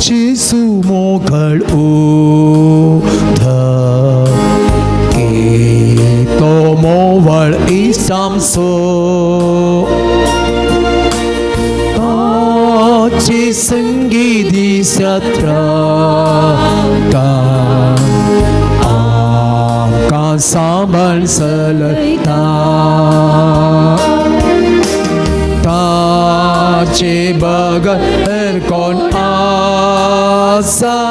Giêsu मोकळ उधा Kita mowal isamso Taci sengi di satrakan Akan saban selatan Taci bagai erkon asa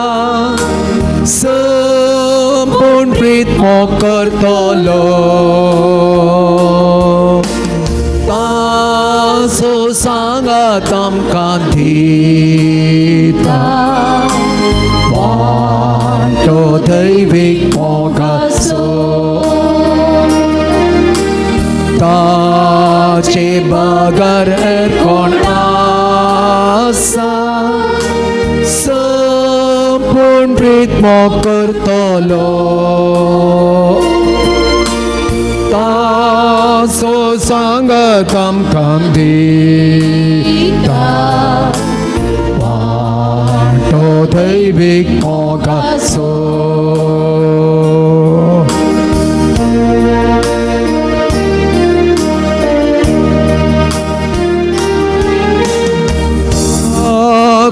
Sempun prit moker tolong Taso sangat tamkan thita Wanto thấy việc moker so Ta chỉ bagar erkon asa Sempun prit moker tolong Taso sangat tamkan thita Wanto thấy việc moker so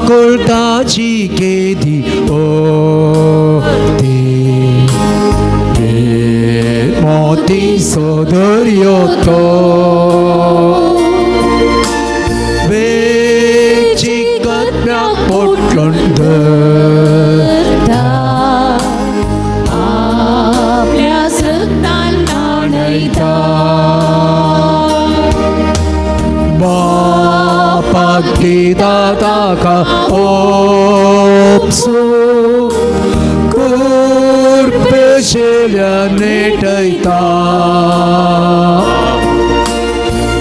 Kulta chike di o di moti sodoryoto be chikat na potlonda apya srtan nanaita Bapak kita taka opso Kurpeshelya netaita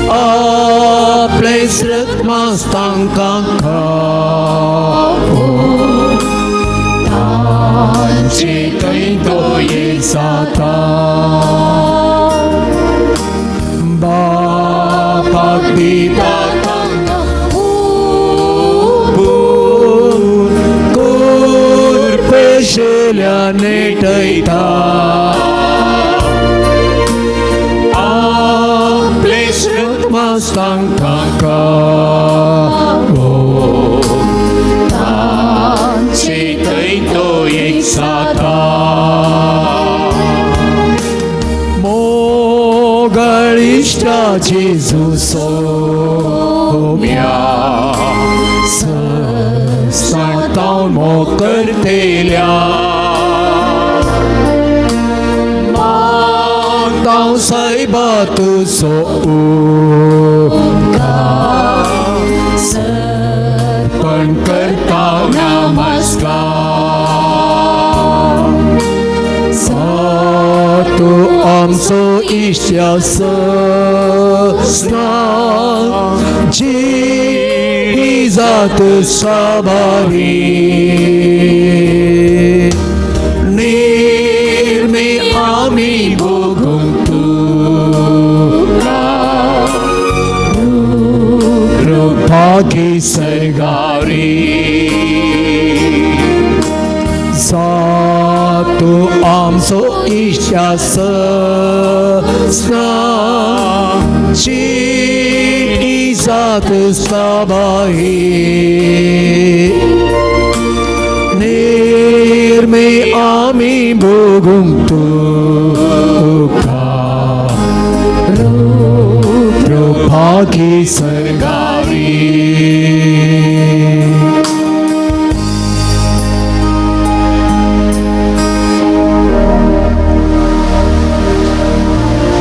Aple sret mastang kakao Tanchi kaito yesata Bapak kita Kurpeshelya netaita Aple sret mastang kakao Tanchi kaito yeksata Mogalishta Jesus somya Sartaun moker telya Mantau sai batu soka Serpan kertau namaskar Satu amso isya sesnang Zat sabari Nirme ami bogum tura Rupaki sargari Satu amso isya sesna Zat sabahi Nirme ami bogum tuka Rupaki sargari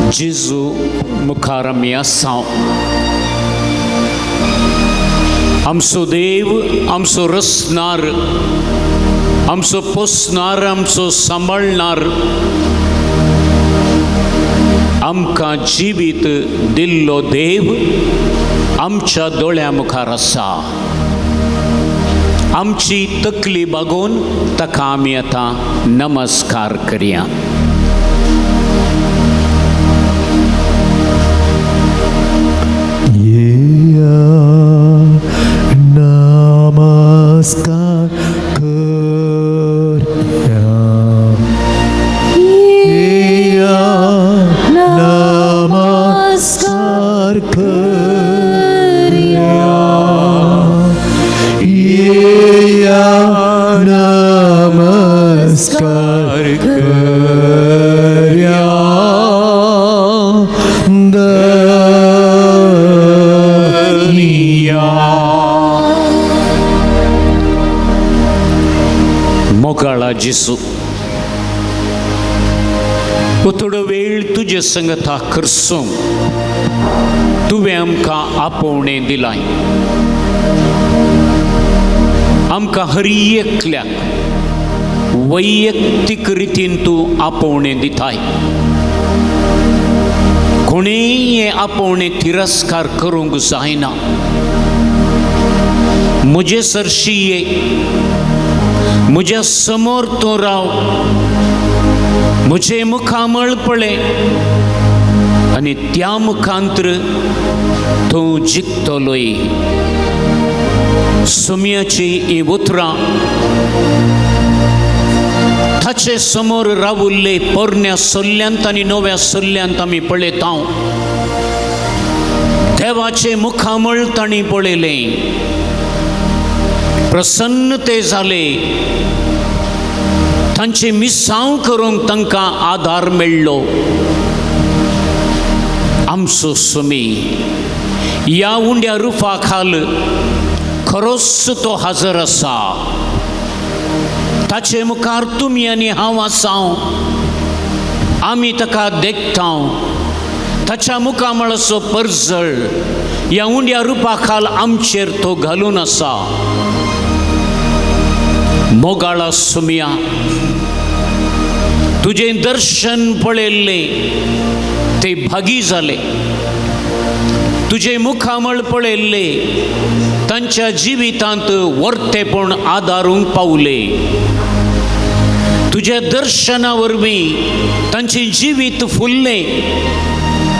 Jizu mukaramya saum Amso dev, amso rısnar, amso posnar, amso सांभाळणार आमका जीवित दिल्लो देव आमच्या डोळ्यामुखार आसा आमची तकली बघून ताका आमी आता नमस्कार करूया नमस्कार वंदनीया. मोगाळा जेसू, थोडो वेळ तुजे संगता करसो तुवें आमकां आपोवणें दिलाय. आमकां हर एकल्याक वैयक्तीक रितीन तूं आपोवणें दिताय. कोणेय हें आपोवणें तिरस्कार करूंक जायना. म्हजे सरशी ये, म्हज्या समोर तूं राव, म्हजे मुखामळ पळय आनी त्या मुखांतर तूं जिखतलोय. सुमयाची ही उतरां ताचे समोर रावुल्ले पोरण्या सल्ल्यांत आनी नव्या सल्ल्यांत आमी पळयता. देवाचे मुखामळ तांणी पळयलें, प्रसन्न ते जाले, तांची मिसांव करूंक तांकां आदार मेळ्ळो. आमचो सुमी ह्या उंड्या रुफा खाल खरोच तो हजर आसा. ताचे मुखार तुमी आनी हांव आसां. आमी ताका देखता. ताच्या मुखामळाचो परजळ ह्या उंड्या रुपा खाल आमचेर तो घालून आसा. मोगाळा सुमया, तुजें दर्शन पळयल्लें ते भागी जाले. तुजें मुखामळ पळयल्लें तांच्या जिवितांत वर्तेपण आदारूंक पावले. तुज्या दर्शना वरवीं तांचें जिवीत फुल्लें.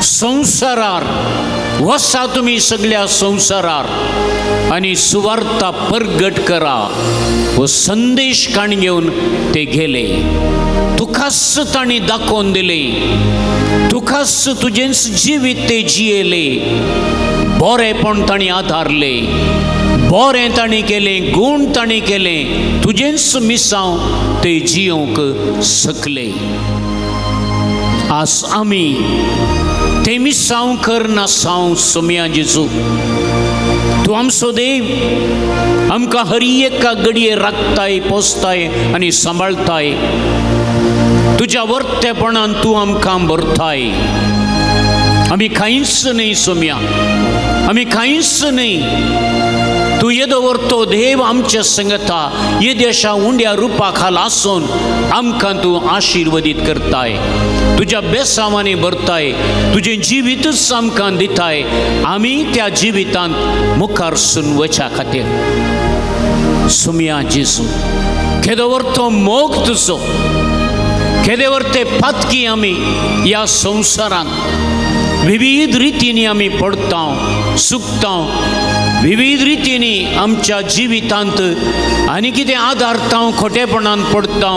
संवसारार वसा तुमी सगळ्या संवसारार आनी सुवार्ता परगट करा हो संदेश काणी घेवन ते गेले. तुकाच तांणी दाखोवन दिलें. तुकाच तुजेंच जिवीत ते जियेले. बरेपण तांणी आदारले, बरें तांणी केलें, गूण तांणी केलें. तुजेंच मिसांव ते जियोंक शकले. आज आमी ते मिसांव कर नासांव सुमया जेजू. तूं आमचो देव, आमकां हर एका घडये राखताय, पोसताय आनी सांबाळताय. तुज्या वर्तेपणान तूं आमकां भरताय. आमी कांयच न्ही सुमया, आमी कांयच न्ही. तूं येदो व्हरतो देव आमच्या संगता येद्याशा उंड्या रुपा खाल आसून आमकां तूं आशिर्वदीत करताय. तुज्या बेसांवांनी भरताय. तुजें जिवीतच आमकां दिताय. आमी त्या जिवितांत मुखार सून वच्या खातीर सुमया जेजू, केदो व्हरतो मोग तुजो, केदे व्हरते पातकी आमी ह्या संवसारांत विविध रितींनी आमी पडटा, सुकता. विविध रितींनी आमच्या जिवितांत आनी कितें आदारता, खोटेपणान पडटा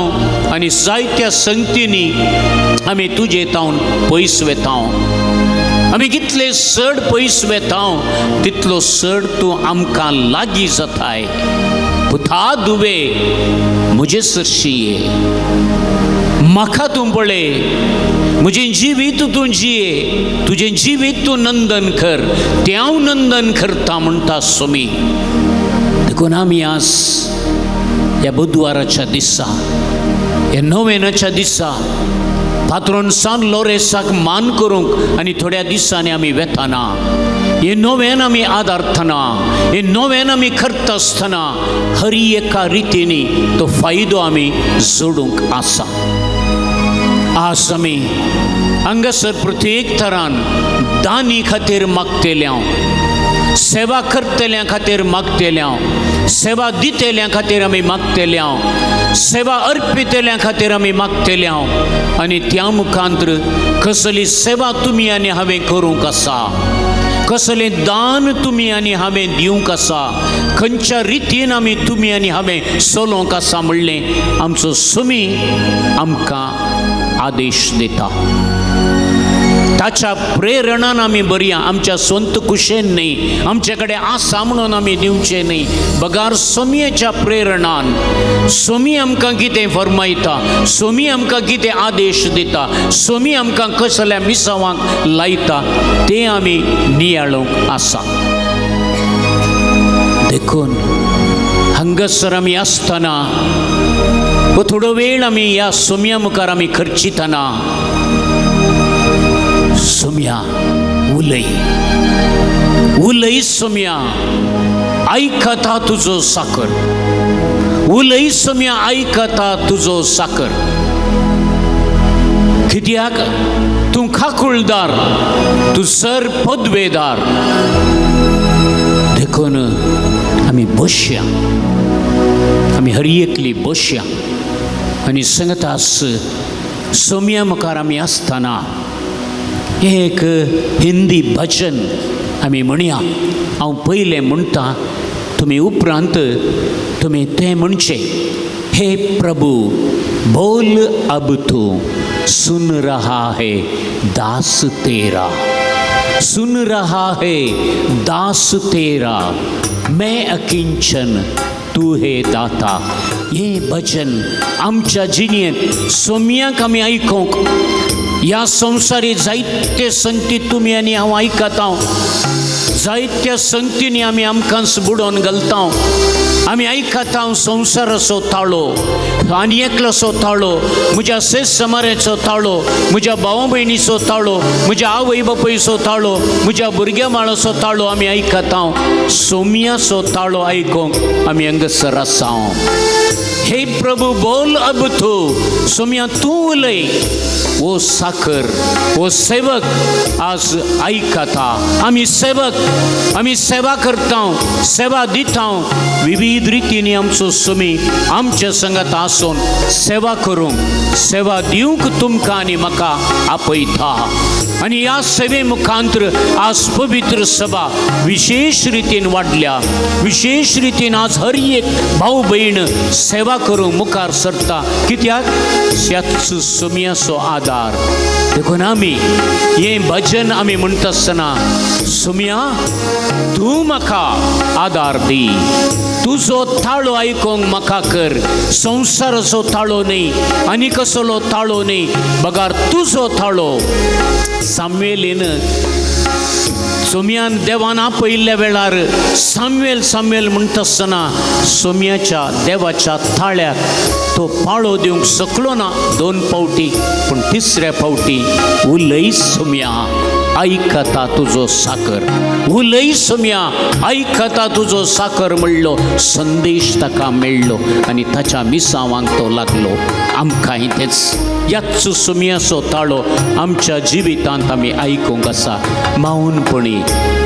आनी जायत्या संगतींनी आमी तुजे तावन पयस वेता. आमी कितले चड पयस वेता तितलो चड तूं आमकां लागीं जाताय. पुता दुवे म्हजे सरशी ये, म्हाका तूं पळय, म्हजें जिवीत तूं जिये, तुजें जिवीत तूं नंदन कर, तें हांव नंदन करता म्हणटा सुमी. देखून आमी आज ह्या बुधवाराच्या दिसा, ह्या नोवेनाच्या दिसा पात्रोन सान लोरेसाक मान करूंक आनी थोड्या दिसांनी आमी वेताना हे नोवेन आमी आदारतना, हे नोवेन आमी करता आसतना हर एका रितीनी तो फायदो आमी जोडूंक आसा. आज आमी हांगासर प्रत्येक तरान दानी खातीर मागतेल्या, सेवा करतल्या खातीर मागतेल्या, सेवा दितेल्या खातीर आमी मागतेल्या, सेवा अर्पितेल्या खातीर आमी मागतेल्या. आनी त्या मुखांतर कसली सेवा तुमी आनी हांवें करूंक आसा, कसलें दान तुमी आनी हांवें दिवंक आसा, खंयच्या रितीन आमी तुमी आनी हांवें चलोवंक आसा म्हणलें आमचो सुमी आमकां आदेश दिता. ताच्या प्रेरणान आमी बरया, आमच्या स्वंत कुशेन न्ही, आमचे कडेन आसा म्हणून आमी दिवचे न्ही, बगार सोमयेच्या प्रेरणान सोमी आमकां कितें फरमायता, सोमी आमकां कितें आदेश दिता, सोमी आमकां कसल्या मिसावांक लायता तें आमी नियाळूंक आसा. देखून हांगासर आमी आसतना व थोडो वेळ आमी ह्या सोम्या मुखार आमी खर्चितना, सोम्या उलय, उलय सोम्या, आयकता तुजो साकर, उलय सोम्या, आयकता तुजो साकर. कित्याक तूं खाकुळदार, तूं सर पदवेदार. देखून आमी बसया, आमी हरियेकली बसया आनी सांगतास सोम्या मुखार आमी आसतना एक हिंदी भजन आमी म्हणया. हांव पयलें म्हणटा, तुमी उपरांत तुमी तें म्हणचे. हे प्रभु बोल अब तू, सुन रहा है दास तेरा, सुन रहा है दास तेरा, मैं अकिंचन तू हे दाता. हे भजन आमच्या जिणेंत सोम्याक आमी आयकोंक, ह्या संवसारी जायते संगतीत तुमी आनी हांव आयकता, जायत्या संगतींनी आमी आमकांच बुडोवन घालता. आमी आयकता संवसाराचो ताळो, आनी एकलोचो ताळो, म्हज्या सेज समाराचो ताळो, म्हज्या भाव भयणीचो ताळो, म्हज्या आवय बापायचो ताळो, म्हज्या भुरग्या माळाचो ताळो आमी आयकता. सोम्याचो ताळो आयकोंक आमी हांगासर आसा. हे प्रभु बोल अब तू, सोम्या तूं उलय. वो साकर, वो सेवक आज आयकता. आमी सेवक, आमी सेवा करता, सेवा दिता. विविध रितींनी आमचो सोमी आमच्या संगत आसून सेवा करूंक, सेवा दिवंक तुमकां आनी म्हाका आपयता. आनी ह्या सेवे मुखांतर आज पवित्र सभा विशेष रितीन वाडल्या. विशेष रितीन आज हर एक भाऊ भयण सेवा करूंक मुखार सरता. कित्याक ह्याच सोम्याचो आदार. देखून आमी हें भजन आमी म्हणटा आसतना, सोम्या तूं म्हाका आदार दी, तुजो ताळो आयकोंक म्हाका कर. संवसाराचो ताळो न्ही, आनी कसलो ताळो न्ही, बगार तुजो ताळो. सामुएलीन सोम्यान देवान आपयल्ल्या वेळार सामुएल म्हणटा आसतना सोम्याच्या देवाच्या ताळ्याक तो पाळो दिवंक शकलो ना 2 फावटी, पूण 3ऱ्या फावटी उलय सोम्या, आयकता तुजो साकर, उलय सोम्या, आयकता तुजो साकर म्हणलो. संदेश ताका मेळ्ळो आनी ताच्या मिसावांक तो लागलो. आमकांय तेच ह्याच सोम्याचो ताळो आमच्या जिवितांत आमी आयकूंक आसा. मौनपणी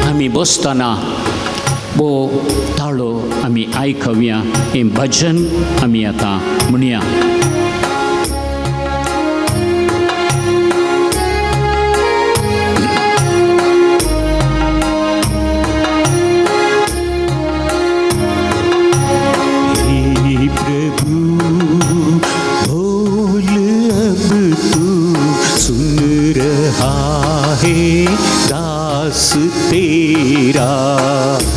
आमी बसतना वो ताळो आमी आयकवया. हें भजन आमी आतां म्हणया. दास तेरा,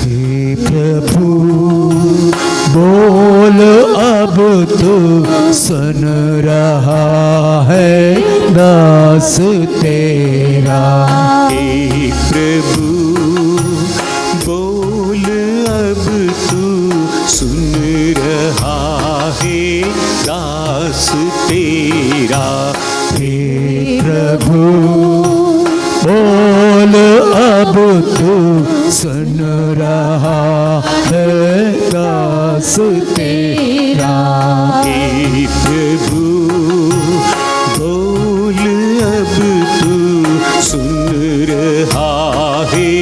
हे प्रभु बोल अब तू, सुन रहा है दास तेरा. हे प्रभु बोल अब तू, सुन रहा है दास तेरा. हे प्रभु बोल अब तू, सुन रहा है दास तेरा. हे प्रभु बोल अब तू, सुन रहा है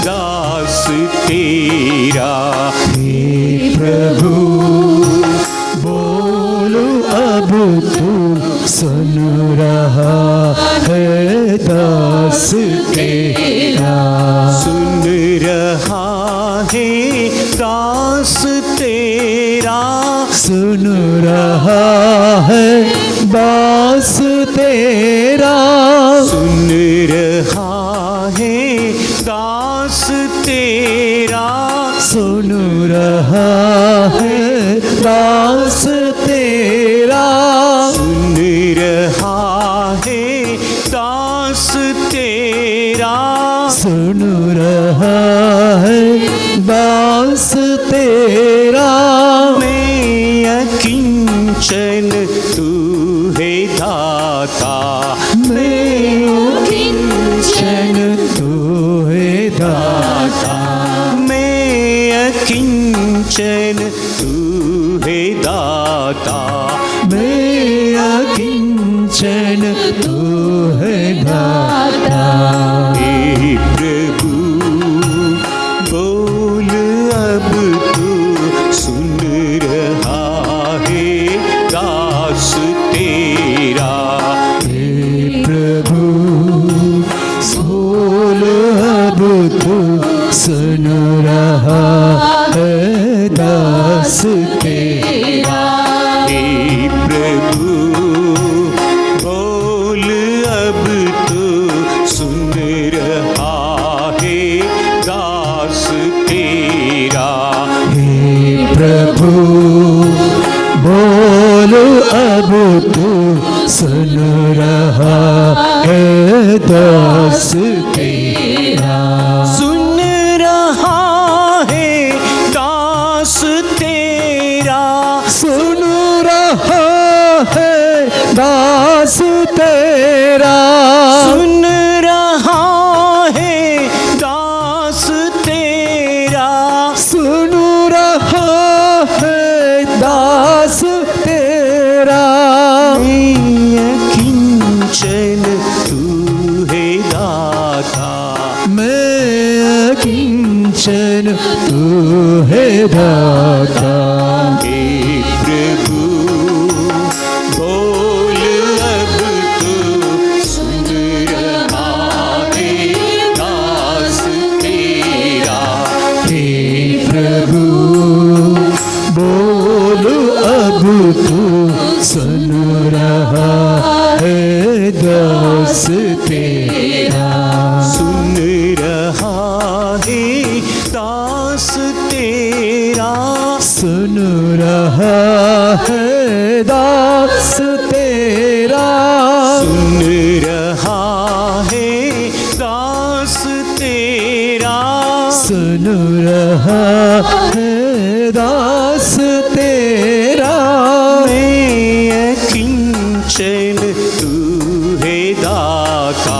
दास तेरा. हे प्रभु बोल अब तू, सुन रहा है दास तेरा. सुन रहा है दास तेरा, सुन रहा है दास तेरा. सुन दास तेरा सुन रहा है दास तेरा सुन रहा है दास तेरा मैं अकिंचन तू है दाता मैं अकिंचन तू है दाता मैं अकिंचन तू है दाता मैं अकिंचन तू है दाता हे प्रभु बोल अब तू सुन रहा है दास तेरा हे प्रभु बोल अब तू सुन रहा है दास तेरा हे प्रभु बोल अब तू सुन रहा है दास तेरा हे प्रभु बोलो अब तू सुन रहा है दास तेरा सुन रहा है दास तेरा सुन रहा है दास तेरा सुन रहा है दास तेरा सुन रहा है दास तेरा मैं अकिंचन तू है दाता मैं अकिंचन तू है दाता हे प्रभु बोल अब तू सुन रहा है दास तेरा हे प्रभु बोलो अब तू सुन रहा है दास तेरा सुन रहा है दास तेरा सुन रहा है दास तेरा सुन रहा है दास तेरा सुन रहा है दास तेरा मैं अकिंचन तू है दाता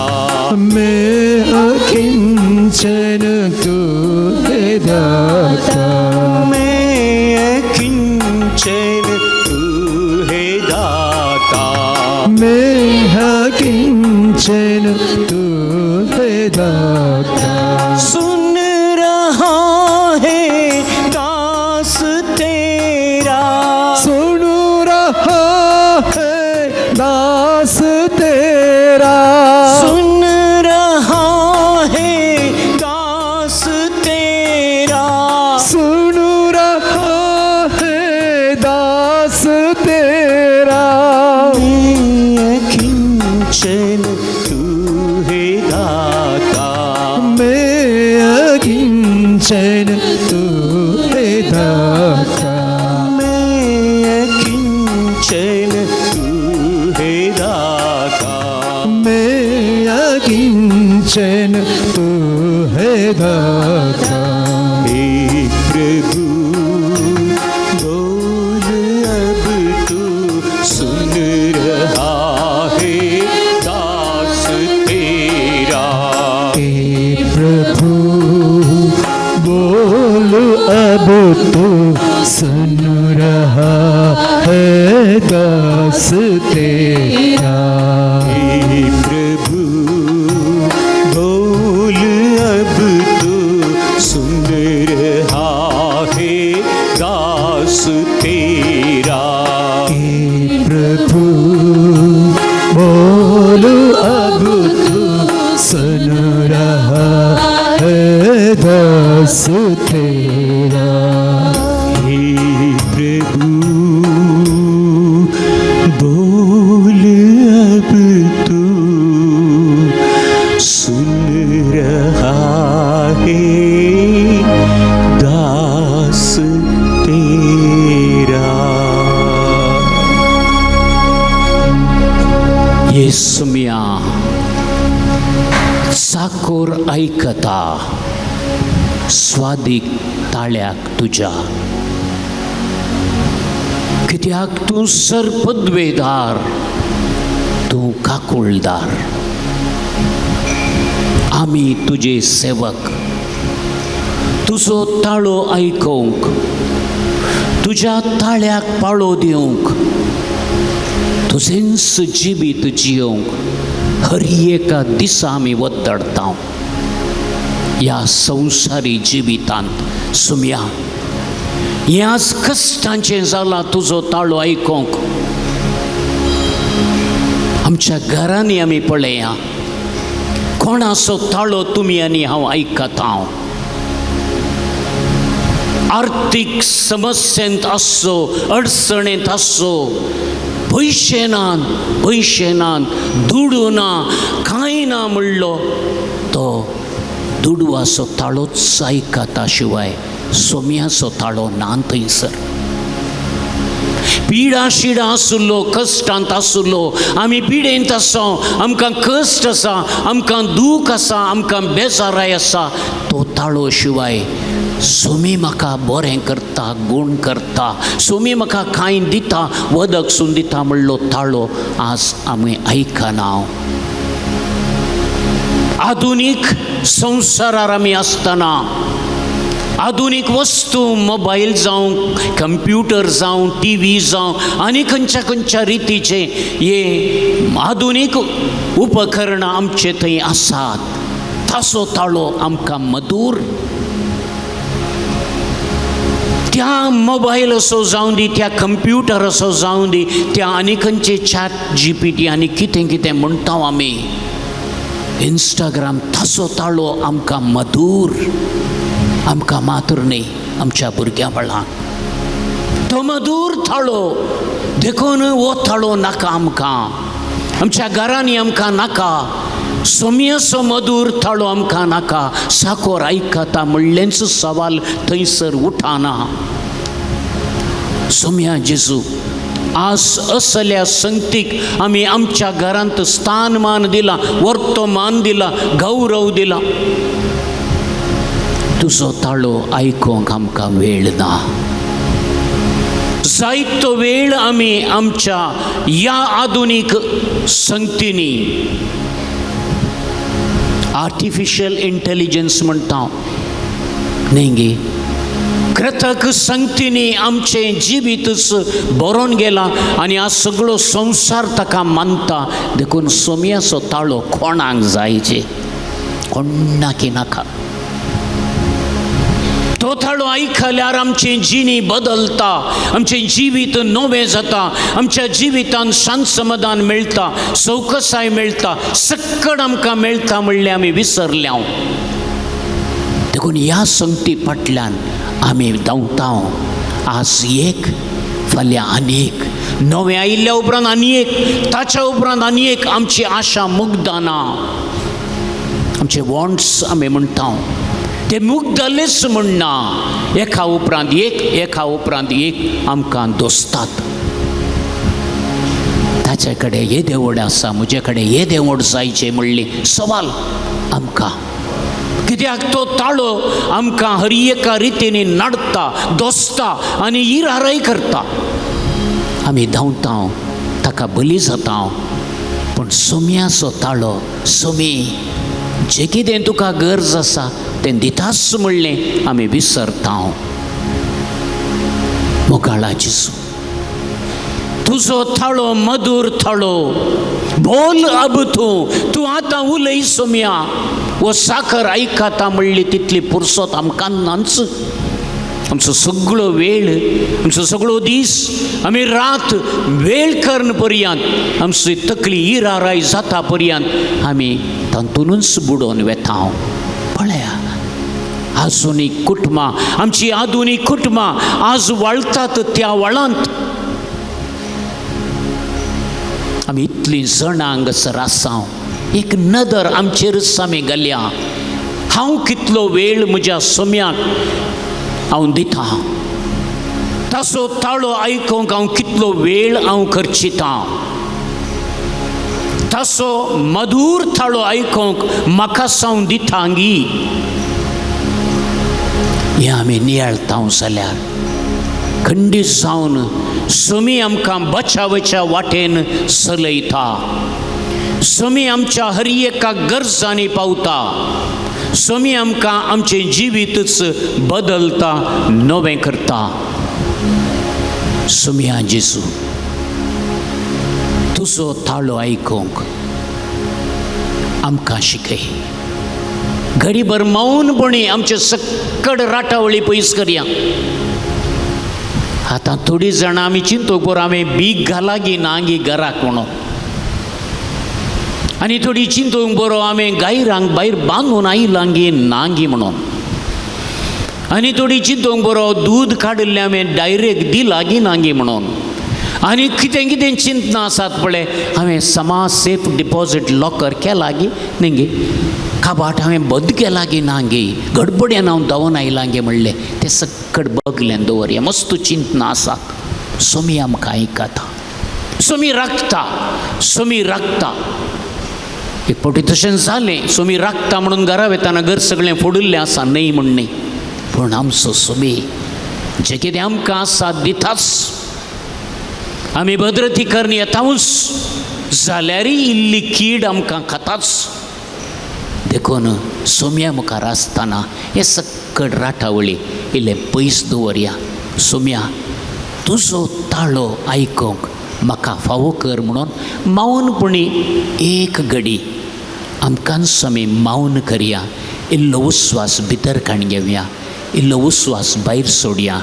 मैं अकिंचन तू है दाता मैं अकिंचन तू है दाता मैं अकिंचन तू है दाता सुन रहा है दास तेरा सुन रहा है दास तेरा सुन रहा है दास तेरा सुन रहा है दास तेरा मैं अकिंचन तू है दाता मैं अकिंचन तू है दाता मैं अकिंचन तू है दाता मैं अकिंचन तू है दाता हे प्रभु बोल अब तू सुन रहा है दास तेरा हे प्रभु बोल अब तू सुन रहा है दास तेरा हे प्रभु बोल अब तू सुन रहा है दास तेरा हे प्रभु बोल अब तू सुन रहा है दास तेरा हे प्रभु बोल अब तू सुन रहा है दास तेरा साकोर ऐकता स्वादीक ताळ्याक तुझ्या, कित्याक तूं सरपदवेदार, तूं काकुळदार. आमी तुझे सेवक, तुजो ताळो आयकोंक, तुज्या ताळ्याक पाळो दिवंक, तुजेंच जिबीत जियोंक हर एका दिसा आमी वद्दडता. ह्या संवसारी जिवितांत सुम्या ह्याच कश्टांचें जाला तुजो ताळो आयकोंक. आमच्या घरांनी आमी पळया कोणाचो ताळो तुमी आनी हांव आयकता. आर्थीक समस्येंत आसो, अडचणेंत आसो, पयशे नात, दुडू ना, कांय ना म्हणलो तो दुडवाचो ताळोच आयकता शिवाय सोम्याचो ताळो ना थंयसर. पिडा शिडा आसुल्लो, कश्टांत आसुल्लो, आमी पिडेंत आसा, आमकां कश्ट आसा, आमकां दूख आसा, आमकां बेजाराय आसा, तो ताळो शिवाय सोमी म्हाका बरें करता, गूण करता, सोमी म्हाका कांय दिता, वदकसून दिता म्हणलो ताळो आज आमी आयकना. आधुनीक संवसारार आमी आसतना आधुनीक वस्तू मोबायल जावं, कंप्युटर जावं, TV जावं आनी खंयच्या खंयच्या रितीचे हे आधुनीक उपकरणां आमचे थंय आसात. ताचो ताळो आमकां मधूर. त्या मोबायल असो जावं दी, त्या कंप्युटर असो जावं दी, त्या आनी खंयचे ChatGPT आनी कितें कितें म्हणटा आमी, इंस्टाग्राम, ताचो ताळो आमकां मधूर. आमकां मात्र न्ही, आमच्या भुरग्यां बाळांक तो मधूर ताळो देखून हो ताळो नाका आमकां. आमच्या घरांनी आमकां नाका. सोम्याचो मधूर ताळो आमकां नाका. साकोर आयकता म्हणलेंच सवाल थंयसर उठाना. सोम्या जेजू, आज असल्या संगतीक आमी आमच्या घरांत स्थानमान दिला, वर्तमान दिला, गौरव दिला. तुजो ताळो आयकोंक आमकां वेळ ना. जायतो वेळ आमी आमच्या ह्या आधुनीक संगतींनी आर्टिफिशियल इंटेलिजन्स म्हणटा न्ही गे, कृतक संगतींनी आमचें जिवीतच बरोवन गेला आनी आज सगळो संवसार ताका मानता. देखून सोम्याचो ताळो कोणाक जायचे, कोणाकी नाका. तो ताळो आयकल्यार आमचें जिणी बदलता, आमचें जिवीत नवें जाता, आमच्या जिवितांत शांत समाधान मेळटा, सौकसाय मेळटा, सक्कड आमकां मेळटा म्हणलें आमी विसरल्या. देखून ह्या संगती फाटल्यान आमी धांवता. आज एक, फाल्यां आनी एक, नवें आयिल्ल्या उपरांत आनी एक, ताच्या उपरांत आनी एक. आमची आशा मुग्धना, आमचे वॉन्ट्स आमी म्हणटा ते मुग्धलेच म्हणना. एका उपरांत एक, एका उपरांत एक आमकां दोसतात. ताचे कडेन हे देवूळ आसा, म्हजे कडेन हे देवूळ जायचें म्हणली सवाल आमकां. कित्याक तो ताळो आमकां हर एका रितीनी नाडटा, दोसता आनी इराराय करता. आमी धांवता, ताका बली जाता. पूण सोम्याचो ताळो, सोमी जें कितें तुका गरज आसा तें दितास म्हणलें आमी विसरता. मोगाळा जेजू, तुजो ताळो मधुर ताळो, बोल अब तूं आतां उलय सोम्या. वो साखर आयकता म्हणली तितली पुरसोत आमकां नाच. आमचो सगळो वेळ, आमचो सगळो दीस, आमी रात वेळ करन पर्यंत, आमची तकली इराराय जाता पर्यंत आमी तातूंतच बुडोवन वेता. पळया, आधुनीक कुटुंबां, आमची आधुनीक कुटुंबां आज वळटात त्या वळांत आमी इतलीं जाणां हांगासर आसा. एक नदर आमचेरच आमी घाल्या. हांव कितलो वेळ म्हज्या सोम्याक हांव दिता, ताचो ताळो आयकोंक हांव कितलो वेळ हांव खर्चिता. तासो मधुर थाळो आयकोंक म्हाका सावन दितांगी हे आमी नियाळतां जाल्यार खंडीत जावन सोमी आमकां बचावाच्या वाटेन चलयता, सोमी आमच्या हर एका गरजांनी पावता, सोमी आमकां आमचें जिवीतच बदलता, नवें करता. सोम्या जेजू, तुजो ताळो आयकोंक आमकां शिकय. घडीभर मौनपणी आमचे सक्कड राटावळी पयस करया. आतां थोडीं जाणां आमी चिंतूंक बरो हांवें भीक घाला गी नांगी घराक म्हणून, आनी थोडीं चिंतूंक बरो हांवें गायरांक भायर बांदून आयलां गी नांगी म्हणून, आनी थोडीं चिंतूंक बरो दूद काडिल्लें हांवें डायरेक्ट दिलां गी नांगी म्हणून, आनी कितें कितें चिंतना आसात पळय, हांवें समाज सेफ डिपॉझिट लॉकर केला गी न्ही, काबाट हांवें बंद केला गी नांगी, गडबड्यान हांव धांवन आयलां गे म्हणलें, तें सक्कड बगलें दवरया. मस्त चिंतना आसात. सोमी आमकां आयकता, सोमी राखता, सोमी राखता. एक फावटी तशें जालें, सोमी राखता म्हणून घरा वेताना घर सगळें फोडिल्लें आसा, न्ही म्हण न्ही, पूण आमचो सोमी जें कितें आमकां आसा दिताच. आमी भद्रती करन येताऊच जाल्यारय इल्ली कीड आमकां खाताच. देखून सोम्या मुखार आसतना हे सक्कड राटावळी इल्ले पयस दवरया. सोम्या, तुजो ताळो आयकोंक म्हाका फावो कर म्हणून मौनपणी एक घडी आमकां समी मौन करया. इल्लो उस्वास भितर काण घेवया, इल्लो उस्वास भायर सोडया.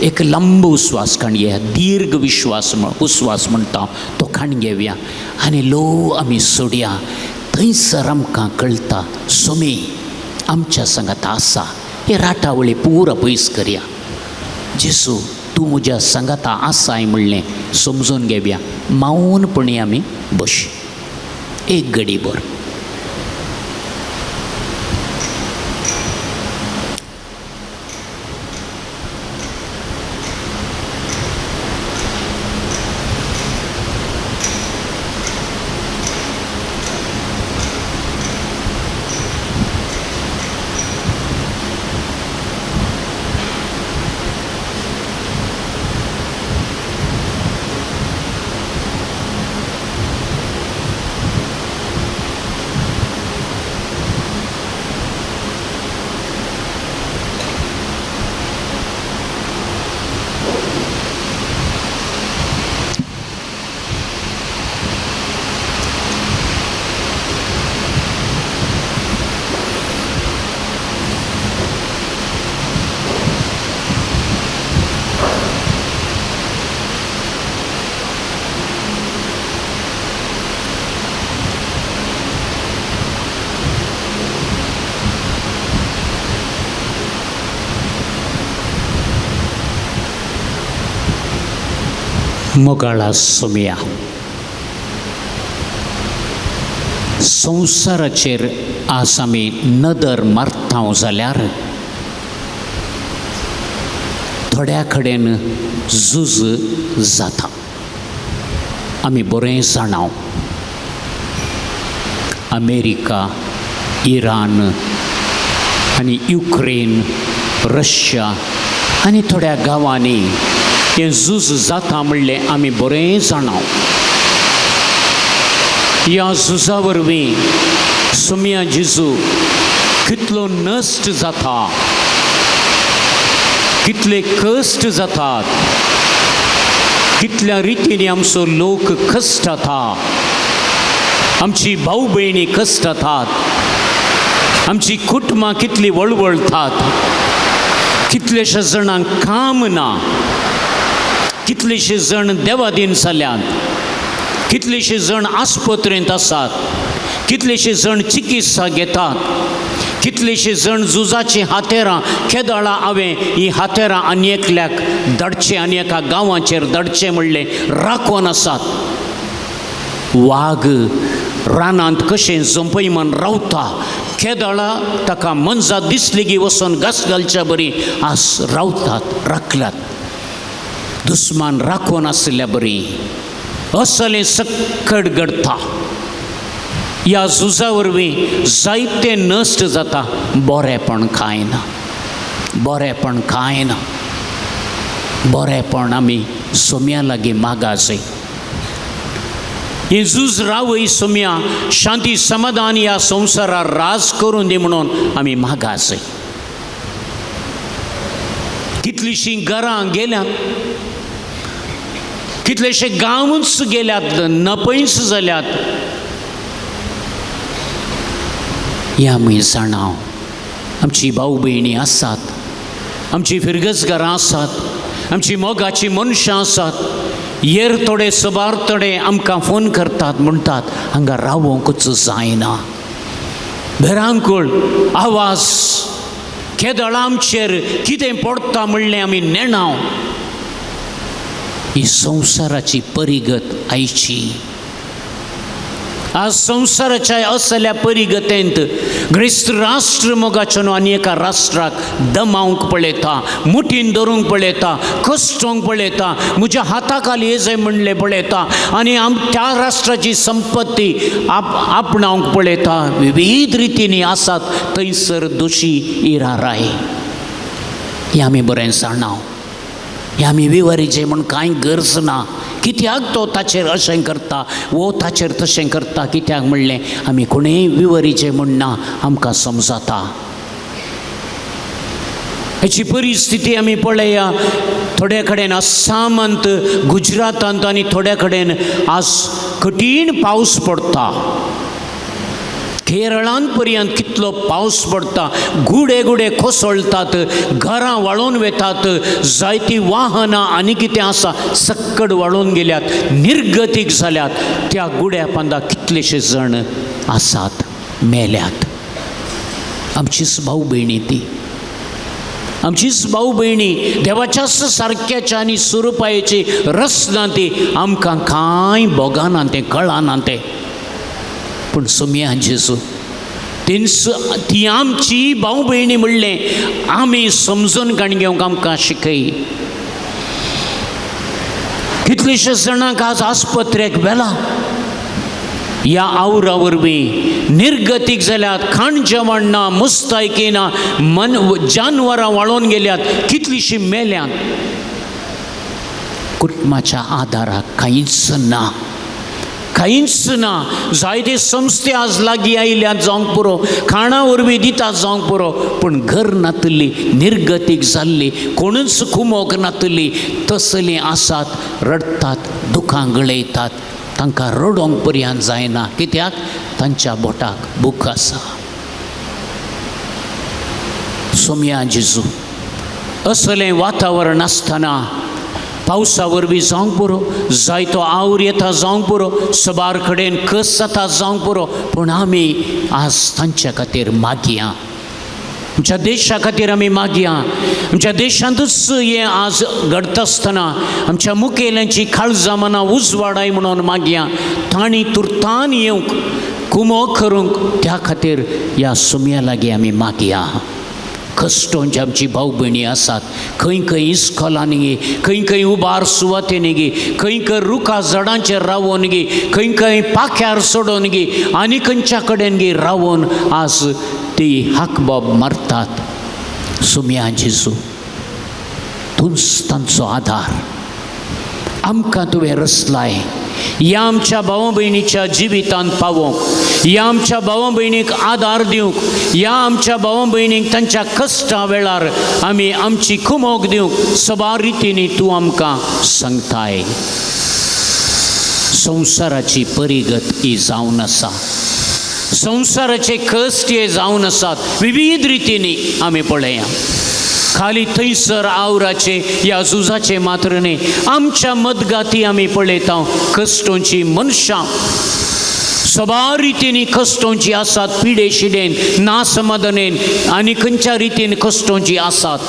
एक लंब उस्वास काण घेया, दीर्घ उस्वास म्हणटा तो काण घेवया आनी लो आमी सोडया. थंयसर आमकां कळटा सोमी आमच्या सांगात आसा. हे राटावळी पुरा पयस करया. जेसू, तूं म्हज्या सांगाता आसाय म्हणलें समजून घेवया. मौनपणी आमी बशी एक घडीभर. मोगाळा सोम्या, संवसाराचेर आज आमी नदर मारता जाल्यार थोड्या कडेन झूज जाता. आमी बरें जाणाव अमेरिका, इराण आनी युक्रेन, रशिया आनी थोड्या गांवांनी हें झूज जाता म्हणलें आमी बरें जाणाव. ह्या झुजा वरवीं सोम्या जेजू कितलो नश्ट जाता, कितले कश्ट जातात, कितल्या रितीनी आमचो लोक कश्टाता, आमची भाऊ भयणी कश्टातात, आमची कुटुंबां कितली वळवळतात, कितलेशे जाणांक काम ना, कितलेशे जण देवादीन जाल्यात, कितलेशे जण आस्पत्रेंत आसात, कितलेशे जण चिकित्सा घेतात, कितलेशे जण झुजाची हातेरां केदाळा हांवें ही हातेरां आनी एकल्याक धडचे आनी एका गांवाचेर धडचे म्हणलें राखोन आसात. वाग रानांत कशें जंपयमान रावता, केदाळा ताका मनजा दिसली की वचोन घास घालच्या बरी आस रावतात, राखल्यात. दुस्मान राखोन आसल्या बरी असलें सक्कड घडता. ह्या झुजा वरवीं जायते नश्ट जाता, बरेंपण कांय ना, बरेंपण कांय ना. बरेंपण आमी सोम्या लागीं मागा जाय. ही झूज रावय सोम्या, शांती समाधान ह्या संवसारार राज करून दी म्हणून आमी मागा जाय. कितलींशीं घरां गेल्यात, कितलेशे गांवच गेल्यात, नपयस जाल्यात. हें आमी जाणाव. आमची भाऊ भयणी आसात, आमची फिरगजगारां आसात, आमची मोगाची मनशां आसात. हेर थोडे सबार थोडे आमकां फोन करतात, म्हणटात हांगा रावोंकच जायना. घरांकूळ आवाज केदळां आमचेर कितें पडटा म्हणलें आमी नेणाव. ही संवसाराची परिगत आयची. आज संवसाराच्या असल्या परिगतेंत ग्रिस्त राष्ट्र मोगाच्या न्हू आनी एका राष्ट्राक दमावंक पळयता, मुठीन धरूंक पळयता, कश्टोवंक पळयता, म्हज्या हाता खाली येजय म्हणलें पळयता आनी त्या राष्ट्राची संपत्ती आपणावंक पळयता. विविध रितींनी आसात थंयसर दोशी इराराय. हें आमी बरें जाणाव. हें आमी विवरीचें म्हूण कांय गरज ना. कित्याक तो ताचेर अशें करता वो ताचेर तशें करता, कित्याक म्हणलें आमी कोणेंय विवरीचें म्हणना, आमकां समजता. हेची परिस्थिती आमी पळया. थोड्या कडेन आसामांत, गुजरातांत आनी थोड्या कडेन आज कठीण पावस पडटा. केरळांत पर्यंत कितलो पावस पडटा. गुडे गुडे कोसळटात, घरां वाळून वेतात, जायतीं वाहनां आनी कितें आसा सक्कड वाळून गेल्यात, निर्गतीक जाल्यात. त्या गुड्या पांदा कितलेशे जण आसात, मेल्यात. आमचीच भाऊ भयणी ती, आमचीच भाऊ भयणी. देवाच्याच सारक्याच्या आनी सुरपायेची रसना ती. आमकां कांय भोगाना तें, कळना तें. पूण सोम्या जेजू ती आमची भाऊ भयणी म्हणलें आमी समजून काण घेवंक आमकां शिकय. कितलेशे जाणांक आज आस्पत्रेक व्हेला. ह्या आवरा वरवीं निर्गतीक जाल्यात, खाण जेवण ना, मुस्तायकी ना, जानवरां वाळून गेल्यात, कितलीशीं मेल्यात. कुटुंबाच्या आदाराक कांयच ना, कांयच ना. जायते संस्थे आज लागीं आयल्यात जावंक पुरो, खाणा वरवीं दितात जावंक पुरो, पूण घर नातली, निर्गतीक जाल्ली, कोणूच कुमोग नातली तसलीं आसात. रडतात, दुखां गळयतात, तांकां रडोंक पर्यंत जायना. कित्याक तांच्या बोटाक भूक आसा. सोम्या जेजू असलें वातावरण आसतना पावसा वरवीं जावंक पुरो, जायतो आवर येता जावंक पुरो, सबार कडेन कस जाता जावंक पुरो, पूण आमी आज तांच्या खातीर मागया. आमच्या देशा खातीर आमी मागया. आमच्या देशांतूच हें आज घडटा आसतना आमच्या मुखेल्यांची काळजां मनां उजवाडाय म्हणून मागया. तांणी तुर्तान येवंक, कुमोग करूंक, त्या खातीर ह्या सोम्या लागीं आमी मागया. कश्टोवंची आमची भाऊ भयणी आसात. खंय खंय इस्कॉलांनी गे, खंय खंय उबार सुवातेनी गे, खंय खंय रुखा झाडांचेर रावून गे, खंय खंय पाख्यार सोडून गे, आनी खंयच्या कडेन गे रावून आज ती हाकबाब मारतात. सोम्या जेजू तूंच तांचो आधार. आमकां तुवें रचलाय. ह्या आमच्या भावा भयणीच्या जिवितांत पावोवंक, ह्या आमच्या भावा भयणीक आदार दिवंक, ह्या आमच्या भावा भयणीक तांच्या कश्टा वेळार आमी आमची कुमोग दिवंक सबार रितींनी तूं आमकां सांगताय. संवसाराची परिगत ही जावन आसा. संवसाराचे कश्ट हे जावन आसात विविध रितींनी आमी पळया. खाली थंयसर आवराचे ह्या झुजाचे मात्र न्ही, आमच्या मदगाती आमी पळयता कश्टोवची मनशां सबार रितींनी कश्टोवची आसात. पिडे शिडेन, नासमाधानेन आनी खंयच्या रितीन कश्टोवची आसात.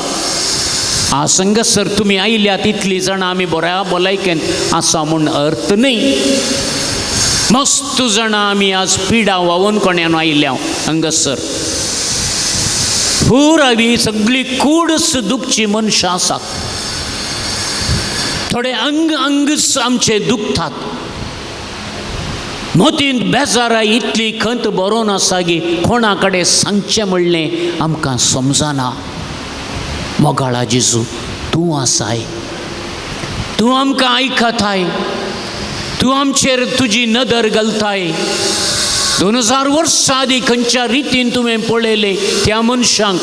आज हांगासर तुमी आयल्यात इतलीं जाणां आमी बऱ्या भलायकेंत आसा म्हूण अर्थ न्ही. मस्त जाणां आमी आज पिडा वावून कोण्यान आयल्या हांगासर. पुरावी सगळी कूडस दुखची मनशां आसात. थोडे अंग आमचे दुखतात. मोतीन बेजारा इतली खंत बरोवन आसा की कोणा कडेन सांगचें म्हणलें आमकां समजना. मोगाळा जेजू तूं आसाय, तूं आमकां आयकताय, तूं आमचेर तुजी नदर घालताय. 2000 वर्सां आदी खंयच्या रितीन तुवें पळयलें त्या मनशांक,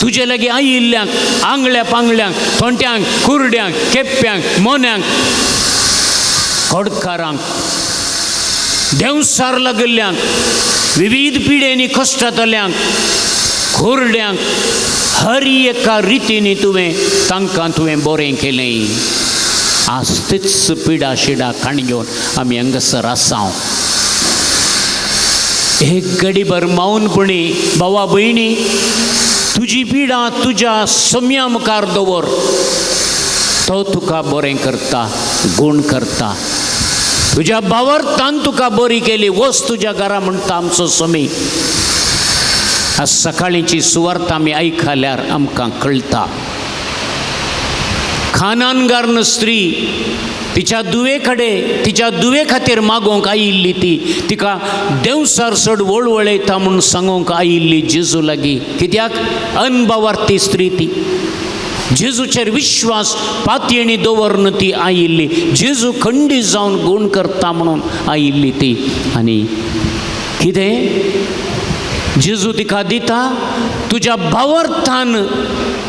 तुजे लागीं आयिल्ल्यांक, आंगल्या पांगल्यांक, थोंट्यांक, कुरड्यांक, केप्प्यांक, मोन्यांक, खोडकारांक, देंवसार लागल्ल्यांक, विविध पिडेनी कश्टांतल्यांक, खुरड्यांक, हर एका रितीनी तांकां तुवें बरें केलें. आज तीच पिडा शिडा काण घेवन आमी हांगासर आसांव. एक घडीभर मौनपणी भावा भयणी, तुजी पिडा तुज्या सम्या मुखार दवर. तो तुका बरें करता, गूण करता. तुज्या भावार्थान तुका बरी केली. वच तुज्या घरा म्हणटा आमचो समी. आज सकाळीची सुवार्त आमी आयकल्यार आमकां कळटा. खानानगार स्त्री तिच्या दुवे खातीर मागोवंक आयिल्ली ती, तिका देंवसार चड वळवळयता म्हूण सांगूंक आयिल्ली जेजू लागीं. कित्याक अनभावार्थी स्त्री ती. जेजूचेर विश्वास पातयेणी दवरून ती आयिल्ली. जेजू खंडी जावन गूण करता म्हणून आयिल्ली ती. आनी कितें जेजू तिका दिता, तुज्या भावार्थान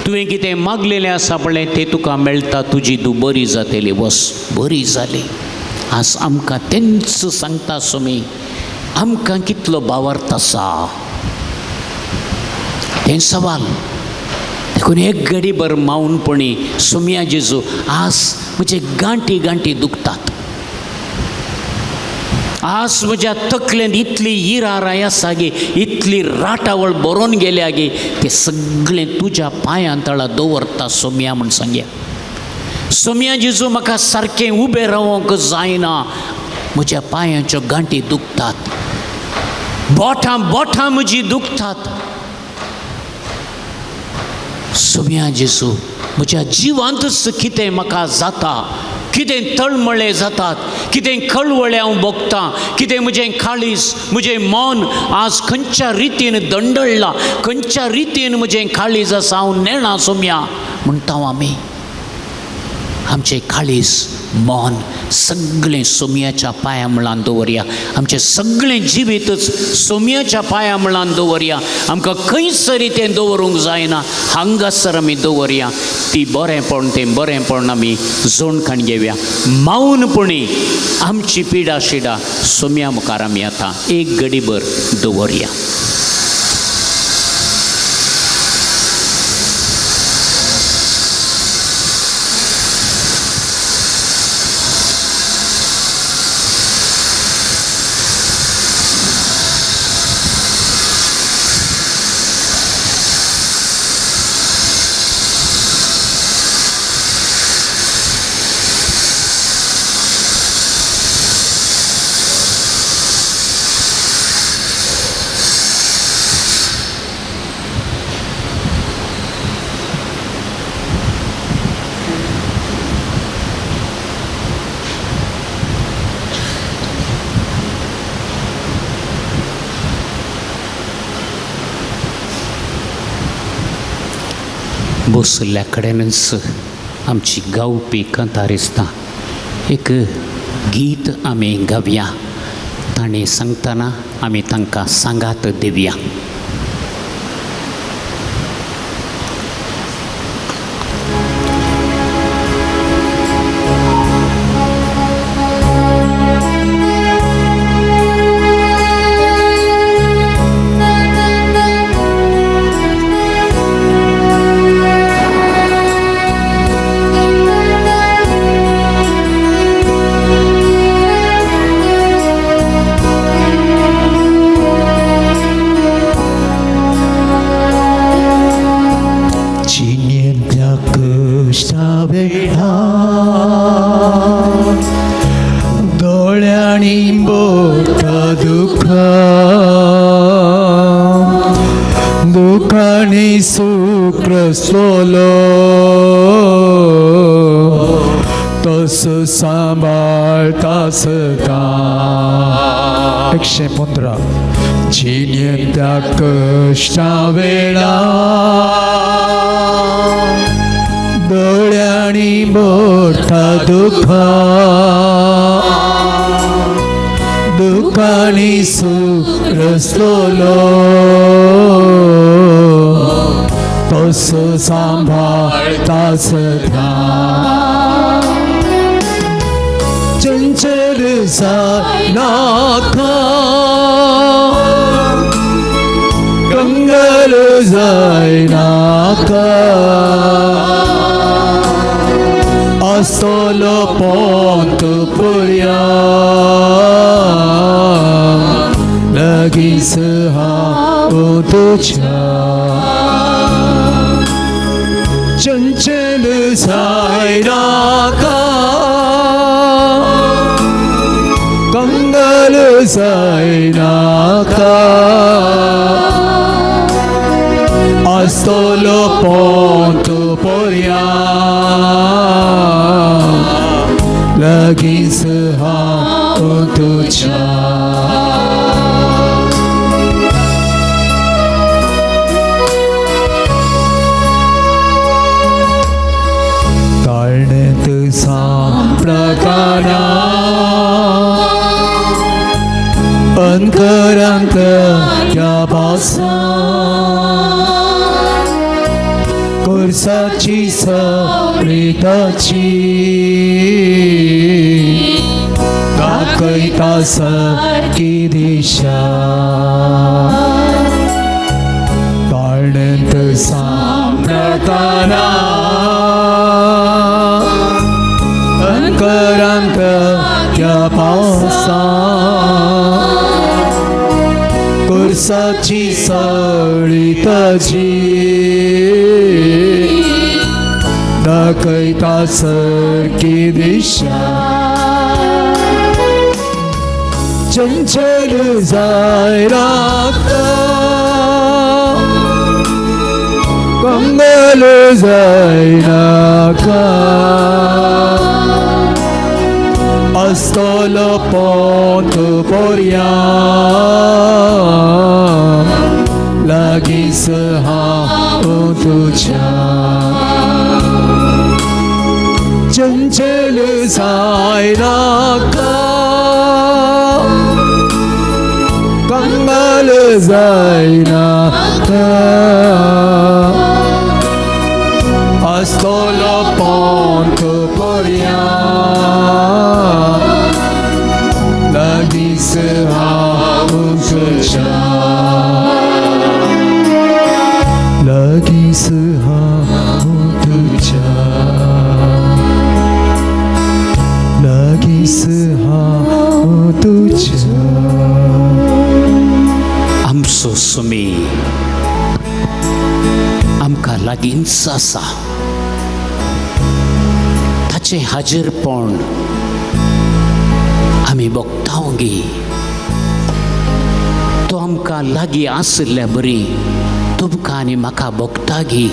तुवें कितें मागलेलें आसा पळय तें तुका मेळटा. तुजी तूं बरी जातली. वस बरी जाली. आज आमकां तेंच सांगता सुमी, आमकां कितलो भावार्थ आसा तें सवाल. देखून एक घडीभर मौनपणी सुम्या जेजू, आज म्हजे गांठी गांठी दुखतात. आज म्हज्या तकलेंत इतली इराराय आसा गे, इतली राटावळ बरोवन गेल्या गे, तें सगळें तुज्या पांयां तळा दवरता सोम्या म्हूण सांगया. सोम्या जेजू म्हाका सारकें उबें रावोंक जायना. म्हज्या पांयाच्यो गांठी दुखतात, बोटां म्हजीं दुखतात. सोम्या जेजू, म्हज्या जिवांतच कितें म्हाका जाता, कितें तळमळे जातात, कितें कळवळे हांव भोगतां, कितें म्हजें काळीज, म्हजें मन आज खंयच्या रितीन दंडळ्ळां, खंयच्या रितीन म्हजें काळीज आसा. हांव नेणा सोम्या म्हणटा आमी. आमचें काळीज मन सगळें सोम्याच्या पांया मुळान दवरया. आमचें सगळें जिवीतच सोम्याच्या पांया मुळान दवरया. आमकां खंयच रितीन दवरूंक जायना. हांगासर आमी दवरया. ती बरेंपण आमी जोडकाण घेवया. मौनपणी आमची पिडा शिडा सोम्या मुखार आमी आतां एक घडीभर दवरया. बसल्या कडेनच आमची गावपी कंथारिस्तां एक गीत आमी गावया. ताणें सांगतना आमी तांकां सांगात दिवया. दोळ्यांनी मोठा दुखानी सुख सोलो तस सांभाळतास का 115 जिने त्या कष्टा वेळा डोळ्यांनी मोठा दुःखानी सुरसलो तस सांभाळतास का चंचल नाका कंगाल जायना का असलो पोंत पुर्या लगीच हांव तुझ्या चंचल जायना का कंगाल जायना का astolo ponto poria laging sa untuk cha karne tu samprakana angkaranta ya basa kursaची सप्रिताची दाखयता सारकी दिशा ताळणंत सांप्रताना अंकरांत या पावसा kursaची सळिताची दाखयता सारकी दिशा चंचल जायना का कंगाल जायना का astolo ponto poria laging sa tuझ्या चंचल जायना का कंगाल जायना का astolo ponto poria laging sa tuझ्या laging sa tuझ्या लगीच हांव तुझ्या आमचो सुमी आमकां लागींच आसा ताचें हाजीरपण आमी भोगतांव गे तो आमकां लागीं आसल्या बरी तुमकां आनी म्हाका भोगता गे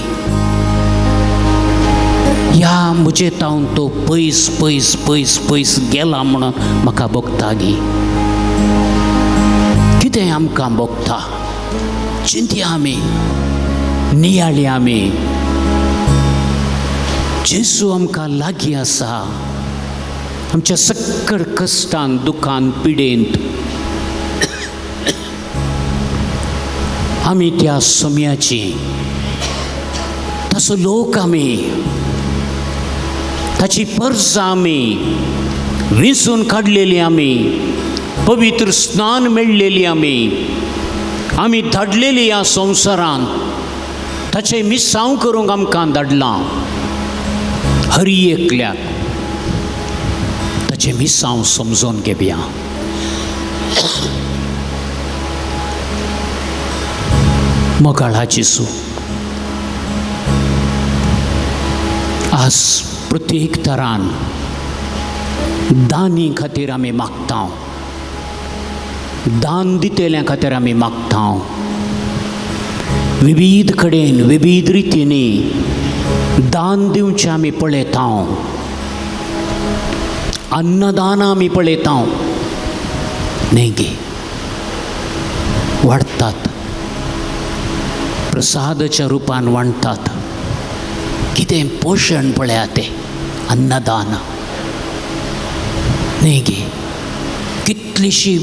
ह्या मुजेतावन तो पयस पयस पयस पयस गेला म्हणून म्हाका भोगता गे कितें आमकां भोगता चिंतया आमी नियाळी आमी जेजू आमकां लागीं आसा आमच्या सक्कड कश्टान दुखान पिडेंत आमी त्या सुम्याची तसो लोक आमी ताची पर्ज आमी विंचून काडलेली आमी पवित्र स्नान मेळ्ळेली आमी धाडलेली ह्या संवसारांत ताचें मिसांव करूंक आमकां धाडलां हरी एकल्याक ताचें मिसांव समजून घेवया मोगाळा जेजू आज प्रत्येक तरान दानी खातीर आमी मागता दान दितेल्या खातीर आमी मागता विविध कडेन विविध रितींनी दान दिवचें आमी पळयता अन्नदान आमी पळयता न्ही गे, वाडटात, प्रसादाच्या रुपान वांडटात. कितें पोशण पळया तें अन्नदान न्ही गे. कितलीशी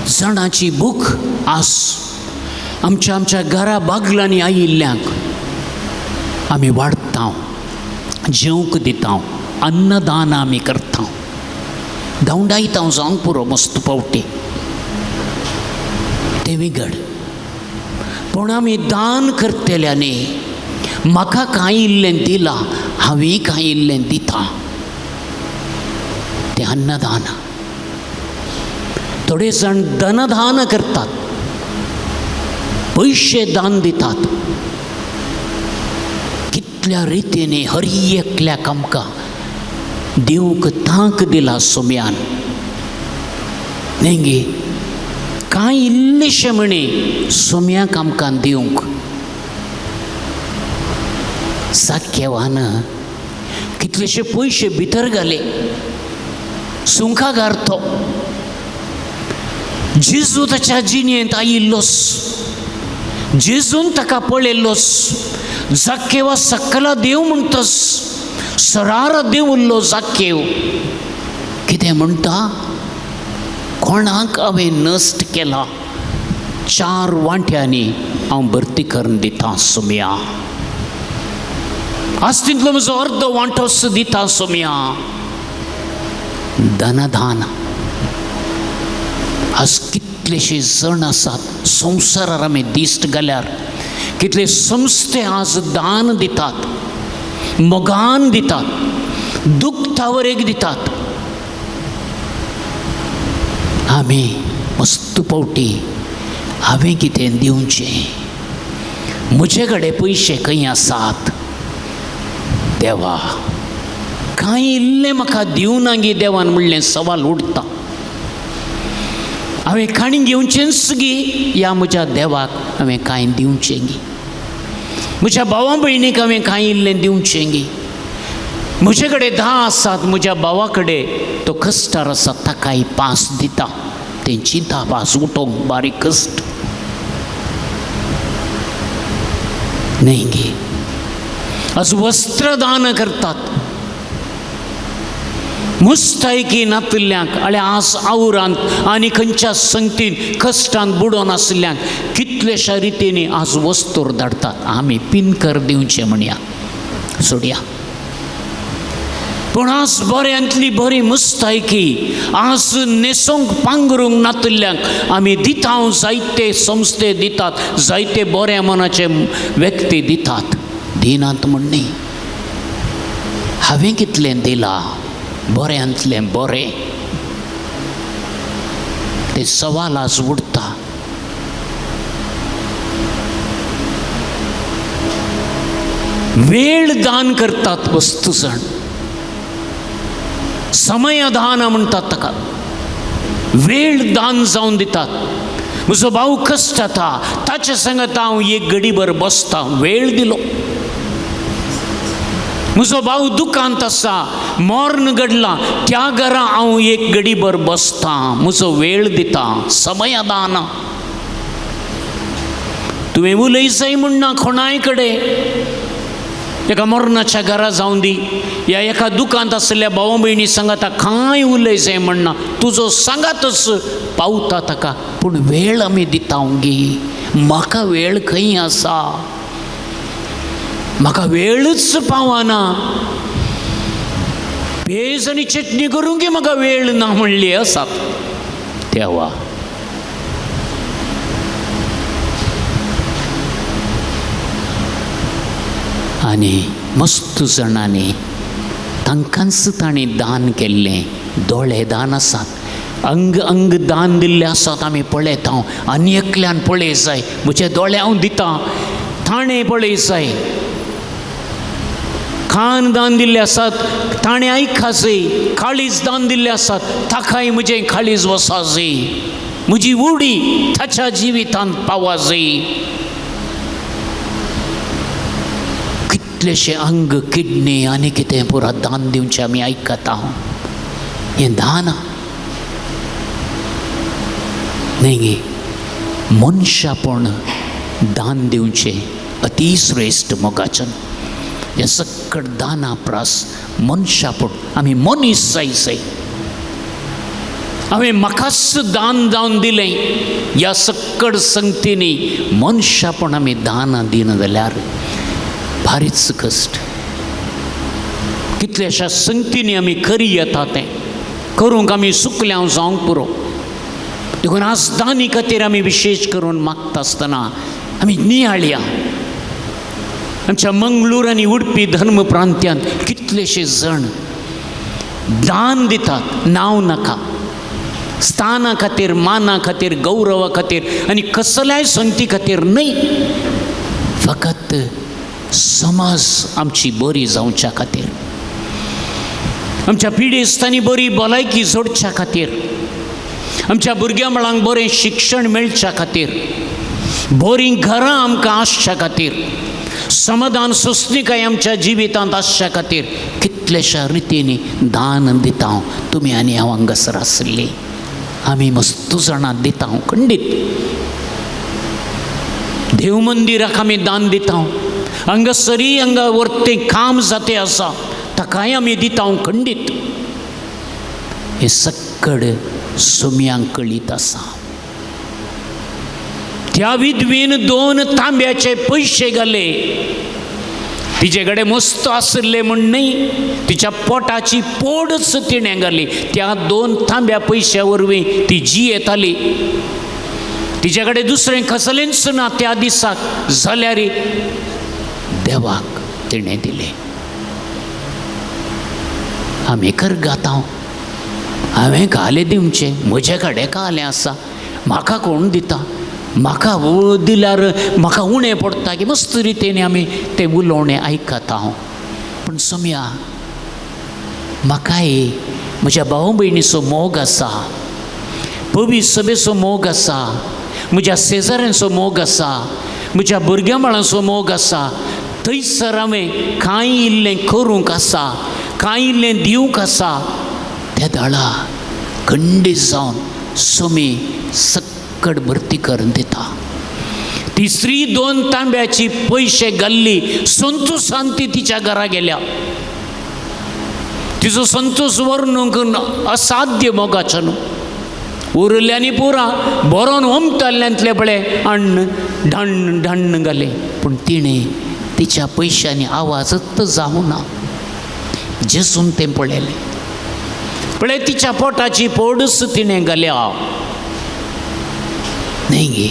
जणांची भूक आस आमच्या घरा बागलांनी आयिल्ल्यांक आमी वाडटा, जेवंक दिता, अन्नदान आमी करता, धांवडायता जावंक पुरो मस्त पावटी तें विगड. पूण आमी दान करतल्यानी म्हाका कांय इल्लें दिलां, हांवें कांय इल्लें दिता, तें अन्नदान. थोडे जाण धनदान करतात, पयशे दान दितात. कितल्या रितीने हरी एकल्याक आमकां दिवंक तांक दिला सोम्यान न्ही गे. कांय इल्लेशें म्हणे सोम्याक आमकां दिवंक. साख्यवान कितलेशे पयशे भितर घाले, सुंका घारतो. जेजू ताच्या जिणेंत आयिल्लोस, जेजून ताका पळयल्लोस. जाक्केवा सक्कला देव म्हणटस, सरार देव उरलो जाक्केव. कितें म्हणटा, कोणाक हांवें नश्ट केला, 4 वांट्यांनी हांव भरती करून दिता सोम्या. आज तितलो म्हजो अर्द वांटोस दिता सोम्या. धनदान. आज कितलेशे जण आसात संवसारार आमी दिश्ट घाल्यार, कितले संस्थे आज दान दितात, मोगान दितात, दुखतावरेक दितात. आमी मस्त पावटी हांवें कितें दिवचें, म्हजे कडेन पयशे खंय आसात देवा, कांय इल्लें म्हाका दिवना गे देवान म्हणलें सवाल उठता. हांवें काणी घेवचेंच गे या म्हज्या देवाक, हांवें कांय दिवचें गे. म्हज्या भावा भयणीक हांवें कांय इल्लें दिवचें गे. म्हजे कडेन 10 आसात, म्हज्या भावा कडेन तो कश्टार आसा, ताकाय 5 दिता. तेंची 10 उठोवंक बारीक कश्ट न्ही गे. आज वस्त्रदान करतात, मुस्तायकी नातिल्ल्यांक, आल्या आज आवरांत आनी खंयच्या संगतीन कश्टान बुडोन आसल्ल्यांक कितलेशा रितींनी आज वस्तूर धाडटात. आमी पिनकर दिवचें म्हणया सोडया. पूण आज बऱ्यांतली बरी मुस्तायकी आज न्हेसोंक पांघरूंक नातिल्ल्यांक आमी दिता. जायते संस्थे दितात, जायते बऱ्या मनाचे व्यक्ती दितात. दिनात म्हणनी हांवें कितलें दिलां, बऱ्यांतलें बरें, ते सवाल आज उठता. वेळ दान करतात वस्तू जण, समय दान म्हणटात ताका. वेळ दान जावन दितात. म्हजो भाव कश्ट जाता, ताचे सांगत हांव 1 घडीभर बसता, वेळ दिलो. म्हजो भाव दुकांत आसा, मॉर्न घडला, त्या घरा हांव 1 घडीभर बसता, म्हजो वेळ दिता. समय दान. तुवें उलय जाय म्हणना कोणाय कडेन. एका मरणाच्या घरा जावन दी, या एका दुकानात आसलेल्या भावा भयणी सांगाता कांय उलय जाय म्हणना, तुजो सांगातच पावता ताका. पूण वेळ आमी दिता गे. म्हाका वेळ खंय आसा, म्हाका वेळच पावना. पेज आनी चटणी करूंक म्हाका वेळ ना म्हणली आसात तेवा. आनी मस्त जाणांनी तांकांच तांणी दान केल्लें. दोळे दान आसात, अंग दान दिल्ले आसात, आमी पळयता. आनी एकल्यान पळय जाय, म्हजे दोळे हांव दिता, ताणें पळय जाय. कान दान दिल्ले आसात, ताणें आयका जाय. काळीज दान दिल्ले आसात, ताकाय म्हजें काळीज वसा जाय. म्हजी उडी ताच्या जिवितांत पावा जाय. कितलेशे अंग, किडनी आनी कितें पुरा दान दिवचें आमी आयकता. हें दान नाही गे मनशापण दान दिवचे अति श्रेष्ठ मोगाचन हे सक्कड दाना प्रास मनशापण आम्ही मनीस जायचंय हांवें म्हाकाच दान जावन दिलें ह्या सक्कड संगतीनी मनशापण आमी दान दिना जाल्यार भारीच कश्ट कितल्याशा संगतीनी आमी करी येता तें करूंक आमी सुकल्याव जावंक पुरो देखून आज दानी खातीर आमी विशेश करून मागता आसतना आमी नियाळया आमच्या मंगळूर आनी उडपी धर्म प्रांत्यांत कितलेशे जण दान दितात नांव नाका स्थाना खातीर माना खातीर गौरवा खातीर आनी कसल्याय संगती खातीर न्हय फकत समाज आमची बरी जावच्या खातीर आमच्या पिडेस्तांनी बरी भलायकी जोडच्या खातीर आमच्या भुरग्यां बाळांक बरें शिक्षण मेळच्या खातीर बरी घरां आमकां आसच्या खातीर समाधान सुस्निकाय आमच्या जिवितांत आसच्या खातीर कितलेशा रितींनी दान दिता तुमी आनी हांव हांगासर आसली आमी मस्त जाणां दिता खंडीत देव मंदिराक आमी दान दिता हांगासरी हांगा व्हरतें काम जातें आसा ताकाय आमी दिता खंडीत हे सक्कड सुमयांक कळीत आसा त्या विधवेन 2 तांब्याचे पयशे घाले तिचे कडेन मस्त आसले म्हण न्हय तिच्या पोटाची पोडच तिणें घाली त्या 2 तांब्या पयश्या वरवीं ती जी येताली तिचे कडेन दुसरें कसलेंच ना त्या दिसाक जाल्यार देवाक तिणें दिलें आमी कर गाता हांवें घाले दिवचे म्हजे कडेन कालें आसा म्हाका कोण दिता म्हाका दिल्यार म्हाका उणें पडटा की मस्त रितीन आमी तें उलोवणें आयकता पूण सोम्या म्हाकाय म्हज्या भाव भयणीचो मोग आसा पवी सभेचो मोग आसा म्हज्या शेजाऱ्यांचो मोग आसा म्हज्या भुरग्यां बाळांचो मोग आसा थंयसर हांवें कांय इल्लें करूंक आसा कांय इल्लें दिवंक आसा त्या दाळा खंडीत जावन सोमी सक्कड भरती करून दिता तिसरी 2 तांब्याची पयशे घाल्ली संतोशान ती तिच्या घरा गेल्या तिचो संतोष वर्णूंक असाध्य मोगाचो न्हू उरल्यांनी पुरा बरोवन ओमताल्ल्यांतले बळे अण्ण ढण्ण ढण्ण घाले पूण तिणें तिच्या पयशांनी आवाजच जावं ना जेसून तें पळयलें पळय तिच्या पोटाची पोडच तिणें घाल्या न्हय गे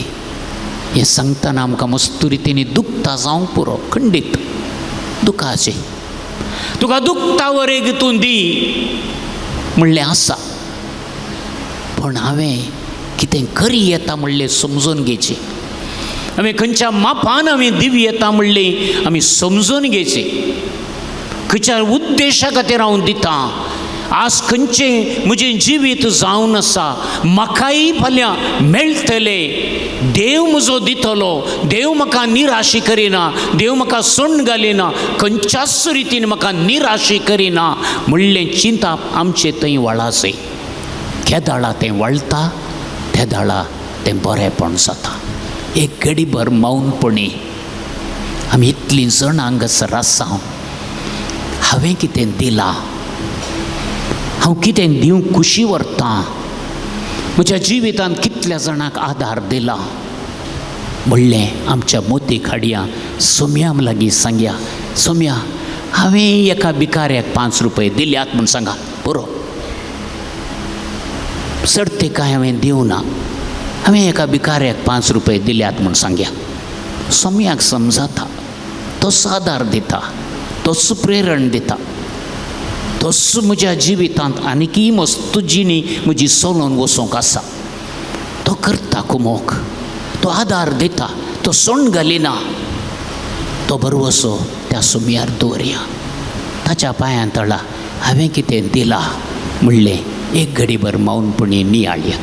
हें सांगतना आमकां मस्त रितीनी दुखता जावंक पुरो खंडीत दुखाचें तुका दुखता वरेग तूं दी म्हणलें आसा पण हांवें कितें करी येता म्हणलें समजून घेचें हांवें खंयच्या मापान हांवें दिवी येता म्हणलें आमी समजून घेचें खंयच्या उद्देशा खातीर हांव दितां आज खंयचें म्हजें जिवीत जावन आसा म्हाकाय फाल्यां मेळटलें देव म्हजो दितलो देव म्हाका निराशी करिना देव म्हाका सोंड घालिना खंयच्याच रितीन म्हाका निराशी करिना म्हणलें चिंता आमचें थंय वळाचें केदाळा तें वळटा त्या दाळा तें बरेंपण जाता एक घडीभर मौनपणी आमी इतलीं जण हांगासर आसा हांवें कितें दिलां हांव कितें दिवंक खुशी व्हरतां म्हज्या जिवितांत कितल्या जाणांक आदार दिला म्हणलें आमच्या मोतीक हाडया सोम्या लागीं सांगया सोम्या हांवें एका भिकाऱ्याक 5 रुपये दिल्यात म्हूण सांगा पुरो चड तेका हांवें दिवं ना हांवें एका भिकाऱ्याक 5 रुपये दिल्यात म्हूण सांगया सोम्याक समजता तोच आदार दिता तोच प्रेरण दिता तोच म्हज्या जिवितांत आनीकय मस्त जिणी म्हजी सोलून वचूंक आसा तो करता कुमोक तो आदार दिता तो सोंड घालिना तो बरवसो त्या सोम्यार दवरया ताच्या पांयां तळा हांवें कितें दिलां म्हणलें एक घडीभर मौनपणी नियाळया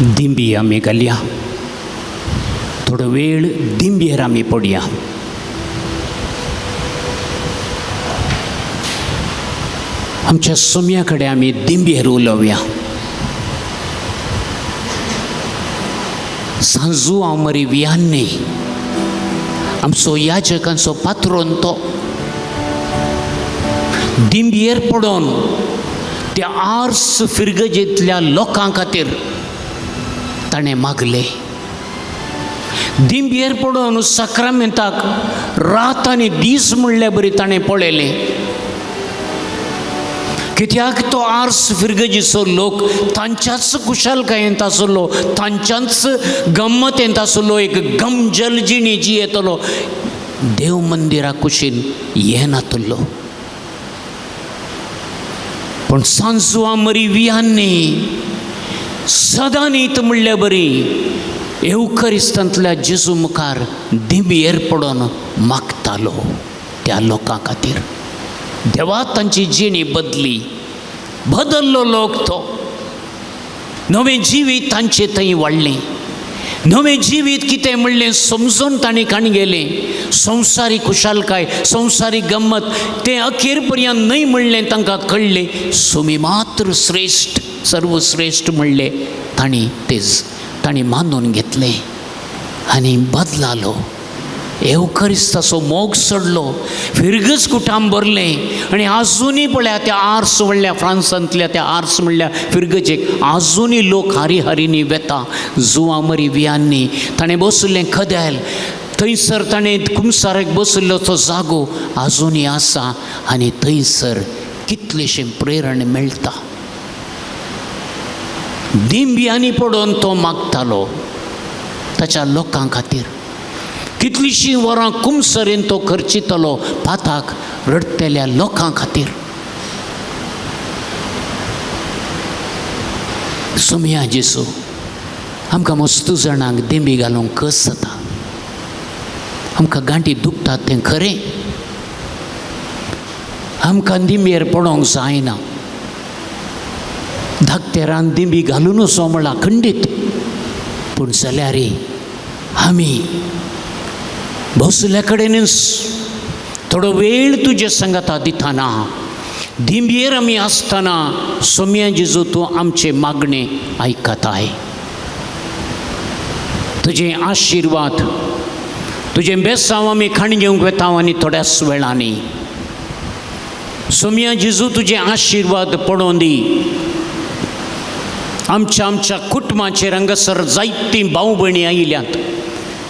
दिंबी आमी घालया, थोडो वेळ दिंबयेर आमी पडया. आमच्या सुम्या कडेन आमी दिंबयेर उलोवया. सांजू हांव मरी वियान्नी आमचो याजकांचो पात्रोन तो दिंबयेर पडोन त्या आर्स फिरगजेंतल्या लोकां खातीर ताणें मागलें. दिंबयेर पडोन सक्रामेंताक रात आनी दीस म्हणले बरी ताणें पळयलें. कित्याक तो आर्स फिरगजीचो लोक तांच्याच कुशलकायेंत आसलो, तांच्याच गम्मतेंत आसलो. एक गमजलजिणी जी येतलो देव मंदिरा कुशीन येनातलो. पण सांजू मरी वियान्नी सदां न्हीत म्हणले बरी एवकरिस्तांतल्या जेजू मुखार दिंबयेर पडोन मागतालो त्या लोकां खातीर. देवा तांची जिणी बदल्लो लोक तो. नवें जिवीत तांचे थंय वाडलें. नवें जिवीत कितें म्हणलें समजून तांणी काण गेलें. संवसारी कुशलकाय, संवसारी गम्मत तें अखेर पर्यंत न्हय म्हणलें तांकां कळ्ळें. सुमी मात्र श्रेश्ठ, सर्वश्रेश्ठ म्हणलें तांणी मानून घेतलें आनी बदलालो. एवकरिस्ताचो मोग चडलो, फिरगज कुटाम भरलें. आनी आजुनी पळया त्या आर्स म्हणल्या फ्रांसांतल्या त्या आर्स म्हणल्या फिरगजेक आजुनी लोक हारी वेता. जुवां मरी वियान्नी ताणें बसलें खद्याल थंयसर, ताणें कुमसारेक बसल्लो तो जागो आजुनी आसा आनी थंयसर कितलेशें प्रेरण मेळटा. दिंबयांनी पडोन तो मागतालो ताच्या लोकां खातीर. कितलीशीं वरां कुमसरेन तो खर्चितलो पाताक रडतेल्या लोकां खातीर. सुम्या जेजू आमकां मस्तू जाणांक दिंबी घालूंक कस जाता. आमकां गांठी दुखतात तें खरें. आमकां दिंबयेर पडोंक जायना. धाकटे रान दिंबी घालून वचो म्हणला खंडीत. पूण जाल्यार आमी बसल्या कडेनच थोडो वेळ तुजे संगता दिताना, दिंबयेर आमी आसतना सुम्या जेजू तूं आमचे मागणें आयकताय. तुजें आशिर्वाद, तुजें बेसांव आमी खाण घेवंक वेता आनी थोड्याच वेळांनी. सुम्या जेजू तुजें आशिर्वाद पडोवन दी. आमच्या कुटुंबाचेर हांगासर जायतीं भाव भयणी आयल्यात.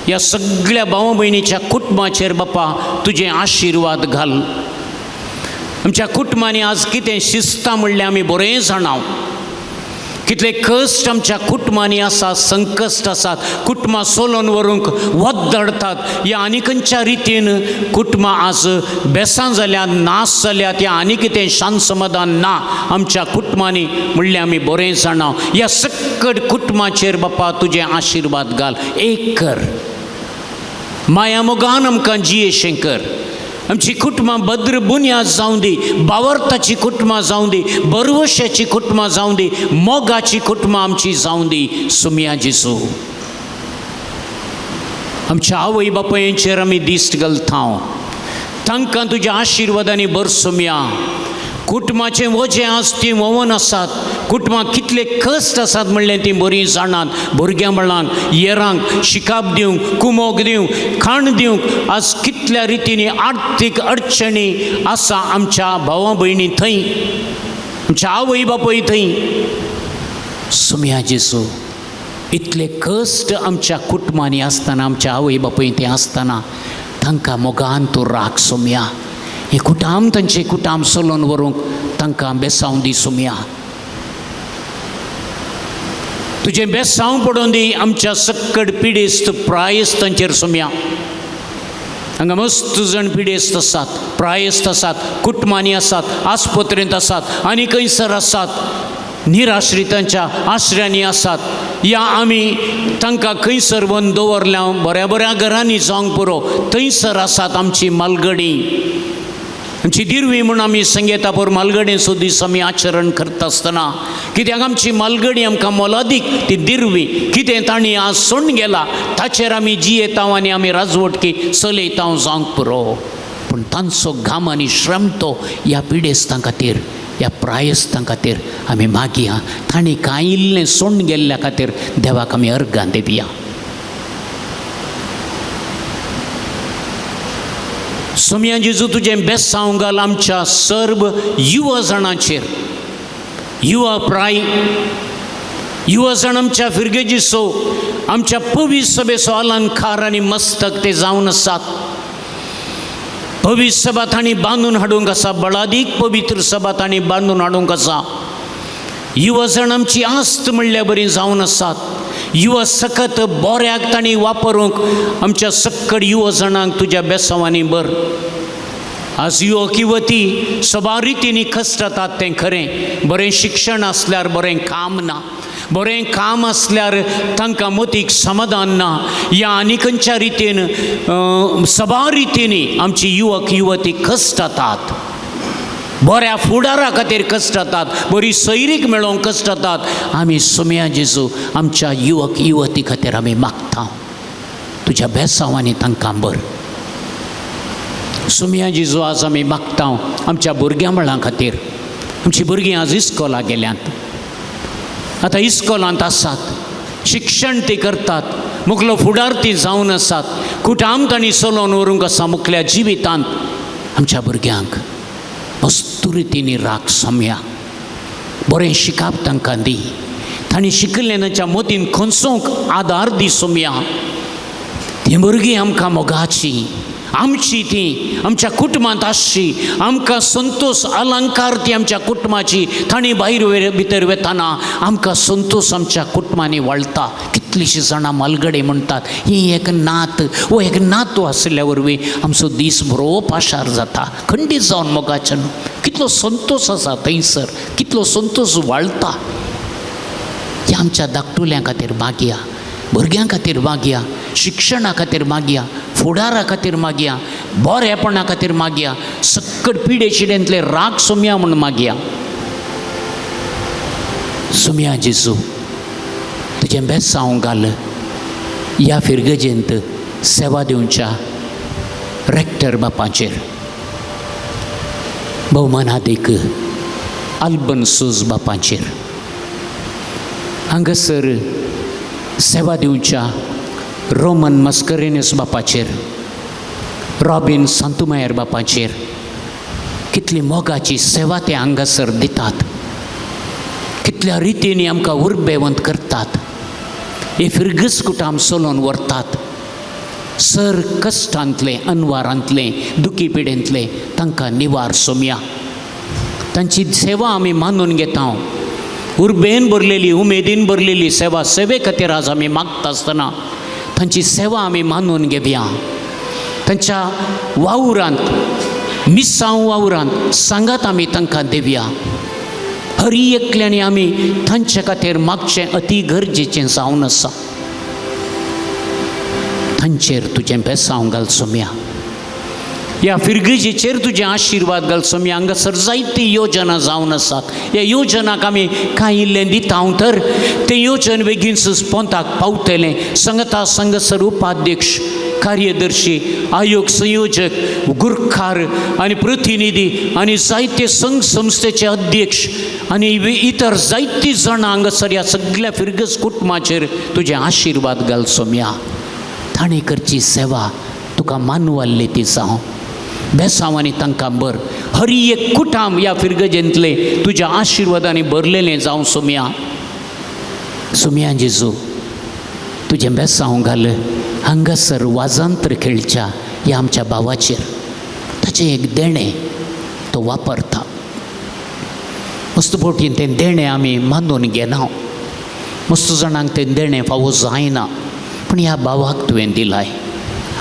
ह्या सगळ्या भाव भयणीच्या कुटुंबाचेर बापा तुजें आशिर्वाद घाल. आमच्या कुटुंबांनी आज कितें शिस्तां म्हणलें आमी बरें जाणाव. कितले कश्ट आमच्या कुटुंबांनी आसात, संकश्ट आसात. कुटुंबां सोलोन व्हरूंक वद्दडतात. ह्या आनी खंयच्या रितीन कुटुंबां आज बेसां जाल्यात, नाश जाल्यात. ह्या आनी कितें शांत समाधान ना आमच्या कुटुंबांनी म्हणलें आमी बरें जाणाव. ह्या सकट कुटुंबाचेर बापा तुजें आशिर्वाद घाल. एक कर, माया मोगान आमकां जियेशें कर. आमची कुटुंबां भद्र बुन्याद जावं दी. बावर्ताची कुटुंबां जावं दी, बरवश्याची कुटुंबां जावं दी, मोगाची कुटुंबां आमची जावं दी. सुम्या जेजू आमच्या आवय बापायांचेर आमी दिश्ट घालता. तांकां तुज्या आशिर्वादांनी भर सुम्या. कुटुंबाचें वजें आज तीं वोवन आसात. कुटुंबाक कितले कश्ट आसात म्हणलें तीं बरीं जाणात. भुरग्यां बाळांक, येरांक शिकाप दिवंक, कुमोग दिवंक, खाण दिवंक आज कितल्या रितीनी आर्थीक अडचणी आसा आमच्या भावां भयणी थंय, आमच्या आवय बापूय थंय. सुम्या जेजू इतले कश्ट आमच्या कुटुंबांनी आसतना, आमच्या आवय बापूय थंय आसतना तांकां मोगान तूं राख सुम्या. हे कुटाम तांचे कुटाम सोलोन व्हरूंक तांकां बेसांव दी सुम्या. तुजें बेसांव पडोवन दी आमच्या सकट पिडेस्त प्रायस्तांचेर सुम्या. हांगा मस्त जाण पिडेस्त आसात, प्रायस्त आसात, कुटुंबांनी आसात, आस्पत्रेंत आसात, आनी खंयसर आसात, निराश्रितांच्या आश्रयांनी आसात. या आमी तांकां खंयसर व्हरून दवरल्या बऱ्या बऱ्या घरांनी जावंक पुरो थंयसर आसात आमची मालगडी. आमची दिरवी म्हणून आमी संगीतापोर मालगडे सुद्दां आमी आचरण करता आसतना कित्याक आमची मालगडी आमकां मोलादीक ती दिरवी कितें तांणी आज सोडून गेला ताचेर आमी जियेता आनी आमी राजवटकी चलयता जावंक पुरो. पूण तांचो घाम आनी श्रम तो ह्या पिडेस्तां खातीर ह्या प्रायस्तां खातीर आमी मागया. तांणी कांय इल्लें सोडून गेल्ल्या खातीर देवाक आमी अर्गां दिवया. सोम्या जेजू तुजें बेसांव घाल आमच्या सर्व युवा जाणांचेर. युवा जाण आमच्या फिरगेजीचो आमच्या पवित्र सभेचो अलंकार आनी मस्तक ते जावन आसात. पवित्र सभा तांणी बांदून हाडूंक आसा. बळादीक पवित्र सभा तांणी बांदून हाडूंक आसा. युवा जाण आमची आस्त म्हणल्यार बरी जावन आसात. युवा सकत बऱ्याक तांणी वापरूंक आमच्या सक्कड युवा जाणांक तुज्या बेसांवांनी भर. आज युवक युवती सभा रितींनी कश्टातात तें खरें. बरें शिक्षण आसल्यार बरें काम ना. बरें काम आसल्यार तांकां मतीक समाधान ना. ह्या आनी खंयच्या रितीन सभा रितींनी आमची युवक युवती कश्टातात. बऱ्या फुडारा खातीर कश्टातात. बरी सैरीक मेळोवंक कश्टातात. आमी सोम्या जेजू आमच्या युवक युवती खातीर आमी मागता तुज्या बेसांवांनी तांकां भर. सोम्या जेजू आज आमी मागता आमच्या भुरग्यां मळां खातीर. आमचीं भुरगीं आज इस्कॉला गेल्यांत. आतां इस्कॉलांत आसात. शिक्षण ती करतात. मुखलो फुडार ती जावन आसात. कुटाम तांणी चलोवन व्हरूंक आसा मुखल्या जिवितांत. आमच्या भुरग्यांक मस्त रितींनी राख सोम्या. बरें शिकाप तांकां दी. तांणी शिकलें तांच्या मतीन खंचोवंक आदार दी सोम्या. ती भुरगीं आमकां मोगाची आमची ती आमच्या कुटुंबांत आसची. आमकां संतोश अलंकार ती आमच्या कुटुंबाची. तांणी भायर भितर वेताना आमकां संतोश आमच्या कुटुंबांनी वळटा. कितलींशीं जाणां मालगडे म्हणटात ही एक नात वो एक नातू आसल्या वरवीं आमचो दीस बरो पाशार जाता. खंडीत जावन मोगाचें न्हू. कितलो संतोश आसा थंयसर. कितलो संतोश वाळटा. ह्या आमच्या धाकटुल्यां खातीर मागया. भुरग्यां खातीर मागया. शिक्षणा खातीर मागया. फुडारा खातीर मागया. बरेपणा खातीर मागया. सक्कड पिडे शिडेंतले राग सोम्या म्हूण मागया. सोम्या जेजू तुजें बेसांव घाल ह्या फिरगजेंत सेवा दिवच्या रेक्टर बापाचेर. भौमानादीक आल्बन्सूज बापाचेर. हांगासर सेवा दिवच्या रोमन मस्करेनस बापाचेर. रॉबिन सांतुमायर बापाचेर. कितली मोगाची सेवा ते हांगासर दितात. कितल्या रितींनी आमकां उर्बेवंत करतात. हे फिरगस कुटाम चलोवन व्हरतात. सर कश्टांतले अनवारांतले दुखी पिडेंतले तांकां निवार सोम्या. तांची सेवा आमी मानून घेता. उर्बेन भरलेली उमेदीन भरलेली सेवा सेवे खातीर आज आमी मागता आसतना तांची सेवा आमी मानून घेवया. तांच्या वावुरांत मिसांव वावुरांत सांगात आमी तांकां दिवया. हरी एकल्यांनी आमी तांचे खातीर मागचें अति गरजेचें जावन आसा. तांचेर तुजें बेसांव घाल सोम्या. ह्या फिरगजेचेर तुजें आशिर्वाद घाल सोम्या. हांगासर जायती योजना जावन आसात. ह्या योजनाक आमी कांय इल्लें दिता तर तें योजन बेगीनच पोंताक पावतलें. संगता संघसर उपाध्यक्ष कार्यदर्शी आयोग संयोजक गुरखार आनी प्रतिनिधी आनी जायते संघ संस्थेचे अध्यक्ष आनी इतर जायतीं जाणां हांगासर ह्या सगळ्या फिरगस कुटुंबाचेर तुजें आशिर्वाद घाल सोम्या. ताणें करची सेवा तुका मानवाल्ली ती जावं. बेसांवांनी तांकां भर. हरी एक कुटाम ह्या फिरगजेंतले तुज्या आशिर्वादांनी भरलेलें जावं सोम्या. सोम्या जेजू तुजें बेसांव घाल हांगासर वाजांत्र खेळच्या ह्या आमच्या भावाचेर. ताचें एक देणें तो वापरता. मस्त फावटीन तें देणें आमी मानून घेना. मस्त जाणांक तें देणें फावो जायना. पूण ह्या भावाक तुवें दिलाय.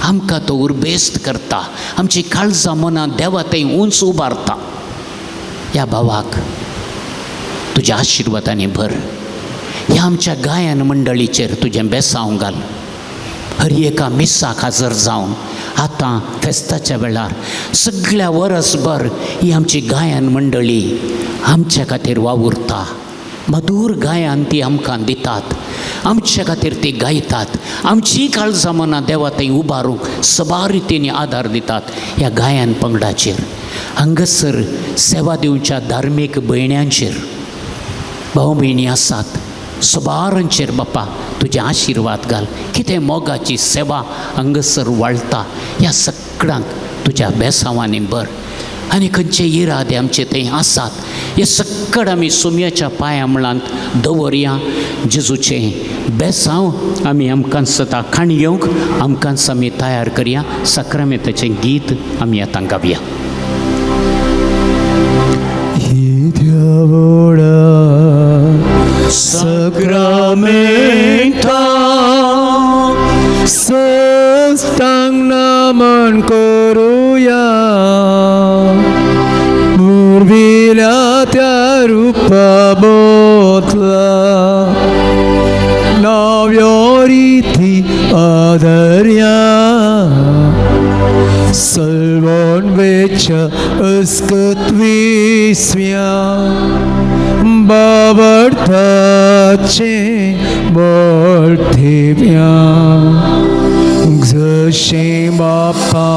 आमकां तो उर्बेस्त करता. आमची काळजां मनां देवा थंय उंच उबारता. ह्या भावाक तुज्या आशिर्वादांनी भर. ह्या आमच्या गायन मंडळीचेर तुजें बेसांव घाल. हर एका मिसाक हजर जावन आतां फेस्ताच्या वेळार सगळ्या वरसभर ही आमची गायन मंडळी आमच्या खातीर वावुरता. मधूर गायन ती आमकां दितात, आमच्या खातीर ती गायतात. आमची काळजां मनां देवा थंय उबारूंक सबा रितींनी आदार दितात ह्या गायन पंगडाचेर. हांगासर सेवा दिवच्या धार्मीक भयण्यांचेर, भाव भयणी आसात, सोबारांचेर बापा तुजे आशिर्वाद घाल. कितें मोगाची सेवा हांगासर वाळटा ह्या सगळ्यांक तुज्या बेसांवांनी भर. आनी खंयचे इरादे आमचे थंय आसात हे सक्कड आमी सुमयाच्या पांया मुळांत दवरया. जेजूचें बेसांव आमी आमकां सता खाण घेवंक आमकांच आमी तयार करया. सक्रामेताचें गीत आमी आतां गावया. Sakramenta sestang naman koruya murvila त्या रूपा बोतला नाव्योरीथी आदर्या सर्वोन वेच अस्कत्विस्म्या बाबर्थाचे बोलथेव्या जशे बापा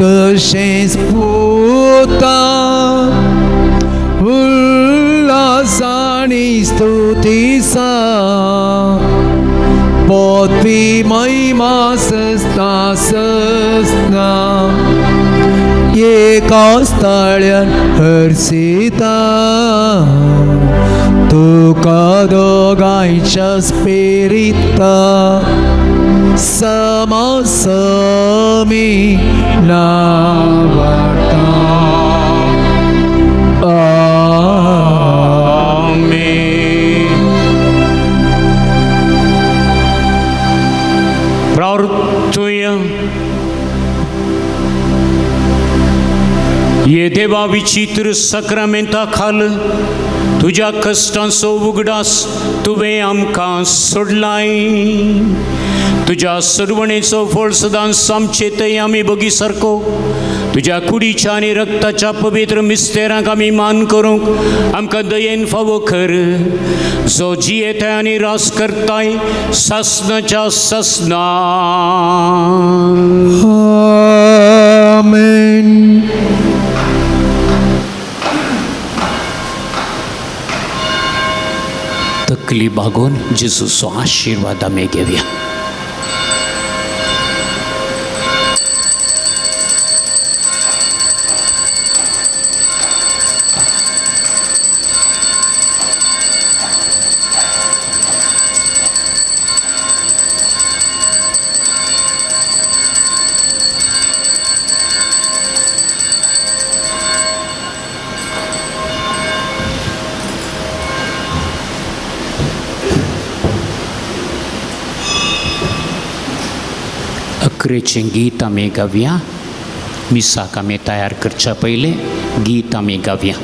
तशेंच पुता उल्हासानी स्तुतीसा पोतवी महिमा सस्ता सस्ता एकाच ताळ्यान हरसिता तुका दोगांयच्या स्पिरिता समसमी नावाटा. आमेन. प्रार्थूया. ये देवा विचित्र सक्रामेंता खाल तुझ्या कष्टांचो उगडास तुवें आमकां सोडलाय. तुझ्या सरवणेचो फळ सदांच आमचे थंय आमी बगी सारको तुझ्या कुडीच्या आनी रक्ताच्या पवित्र मिस्तेरांक आमी मान करूंक आमकां दयेन फावो कर. जो जियेताय आनी रास करताय ससनाच्या ससना. आमेन. तकली बागोवन जेजूचो आशिर्वाद आमी घेवया. अकरेचें गीत आमी गावया. मिसाक आमी तयार करच्या पयलें गीत आमी गावया.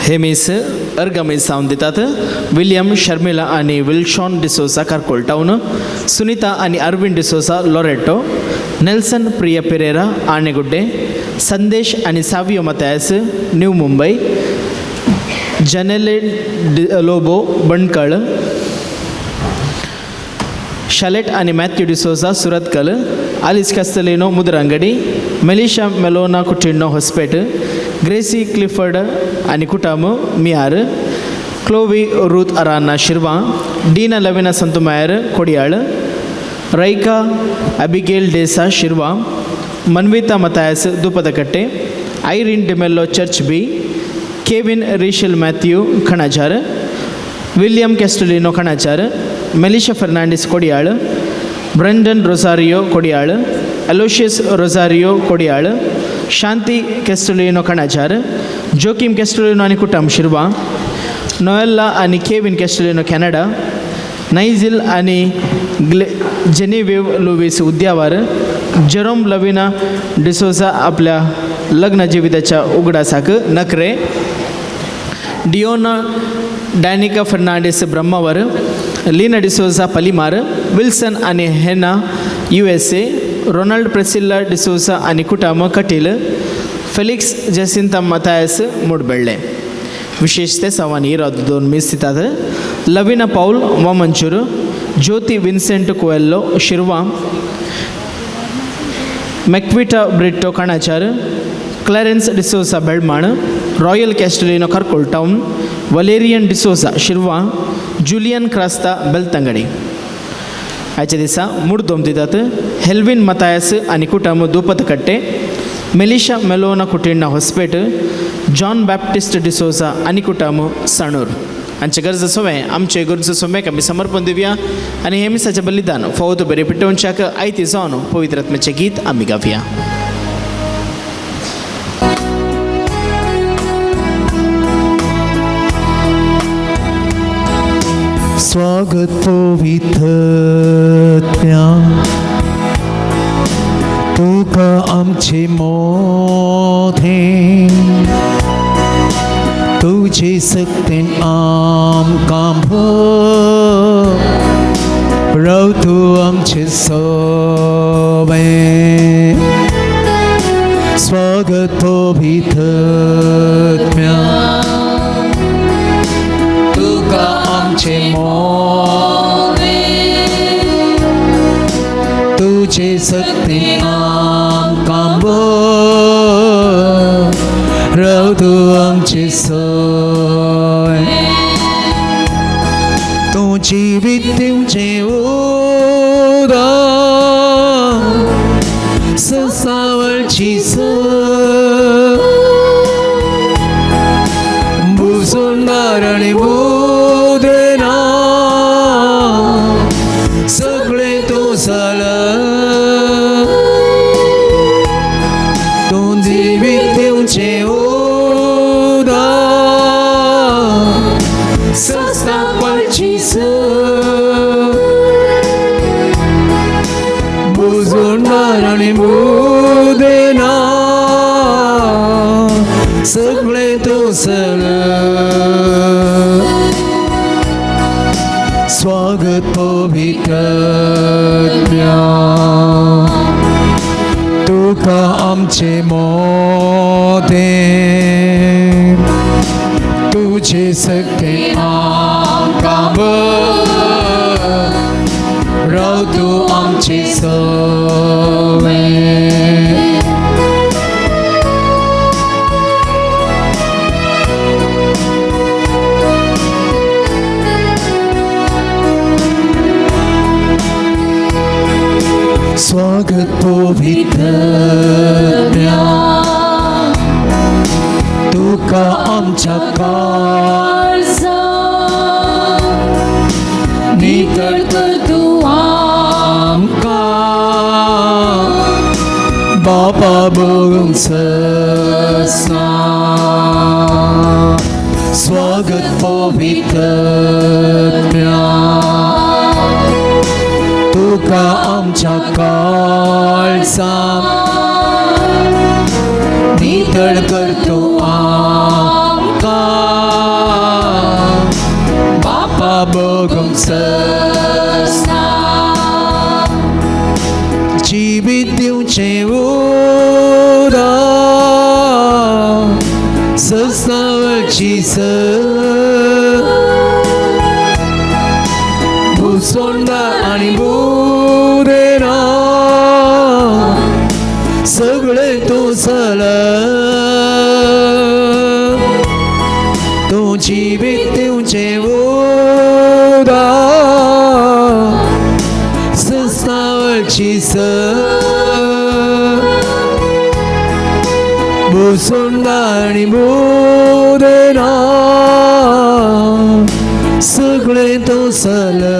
हे मिस अर्गमेज सावन दितात. विलियम शर्मिला आणि विल्शॉन डिसोसा कारकोल्टावन, सुनीता आणि अरविंद डिसोसा लॉरेटो, नेल्सन प्रिय पेरेरा आणेगुड्डे, संदेश आणि सावियो मतायस न्यू मुंबई, जनेले लोबो बंडकळ, शालेट आणि मॅथ्यू डिसोसा सुरतकल, आलिस कॅस्टलिनो मुदरंगडी, मेलिशा मेलोना कुटिनो ಹೊಸಪೇಟೆ, ग्रेसी क्लिफर्ड आणि कुटाम मियार, क्लोवी रूथ अराना शिरवा, डीना लविना संतुमायर कोडियाळ, रैका अबिगेल डेसा शिरवा, मन्विता मतायस दुपदकट्टे, ಐರಿನ್ ಡಿಮೆಲ್ಲೋ ಚರ್ಚ್ ಬಿ, केविन रिशल मैथ्यू खणाचार, विलियम कैस्टलिनो खणाचार, मेलिशा फर्नांडिस कोडियाळ, ब्रेंडन रोसारियो कोडियाळ, अलोशियस रोसारियो कोडियाळ, शांती कैस्टलिनो खणाचार, जोकिम कैस्टलिनो आणि कुटुंब शिरवा, नोएल्ला आणि केविन कॅस्टेलिनो कॅनडा, नायझिल आणि जेनेवेव लुईस उद्यावर, जेरोम लविना डिसोजा आपल्या लग्न जीविताच्या उघडासाक नखरे, डिओना डॅनिका फर्नांडिस ब्रह्मावर, लीना डिसोजा पलिमार, विल्सन आणि हेना USA, रोनाल्ड प्रेसिल्ला डिसोजा आणि कुटाम कटील, फेलिक्स जसिंता मतायस मुडबेळ्ळे. विशेषते सवानी रात 2 मिस तितात लविना पाऊल वामंचूर, ज्योती विन्सेंट कोएल्लो शिरवा, मॅक्विटा ब्रिट्टो कणाचार, क्लॅरेन्स डिसोजा बेळमाण, रॉयल कॅस्टेलिनो कर्कोल टाउन, वलेरियन डिसोजा शिरवा, जुलियन क्रास्ता बेलतंगडी. आयच्या दिसा मूड दोमतीतात हेल्विन मतायस आणि कुटुंब दुपतकट्टे, मेलिशा मेलोना कुटिण्णा हॉस्पेट, जॉन बॅप्टिस्ट डिसोजा आणि कुटुंब सणूर. आमचे गरज सोवे आमचे गरज सोम्याक आमी समर्पण दिवया आणि हेमिसाचे बलिदान फावतो बरे पिटोवच्याक आयती जावन पवित्र आत्म्याचे गीत आमी गावया. स्वागत पवित्र तुका आमचे मोठे, तुझे सक्तीन आमकां राव तू आमचे सोबे. स्वागत पवित्र तुका आमचे मोठे, तुझे सक्तीन आमकां राव तू आमचे सोय. तू जिवीत दिवचें उदार संसावरची बुसोंदार आणि बुदेना सगळे तू साला. तू जिवीत दिवचें उदार संसावरची बुसोंदार आणि बुदेना सगळे तू साला. स्वागत पवित्र तुका आमचे मोठे, तुझे सक्ती आमकां राव तू आमचे सोवे. स्वागत पवित्र तुका आमच्या काळजा, नितळ कर तू आमकां बापा बघूंक ससना. स्वागत पवित्र तुका आमच्या काळजा, नितळ कर तू आमकां बापा बघूंक ससना. जिवीत दिवचें उदार संसावरची बुसोंदार आणि बुदेना सगळे तू साला. तू जिवीत दिवचें उदार संसावरची बुसोंदार आणि बुदेना सगळे तू साला.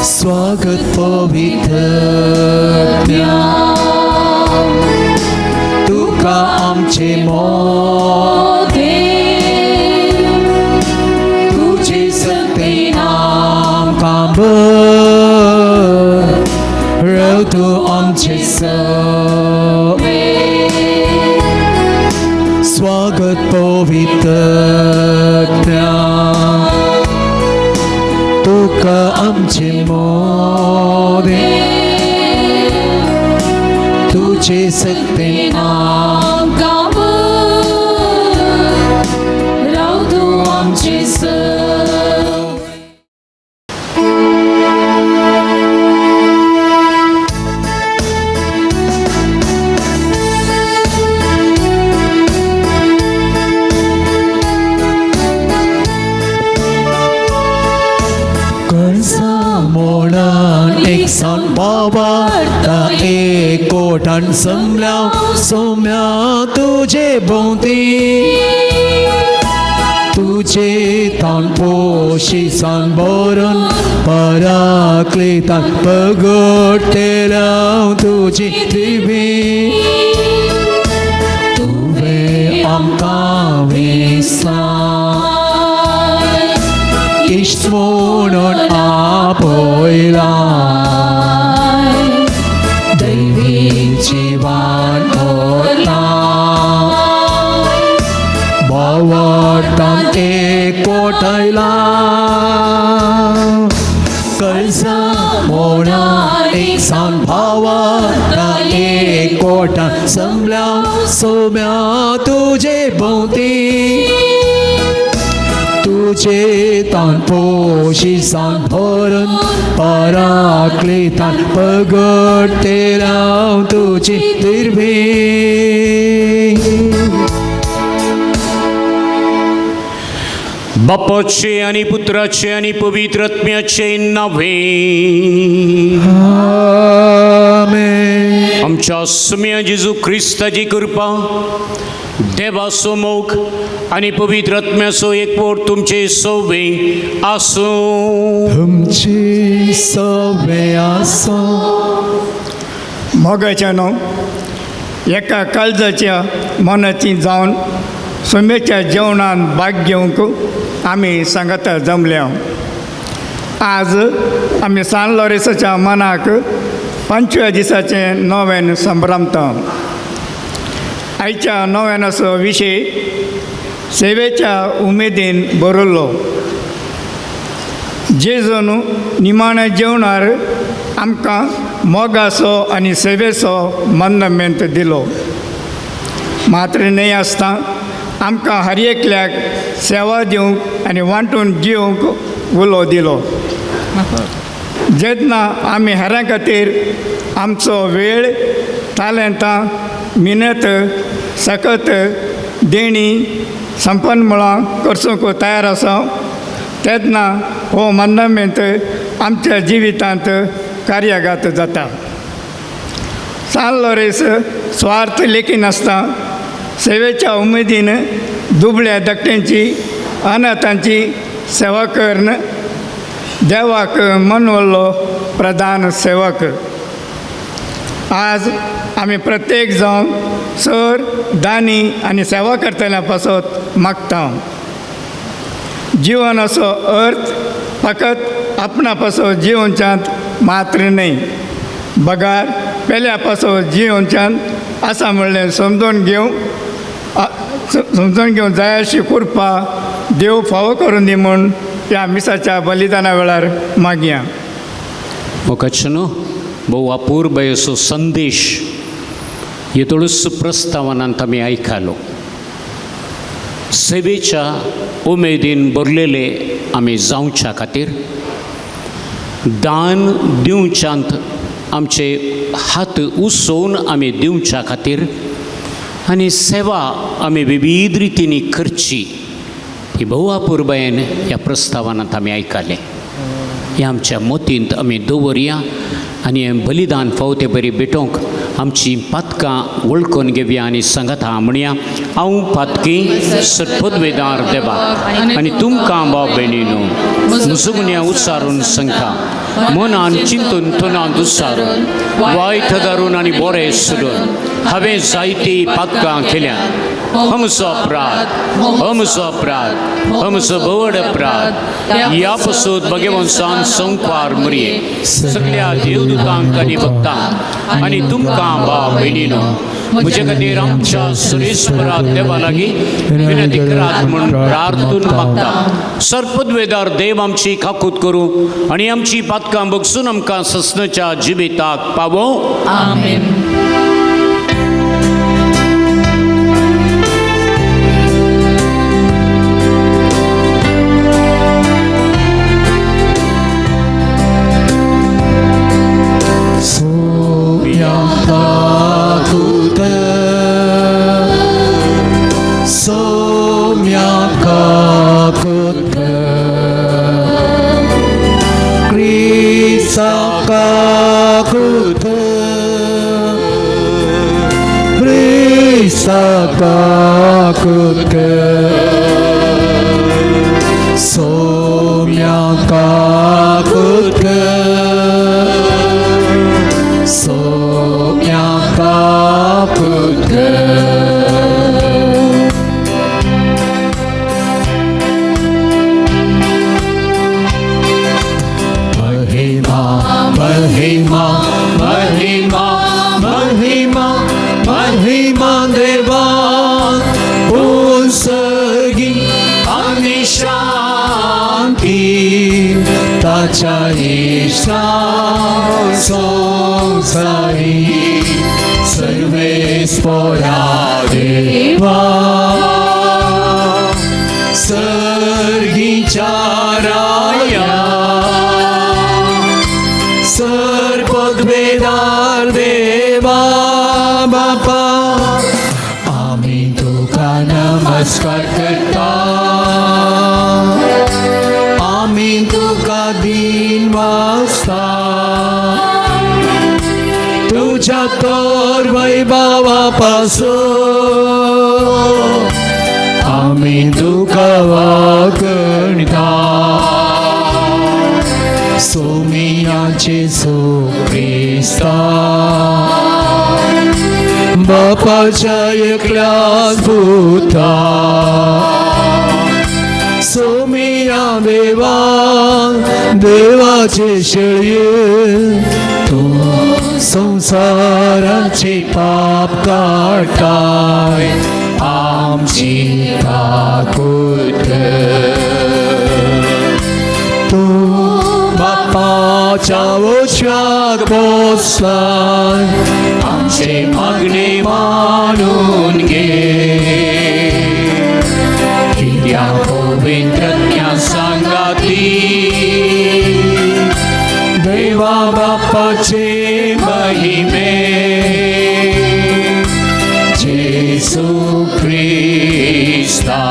स्वागत पवित्र तुका आमचे मोठे, का आमचे मोदे तुझे सकते एक सन बाबा एक कोठण समल्या सोम्या तुझे भोवती तुझे तान पोशी सान बरोन पराक्लेतान पगडटेल्या तुझी दिवी तुवें आमकां विसराय इश्ट म्हणून आपयला दैवीक जिवान ओरला बावटान एकवटायला कळसा मोडा एक सान भावाता एकवटान समल्या सोम्या तुझे भोवती तुझे तान पोशी सान भरून पराक्लेतान पगडटेल्या तुझी दिरवी बापाचे आणि पुत्राचे आणि पवित्र आत्म्याचे नावे आमेन. आमच्या सुम्या जेजू ख्रिस्ताची कृपा देवाचो मोग आणि पवित्र आत्म्याचो एकवट तुमचे सवे आसो तुमची सवे आसो. मोगाच्या न्हू एका काळजाच्या मनाची जावन सुमेच्या जेवणान भाग घेवंक आमी सांगात जमल्या. आज आमी सान लॉरेसाच्या मनाक 25 दिसाचें नोवेन संभ्रमता. आयच्या नोवेनाचो विशय सेवेच्या उमेदीन बरयल्लो. जेजून निमाण्या जेवणार आमकां मोगाचो आनी सेवेचो मंदमेंत दिलो. मात्र न्हय आसता आमकां हर एकल्याक सेवा दिवंक आनी वांटून जिवंक उलो दिलो. जेन्ना आमी हेरां खातीर आमचो वेळ तालेंतां मिनत सकत देणी संपन्नमळां करसूंक तयार आसा तेन्ना हो मंदमेंत आमच्या जिवितांत कार्यागत जाता. सान लॉरेस स्वार्थ लेखी नासता. सेवेच्या उमेदीन दुबळ्या धाकट्यांची अनाथांची सेवा करून देवाक मनवल्लो प्रधान सेवक. आज आमी प्रत्येक जावन सर दानी आनी सेवा करतल्या पासत मागता. जिवनाचो अर्थ फकत आपणा पासो जिवनच्यांत मात्र न्हय बगार पेल्या पासो जिवनच्यांत आसा म्हणलें समजून घेवंक जाय अशी कृपा देव फावो करून दी म्हूण ह्या मिसाच्या बलिदाना वेळार मागया. मोगाचनो बहु अपूर्व असो संदेश येतोळूच प्रस्तावनांत आमी आयकलो. सेवेच्या उमेदीन भरलेले आमी जावच्या खातीर दान दिवच्यांत आमचे हात उसोवन आमी दिवच्या खातीर आनी सेवा आमी विविध रितींनी करची ही भोव अपूर्वयेन ह्या प्रस्तावनांत आमी आयकलें. हें आमच्या मोतींत आमी दवरया आनी हें बलिदान फावते बरी भेटोवंक आमची पातकां वळखून घेवया आनी सांगात म्हणया. हांव पातकी सत्पदवेदार देवा आनी तुमकां भाव भयणीनो मुजुगण्या उच्चारून सांगता. मनान चिंतून तोंडांत उच्चारून वायट धरून आनी बरें सोडून हांवें जायतीं पातकां केल्यां हमचो अपराध, हमचो अपराध, हमचो बवड अपराध ह्या पासून भगवंतान संकवार मरये सगळ्या देवदूतांक आनी भक्तांक आनी तुमकां भाव भयणीनो म्हजे खातीर आमच्या सुरेश्वरा देवा लागीं विनंती करात म्हणून प्रार्थून मागता. सर्पद्वेदार देव आमची काकूत करूं आनी आमची पातकां बगसून आमकां ससनाच्या जिविताक पावो. आमेन. नमस्कार करता आम्ही तुका दिन वाजता तुझ्या तोर वैभवापासून आम्ही तुका वागणता सोमियाचे सुख्रिस्ता बापाच्या एकल्याच पुता सोमिया देवा देवाचे शेळये तू संसाराचे पाप काढताय आमची काकूत तू बापाच्या ओछ्यात बसलाय आमचे मागणे मानून घे कित्या पवित्रज्ञा सांगाती देवा बापाचे महिमे जेसू ख्रिस्ता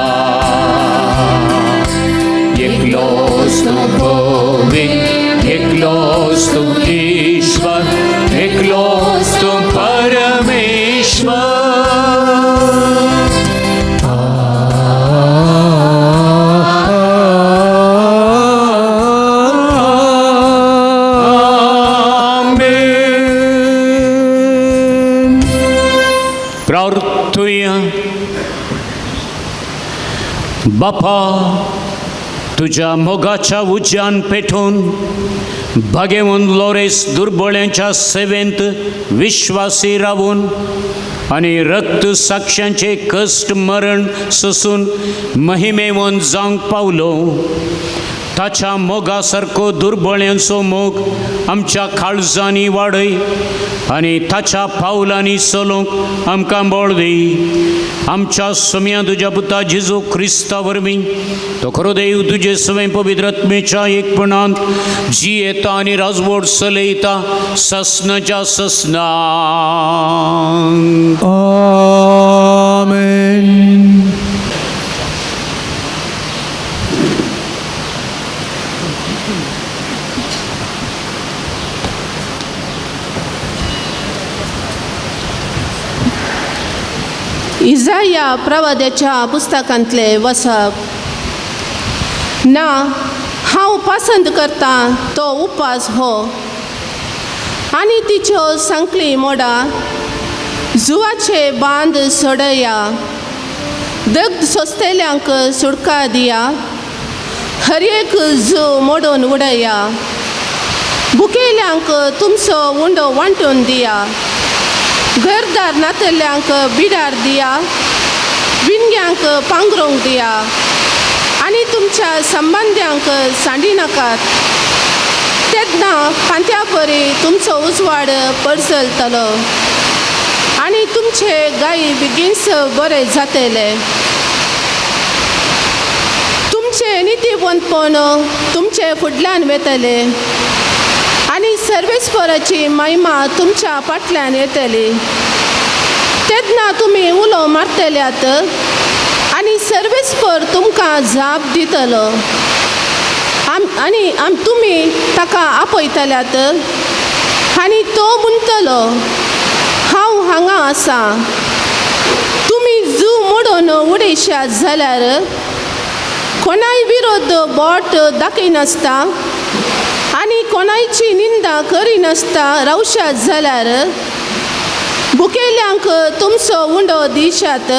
एकलोच तू पवित्र एकलोच तू ईश्वर एकलोच तू परमेश्वर आमेन. प्रार्थूया. बापा तुझ्या मोगाच्या उज्यान पेटून भगवंत लोरेस दुर्बळ्यांच्या सेवेंत विश्वासी रावून आणि रक्त साक्षांचे कष्ट मरण सोसून महिमेवन जावंक पावलो ताच्या मोगासारको दुर्बळ्यांचो मोग आमच्या काळजांनी वाडय आनी ताच्या पावलांनी चलोवंक आमकां बळ दी. आमच्या सुम्या तुज्या पुता जेजू क्रिस्ता वरवीं तो खरो देव तुजे सवे पवित्र आत्मेच्या एकपणांत जी येता आनी राजवट चलयता ससनाच्या ससना. आमेन. इजाया प्रवाद्याच्या पुस्तकांतले वचप ना हांव पसंत करता तो उपास हो आनी तिच्यो संकळी मोडा जुवाचे बांद सोडया दग्ध सोंसतेल्यांक सुटका दिया, हर एक झू मोडून उडया, भुकेल्यांक तुमचो उंडो वांटून दिया, घरदार नातल्यांक बिडार दिया, विणग्यांक पांघरूंक दिया, आनी तुमच्या संबंद्यांक सांडी नाकात. तेन्ना पांत्या परी तुमचो उजवाड पडसलतलो आनी तुमचे गायी बेगीनच बरे जातले. तुमचे नितीवंतपण तुमचे फुडल्यान वेतले आनी सर्वेस्पराची महिमा तुमच्या फाटल्यान येतली. तेन्ना तुमी उलो मारतल्यात आनी सर्वेस्पर तुमकां जाप दितलो. आनी तुमी ताका आपयतल्यात आनी तो म्हणटलो, हांव हांगा आसा. तुमी जू मोडून उडयशात जाल्यार कोणाय विरोध बोट दाखयनासता आनी कोणायची निंदा करिनासता रावशात जाल्यार, भुकेल्यांक तुमचो उंडो दिशात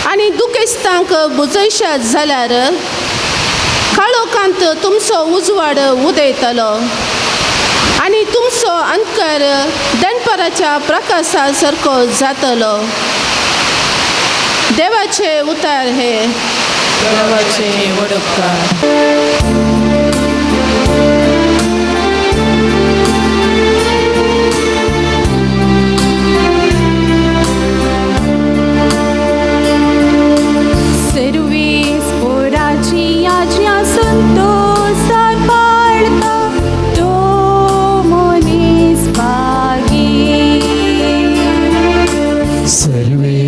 आनी दुखेस्तांक बुजयशात जाल्यार, काळोखांत तुमचो उजवाड उदयतलो आनी तुमचो अंतकार दनपाराच्या प्रकाशा सारको जातलो. देवाचे उतार हे. देवाचे वडपकार.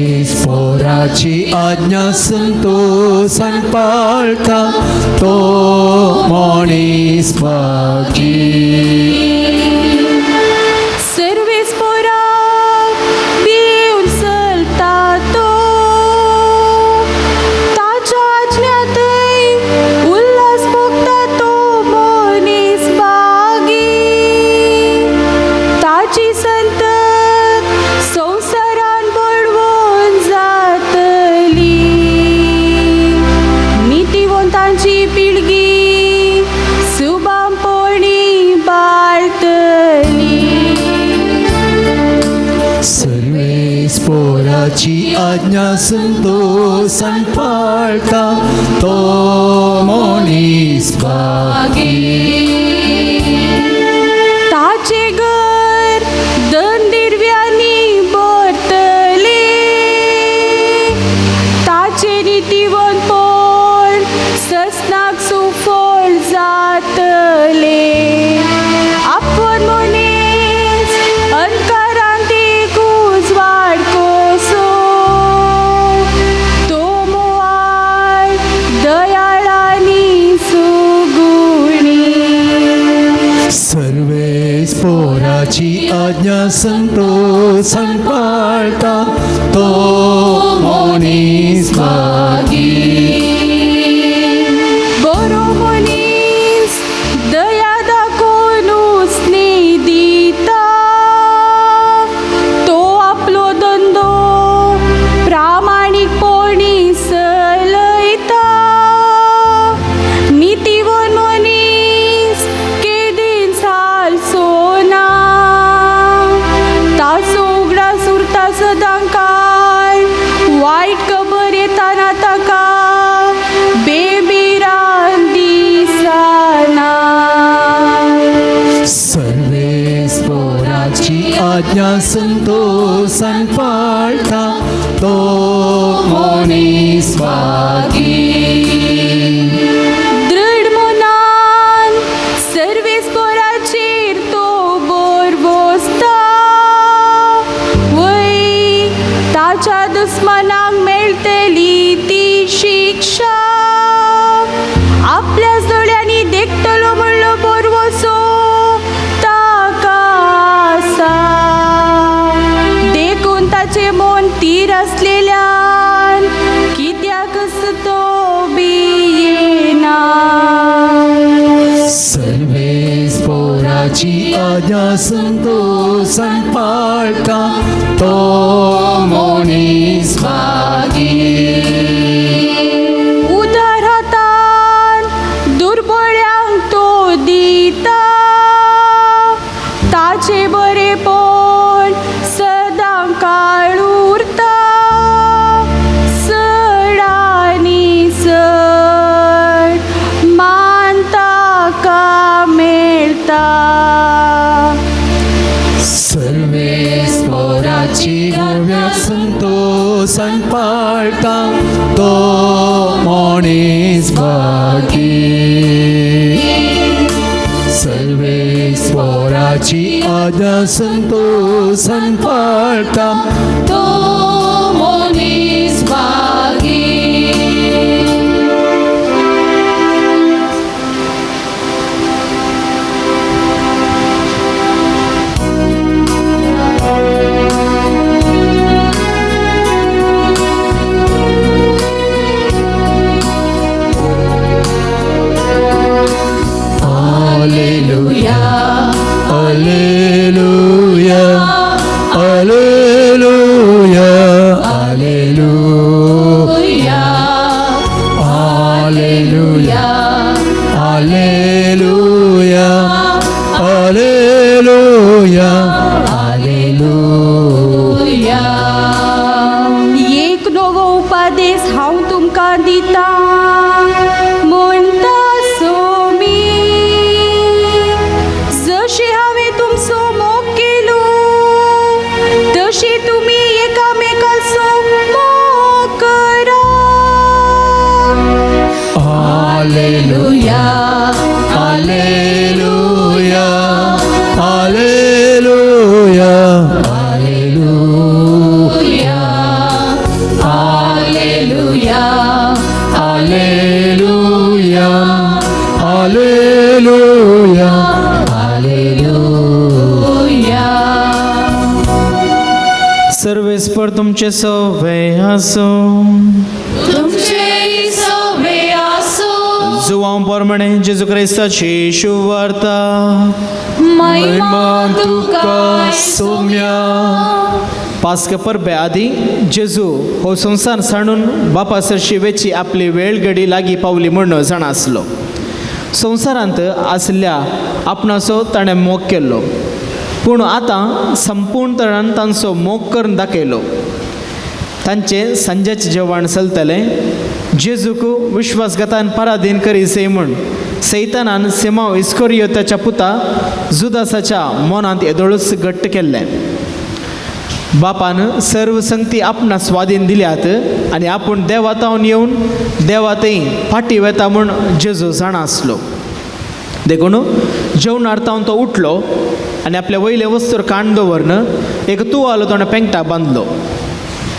सर्वेस्पराची आज्ञा संतोषान पाळता तो मनीस भागी. सर्वेस्परा भिवन चलता तो, ताच्या आज्ञांतय उल्हास भोगता तो मनीस भागी. ताची संत संवसारान बडवून जातली, नितीवंतांची पिळगी सुबांपणी बाळतली. सर्वेस्पराची आज्ञा संतोषान पाळता तो मनीस भागी. ताचे घर दंदिरव्यांनी भरतले, ताचे नितीवंतपण ससनाक सुफळ जातले. आपण मनीस अंतकारांत एक उजवाड कसो, तो मोवाळ दयाळांनी सुगुणी. सर्वेस्पराची आज्ञा संतोषान पाळता तो मनीस भागी. बरो मनीस दया दाखोवन स्नेह दिता, तो आपलो धंदो प्रामाणीकपणी चलयता. नितीवन मनीस केदीन सालसोना, ताचो उगडास उरता सदांकाळ. वायट खबर येताना ताका बेबिरान दिसना. सर्वेस्पराची आज्ञा संतोषान पाळता तो मनीस भागी. दृढ मनान सर्वेस्पराचेर तो बोर बसता, वय ताच्या दुस्मनांक मेळटली ती शिक्षा. आपल्याच दोळ्यांनी देखतलो म्हणलो बोरवोसो ताका आसा. देखून ताचे मन तीर असलेल्यान कित्याकच तो भियेना. सर्वे सर्वेस्पराची आज्ञा संतोषान पाळटा तो मनीस भागी. उदार हातान दुर्बळ्यांक तो दिता ताचे बरेपण सदां काळ उरता. चड आनी चड मान ताका मेळटा. सर्वेस्पराची आज्ञा संतोषान पाळटा तो मनीस भागी. सर्वेस्पराची आज्ञा संतोषान पाळटा तो मनीस भागी. Alleluia, Alleluia, Alleluia, Alleluia, Alleluia, Alleluia, Alleluia, Alleluia. एक नवो उपदेश हांव तुमकां दिता म्हणटा सोमी. जशें हांवें तुमचो मोग केलो तशी तुमी एकामेकाचो मोग करा. Alleluia, Alleluia, Alleluia, Alleluia, Alleluia, Alleluia, Alleluia, Alleluia. सर्वेस्पर तुमचे सवे आसो. तुमचे सवे आसो. जुवांव पोरमणे जेजू क्रिस्ताची शुवार्ता. महिमा तुका सौम्या. पास्क परबे आदी जेजू हो संसार साणून बापा सरशी वेची आपली वेळ घडी लागीं पावली म्हणून जाण आसलो. संवसारांत आसल्या आपणाचो ताणें मोग केल्लो पूण आतां संपूर्ण तरान तांचो मोग करून दाखयलो. तांचें सांजेचें जेवण चलतलें. जेजूक विश्वासघातान पराधीन करीसे म्हूण सैतानान सिमांव इस्करियोताच्या पुता जुदासाच्या मनांत येदोळूच घट्ट केल्लें. बापान सर्व संगती आपणा स्वाधीन दिल्यात आनी आपूण देवातावन येवन देवातय फाटी वेता म्हूण जेजू जाण आसलो. देखून जेवणार्थावन तो उठलो आनी आपल्या वयले वस्तूर काण दवरन एक तुवालो ताणें पेंगटाक बांदलो.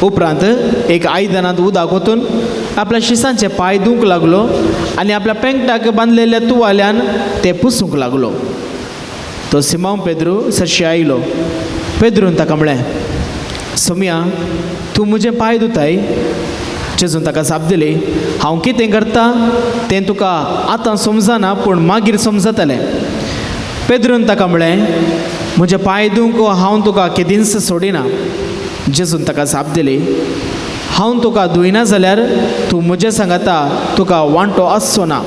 उपरांत एक आयदनांत उदक ओतून आपल्या शिसांचे पांय धुवंक लागलो आनी आपल्या पेंगटाक बांदलेल्या तुवाल्यान ते पुसूंक लागलो. तो सिमांव पेद्रू सरशी आयलो. पेद्रून ताका म्हळें, सोम्या तूं म्हजें पांय धुताय? जेजून ताका जाप दिली, हांव कितें करतां तें तुका आतां समजना पूण मागीर समजतलें. पेद्रून ताका म्हळें, म्हजे पांय धुवंक हांव तुका केदींच सोडिना. जेजून ताका जाप दिली, हांव तुका धुयना जाल्यार तूं म्हजे सांगाता तुका वांटो आसचो ना.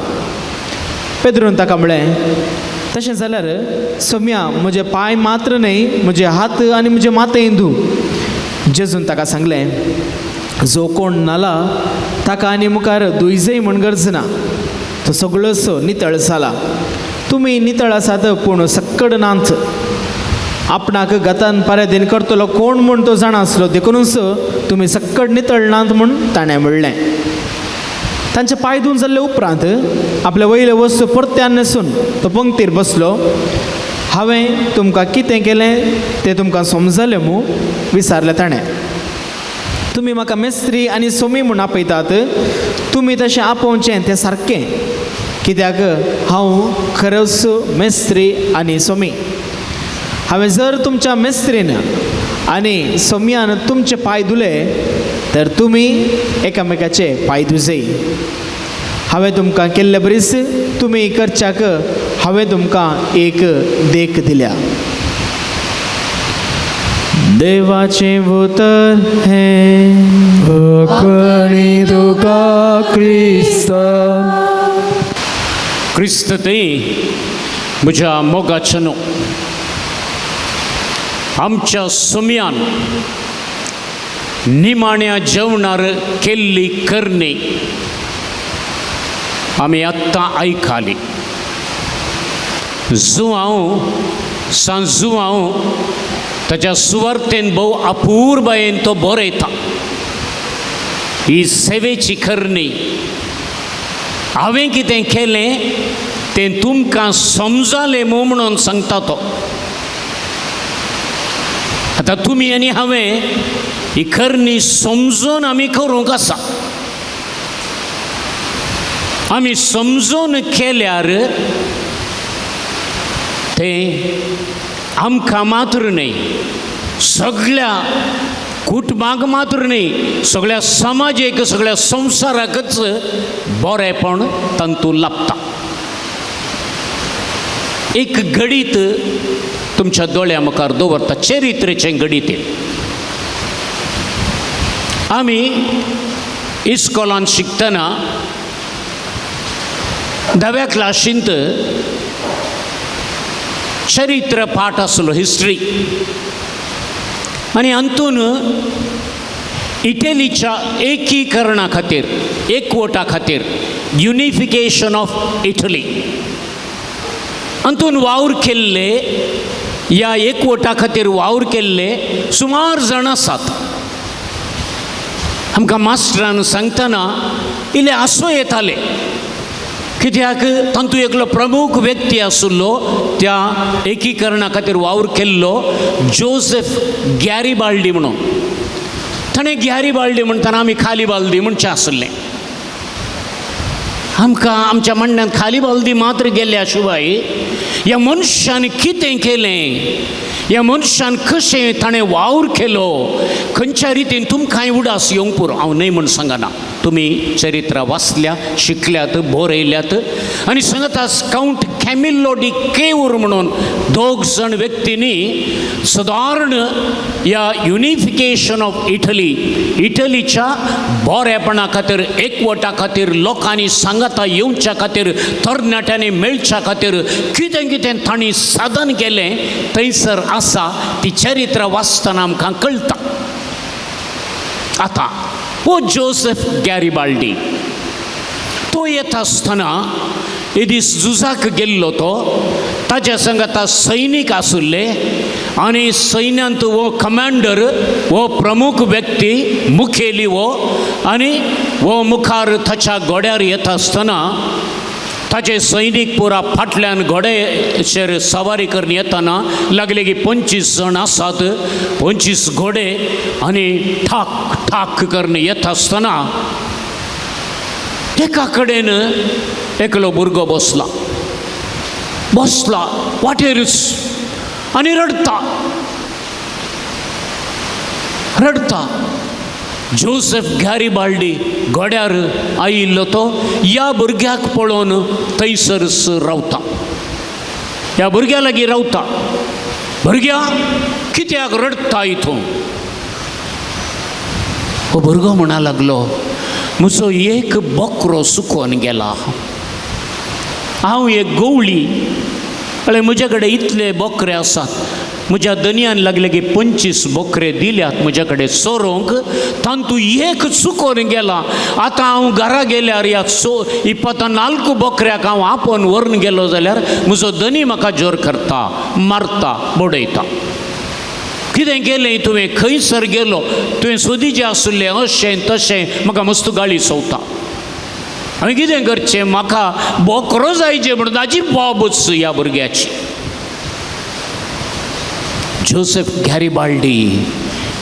पेद्रून ताका म्हळें, तशें जाल्यार सोम्या म्हजे पांय मात्र न्हय म्हजे हात आनी म्हजे माथेय धूव. जेजून ताका सांगलें, जो कोण नाला ताका आनी मुखार धुयजय म्हण गरज ना. तो सगळोच नितळ जाला. तुमी नितळ आसात पूण सक्कड नात. आपणाक गतान पराधीन करतलो कोण म्हूण तो जाणा आसलो देखूनच तुमी सक्कड नितळ नात म्हूण ताणें म्हणलें. तांचे पांय धुवन जाल्ले उपरांत आपले वयले वस्तू परत्यान न्हेसून तो पंक्तीर बसलो. हांवें तुमकां कितें केलें तें तुमकां समजलें मू विचारलें ताणें. तुमी म्हाका मेस्त्री आनी सोमी म्हूण आपयतात. तुमी तशें आपोवचें तें सारकें, कित्याक हांव खरोच मेस्त्री आनी सोमी. हांवें जर तुमच्या मेस्त्रीन आनी सोमयान तुमचे पांय धुले तर तुमी एकामेकाचे पांय धुजय. हांवें तुमकां केल्ले बरीच तुमी करच्याक हांवें तुमकां एक देख दिल्या. देवाचें उतर हें कणी तुका क्रिस्त. क्रिस्त ते म्हज्या मोगाचनो आमच्या सुमयान निमाण्या जेवणार केल्ली करणी आमी आत्तां आयकाली. जुआंव ताच्या सुवार्थेन भोव अपूर्बायेन तो बरयता. ही सेवेची करणी हांवें कितें केलें तें तुमकां समजालें म्हणून सांगता तो. आतां तुमी आनी हांवें ही करणी समजून आमी करूंक आसा. आमी समजून केल्यार तें आमकां मात्र न्ही, सगळ्या कुटुंबाक मात्र न्ही, सगळ्या समाजीक, सगळ्या संवसाराकच बरेंपण तांतून लाभता. एक गणीत तुमच्या दोळ्या मुखार दवरता, चरित्रेचें गणीत. आमी इस्कॉलांत शिकतना 10व्या क्लासींत चरित्र पाठ आसलो, हिस्ट्री. आनी हातून इटलीच्या एकीकरणा खातीर, एकवटा खातीर, युनिफिकेशन ऑफ इटली हातून वावर केल्ले, ह्या एकवटा खातीर वावर केल्ले सुमार जाण आसात. आमकां मास्टरान सांगतना इल्लें आसूं येतालें, कित्याक तातूंत एकलो प्रमुख व्यक्ती आशिल्लो, त्या एकीकरणा खातीर वावर केल्लो जोसेफ गॅरिबाल्डी म्हणून. ताणें गॅरिबाल्डी म्हणटना आमी खाली बालदी म्हणचें आसलें. आमकां आमच्या म्हणण्यान खाली बालदी मात्र गेल्या शिवाय ह्या मनशान कितें केलें, ह्या मनशान कशें ताणें वावर केलो, खंयच्या रितीन तुमकांय उडास येवंक पुरो. हांव न्हय म्हण सांगना, तुमी चरित्रां वाचल्या, शिकल्यात, बरयल्यात. आनी सांगता काउंट कॅमिल्लो डी केवूर म्हणून 2 जण व्यक्तींनी सादारण ह्या युनिफिकेशन ऑफ इटली, इटलीच्या बरेपणा खातीर, एकवटा खातीर, लोकांनी सांगता येवच्या खातीर, तरणाट्यांनी मेळच्या खातीर कितें कितें तांणी साधन केलें थंयसर आसा. ती चरित्रां वाचतना आमकां कळटा. आतां हो जोसेफ गॅरिबाल्डी तो येता आसतना एक दीस झुजाक गेल्लो. तो ताच्या सांगता सैनीक आसुल्ले आनी सैन्यांत हो कमांडर, हो प्रमुख व्यक्ती, मुखेली हो. आनी हो मुखार ताच्या घोड्यार येता आसतना ताचे सैनीक पुरा फाटल्यान घोड्याचेर सवारी करून येतना लागले की 25 जण आसात, 25 घोडे. आनी ठाक ठाक करून येता आसतना एका कडेन एकलो भुरगो बसला वाटेरच आनी रडता. जोसेफ गॅरिबाल्डी घोड्यार आयिल्लो तो ह्या भुरग्याक पळोवन थंयसरच रावता. ह्या भुरग्या लागीं रावता. भुरग्या कित्याक रडता हितून? हो भुरगो म्हणा लागलो, म्हजो एक बकरो सुकोवन गेला. हांव एक गवळी, म्हजे कडेन इतले बकरे आसात. म्हज्या दनयान लागले की 25 बकरे दिल्यात म्हजे कडेन चोरोवंक, तातूंत एक चुकोवन गेला. आतां हांव घरा गेल्यार ह्या 24 बकऱ्याक हांव आपोवन व्हरून गेलो जाल्यार म्हजो धनी म्हाका जोर करता, मारता, बडयता. कितें केलें तुवें? खंयसर गेलो तुवें सोदीचें आसुल्लें, अशें तशें म्हाका मस्त गाळी चवता. हांवें कितें करचें? म्हाका बकरो जायचे म्हणून ताची बाबूच ह्या भुरग्याची. जोसेफ गॅरिबाल्डी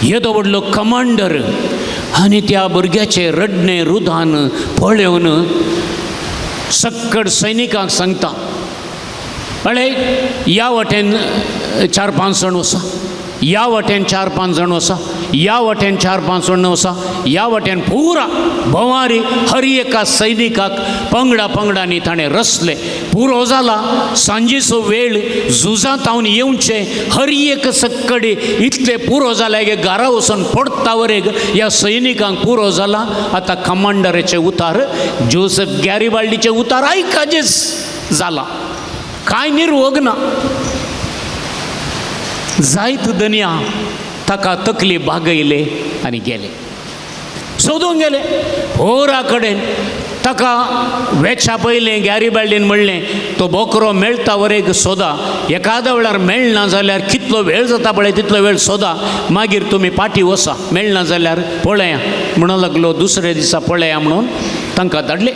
येदो व्हडलो कमांडर आनी त्या भुरग्याचें रडणें रुदान पळोवन सक्कड सैनिकांक सांगता, अळे ह्या वाटेन 4-5 जण वचा, ह्या वाट्यान 4-5 जाण वसा, ह्या वाट्यान 4-5 जाण वसा, ह्या वाट्यान पुरा भंवारी हर एका सैनिकाक पंगडा पंगडांनी ताणें रचले. पुरो जाला सांजेचो वेळ झुजांत हांव येवचे हर एक सक्कडे इतले पुरो जाला की घरा वचून पडटा वरेक ह्या सैनिकांक पुरो जाला. आतां कमांडराचे उतार जोसेफ गॅरिबाल्डीचे उतार आयकाजेच जाला, कांय निर्वोग ना. जायत दनया ताका तकली बागयले आनी गेले, सोदूंक गेले पोरा कडेन. ताका वेचा पयलें गॅरिबाल्डीन म्हणलें तो बोकरो मेळटा वरेक सोदा, एकाद्या वेळार मेळना जाल्यार कितलो वेळ जाता पळय तितलो वेळ सोदा, मागीर तुमी पाटी वसा, मेळना जाल्यार पळया म्हणूंक लागलो. दुसरे दिसा पळया म्हणून तांकां धाडले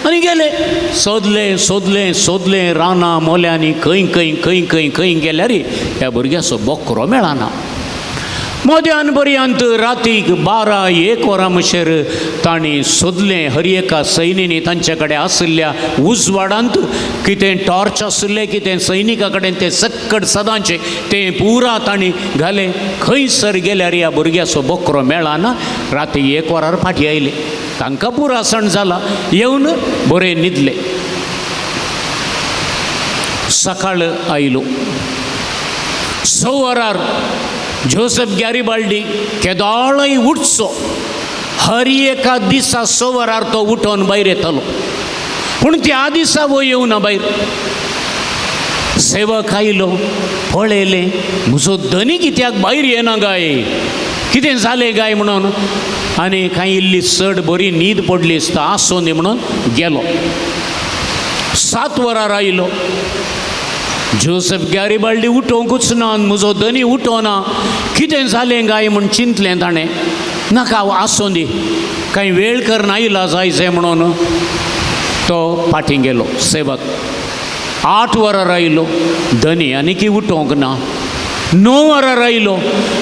आनी गेले. सोदले सोदले सोदले रानां मोल्यांनी खंय खंय खंय खंय खंय गेल्यार ह्या भुरग्याचो बोकरो मेळना. मोद्यान पर्यंत रातीक 12-1 वरां म्हणसर तांणी सोदलें. हर एका सैनिनी तांचे कडेन आशिल्ल्या उजवाडांत कितें टॉर्च आशिल्लें, कितें सैनिका कडेन तें सक्कड सदांचें तें पुरा तांणी घालें. खंयसर गेल्यार ह्या भुरग्याचो बोकरो मेळना. राती 1 वरार फाटीं आयले. तांकां पुरा सण जाला, येवन बरे न्हिदले. सकाळ आयलो 6 वरार जोसेफ गॅरिबाल्डी केदोळय उठचो. हर एका दिसा 6 वरार तो उठोन भायर येतालो, पूण त्या दिसा वो येवना भायर. सेवक आयलो, पळयलें म्हजो धनी कित्याक भायर येना गाय, कितें जालें गाय म्हणून. आनी कांय इल्ली चड बरी न्हीद पडली आसता, आसूं न्ही म्हणून गेलो. 7 वरार आयलो. जोसेफ गॅरिबाल्डी उठोवंकूच ना, म्हजो धनी उठोना, कितें जालें गाय म्हूण चिंतलें ताणें. नाका आसूं दी, कांय वेळ करना आयला जायचें म्हणून तो फाटीं गेलो. सेवक 8 वरार आयलो, धनी आनीक उठोवंक ना. 9 वरार आयलो.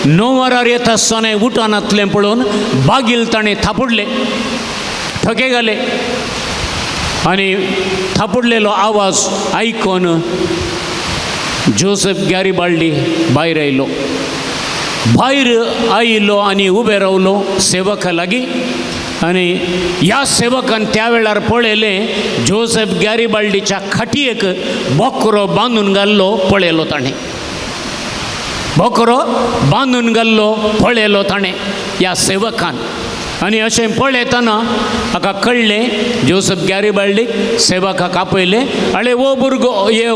9 वरार येता आसतना उठनातलें पळोवन बागील ताणें थापडले, ठके घाले आनी थापडलेलो आवाज आयकून जोसेफ गॅरिबाल्डी भायर आयलो. भायर आयलो आनी उबे रावलो सेवका लागीं. आनी ह्या सेवकान त्या वेळार पळयलें जोसेफ गॅरिबाल्डीच्या खाटयेक बोकरो बांदून घाल्लो पळयलो ताणें. बोकरो बांदून घाल्लो पळयलो ताणें ह्या सेवकान. आनी अशें पळयतना हाका कळ्ळें जोसेफ गॅरिबाल्डीक सेवकाक आपयलें, आळे वो भुरगो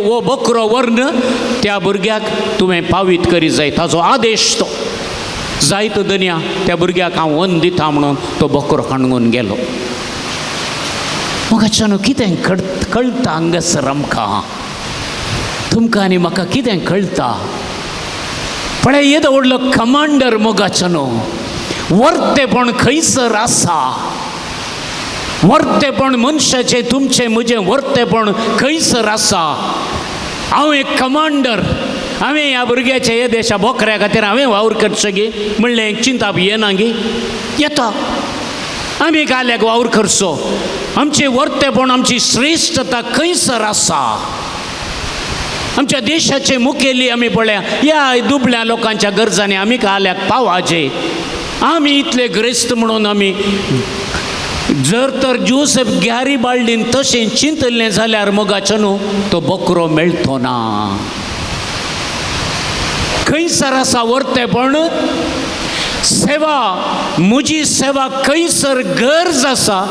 वो बोकरो व्हरून त्या भुरग्याक तुवें पावीत करीत जाय, ताचो आदेश तो. जायत दनया त्या भुरग्याक हांव वन दिता म्हणून तो बोकरो हाणून गेलो. म्हाका कितें कळटा हांगासर आमकां, तुमकां आनी म्हाका कितें कळटा पळय. येदो व्हडलो कमांडर मोगाचनो वर्तेपण खंयसर आसा. वर्तेपण मनशाचें तुमचें म्हजें वर्तेपण खंयसर आसा. हांव एक कमांडर, हांवें ह्या भुरग्याच्या हे देशा बोकऱ्या खातीर हांवें वावर करचें गे म्हणलें, चिंता येना गे, येता आमी गाल्याक वावर करचो. आमचें वर्तेपण आमची श्रेश्ठता खंयसर आसा. आमच्या देशाचे मुखेली आमी पळया ह्या दुबळ्या लोकांच्या गरजांनी आमी गाल्याक पावाचे. आमी इतले ग्रेस्त म्हणून आमी जर तर जोसेफ गॅरिबाल्डीन तशें चिंतलें जाल्यार मोगाचो न्हू तो बोकरो मेळटो ना. खंयसर आसा वर्तेपण, सेवा, म्हजी सेवा खंयसर गरज आसा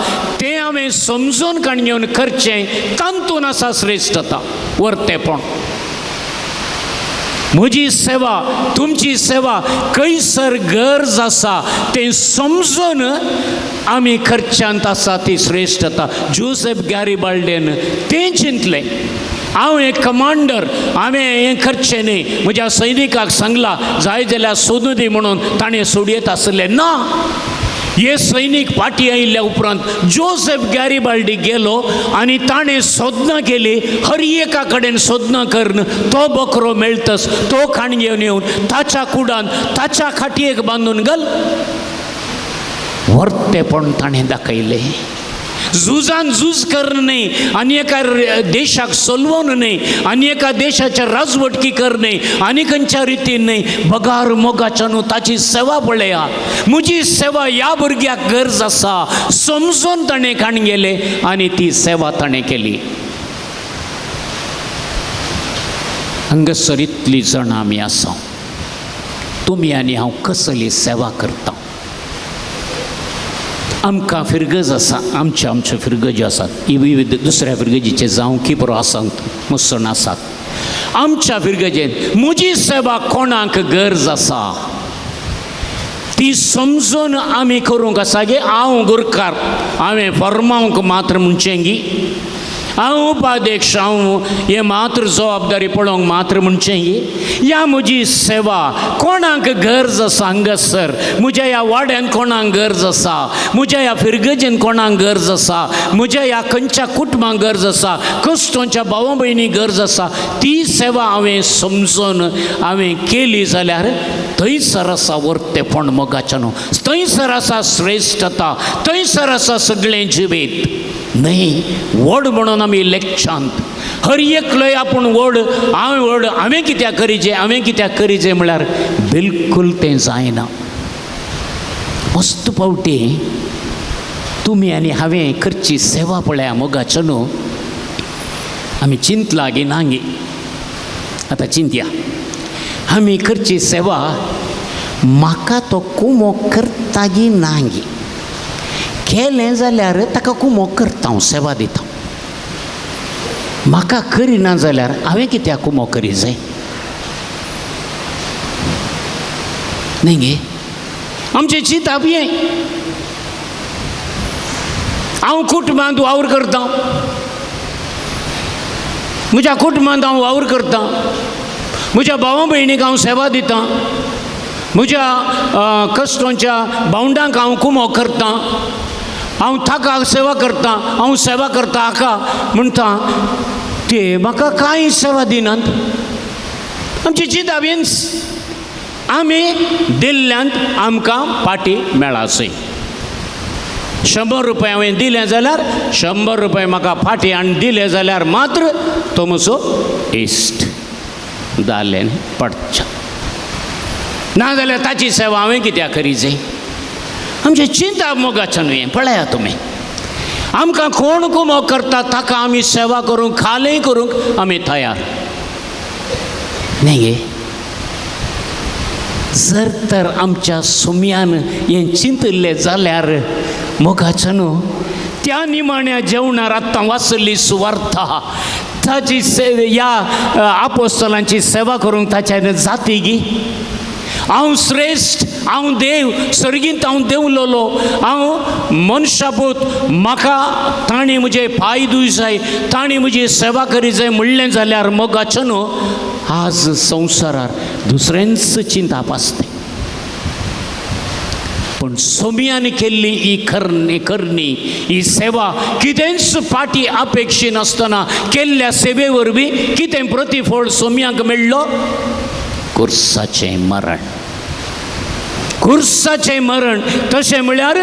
तें हांवें समजून काणयोन करचें, तांतून आसा श्रेश्ठता वर्तेपण. म्हजी सेवा, तुमची सेवा खंयसर गरज आसा तें समजून आमी करच्यांत आसा ती श्रेश्ठता. जोसेफ गॅरिबाल्डेन तें चिंतलें, हांव एक कमांडर, हांवें हें करचें न्ही. म्हज्या सैनिकाक सांगलां जाय जाल्यार सोदूं दी म्हणून ताणें सोडयत आसलें ना. हे सैनीक फाटीं आयिल्ल्या उपरांत जोसेफ गॅरिबाल्डी गेलो आनी ताणें सोदनां केली. हर एका कडेन सोदनां करून तो बोकरो मेळटस तो खाण घेवन येवन ताच्या कुडान ताच्या खाटयेक बांदून घाल. वर्तेपण ताणें दाखयलें. झुजान झूज करणे, आणि एका देशाक चलवणे, आणि एका देशाच्या राजवटकी करणे, अनेकांच्या रितीने बगार मोगाच्यान ताची सेवा पळया. म्हजी सेवा ह्या भुरग्याक गरज आसा समजून ताणें काण गेले आनी ती सेवा ताणें केली. हांगासर इतली जण आमी आसा, तुमी आनी हांव कसली सेवा करता. आमकां फिरगज आसा, आमच्यो फिरगज्यो आसात, विविध दुसऱ्या फिरगजीचे जावं की बरो आसात, मुसण आसात. आमच्या फिरगजेन म्हजी सेवा कोणाक गरज आसा ती समजून आमी करूंक आसा गे. हांव गुरकार, हांवें फर्मावंक मात्र म्हणचेंगी, हांव उपाध्यक्ष, हांव हे मात्र जबाबदारी पळोवंक मात्र म्हणचेंगी. ह्या म्हजी सेवा कोणाक गरज आसा हांगासर, म्हज्या ह्या वाड्यान कोणाक गरज आसा, म्हज्या ह्या फिरगजेन कोणाक गरज आसा, म्हज्या ह्या खंयच्या कुटुंबाक गरज आसा, कश्टोंच्या भावा भयणीक गरज आसा, ती सेवा हांवें समजून हांवें केली जाल्यार थंयसर आसा वर्तेपण मोगाच्यान, थंयसर आसा श्रेश्ठता, थंयसर आसा सगळें जिवीत. न्ही व्हड म्हणून आमी लेखशांत हर एकलोय आपूण व्हड, हांवें कित्याक करीचें म्हळ्यार बिलकूल तें जायना. मस्त पावटी तुमी आनी हांवें करची सेवा पळया मोगाच्या न्हू. आमी चिंतला गे नांगी, आतां चिंतया, आमी करची सेवा म्हाका तो कुमो करता गी नांगी. केलें जाल्यार ताका कुमो करता, हांव सेवा दिता. म्हाका करिना जाल्यार हांवें कित्याक कुमो करी जाय न्ही गे. आमचें चिंतप हें. हांव कुटुंबांत वावर करता, म्हज्या कुटुंबांत हांव वावर करता, म्हज्या भावा भयणीक हांव सेवा दिता, म्हज्या कश्टोंच्या भावंडांक हांव कुमो करता, हांव ताका सेवा करता, हांव सेवा करता हाका म्हणटा, ते म्हाका कांय सेवा दिनात. आमची चिंतप हेंच. आमी दिल्ल्यांत आमकां पाटी मेळासय. 100 रुपया हांवें दिले जाल्यार 100 रुपया म्हाका फाटी आनी दिले जाल्यार मात्र तो म्हजो इश्ट जालें पडच्या. नाजाल्यार ताची सेवा हांवें कित्याक करी जाय. आमचें चिंतप मोगाचें न्हय. पळया तुमी, आमकां कोण कुमो करता ताका आमी सेवा करूंक, खालय करूंक आमी तयार न्ही गे. जर तर आमच्या सुमयान हें चिंतलें जाल्यार मोगाचें न्हू, त्या निमाण्या जेवणार आतां वाचली सुवार्था, ताची ह्या आपोस्तलांची सेवा करूंक ताच्यान जाती गी. हांव श्रेश्ठ, हांव देव, सर्गींत हांव देंवलोलो, हांव मनशापूत, म्हाका ताणें म्हजे पांय धुय जाय, ताणें म्हजी सेवा करी जाय म्हणलें जाल्यार मोगाचें न्हू. आज संवसारार दुसऱ्यांच चिंतप आसता. पण सोमयान केल्ली ही करणी, ही सेवा कितेंच पाटी अपेक्षी नासतना केल्ल्या सेवे वरवीं कितें प्रतिफळ सोमयाक मेळ्ळो? कुर्साचें मरण. कुर्साचें मरण. तशें म्हळ्यार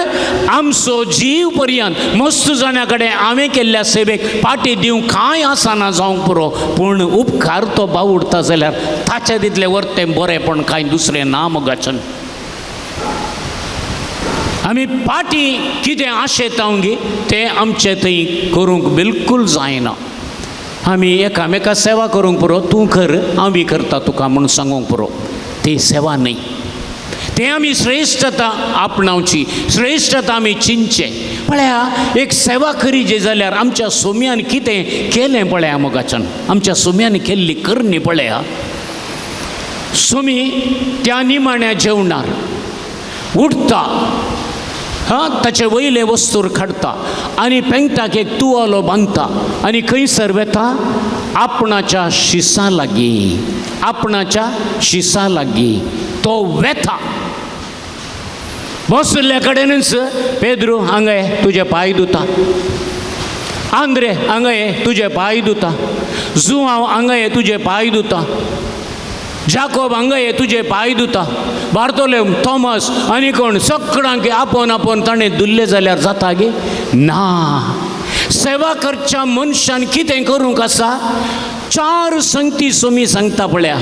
आमचो जीव पर्यंत मस्त जाण्या कडेन हांवें केल्ल्या सेवेक पाटी दिवंक कांय आसना जावंक पुरो, पूण उपकार तो भाव उरता जाल्यार ताचे तितलें वर्तें बरेंपण कांय दुसरें ना मोगाचें. आमी पाटी कितें आशेता गे तें आमचें थंय करूंक बिलकूल जायना. आमी एकामेका सेवा करूंक पुरो, तूं कर हांव बी करता तुका म्हणून सांगूंक पुरो, ती सेवा न्ही. तें आमी श्रेश्ठता आपणावची, श्रेश्ठता आमी चिंतचें. पळया, एक सेवा करी जे जाल्यार आमच्या सोम्यान कितें केलें पळया मोगाच्यान, आमच्या सोम्यान केल्ली करणी पळया. सोमी त्या निमाण्या जेवणार उठता, ताचे वयले वस्तूर काडटा आनी पेंगटाक एक तुवालो बांदता आनी खंयसर वेता? आपणाच्या शिसा लागीं. आपणाच्या शिसा लागीं तो वेता. बसले कडेनच पेद्रू हांगा ये तुजे पांय धुता, आंद्रे हांगा ये तुजे पांय धुता, जुवांव हांगा ये तुजे पांय धुता. जाकोब हांगा ये तुजे पांय धुता, बार्तोले थॉमस आनी कोण सगळ्यांक आपोवन आपोवन ताणें धुल्ले जाल्यार जाता गे ना. सेवा करच्या मनशान कितें करूंक आसा? 4 संगती सोमी सांगता पळया.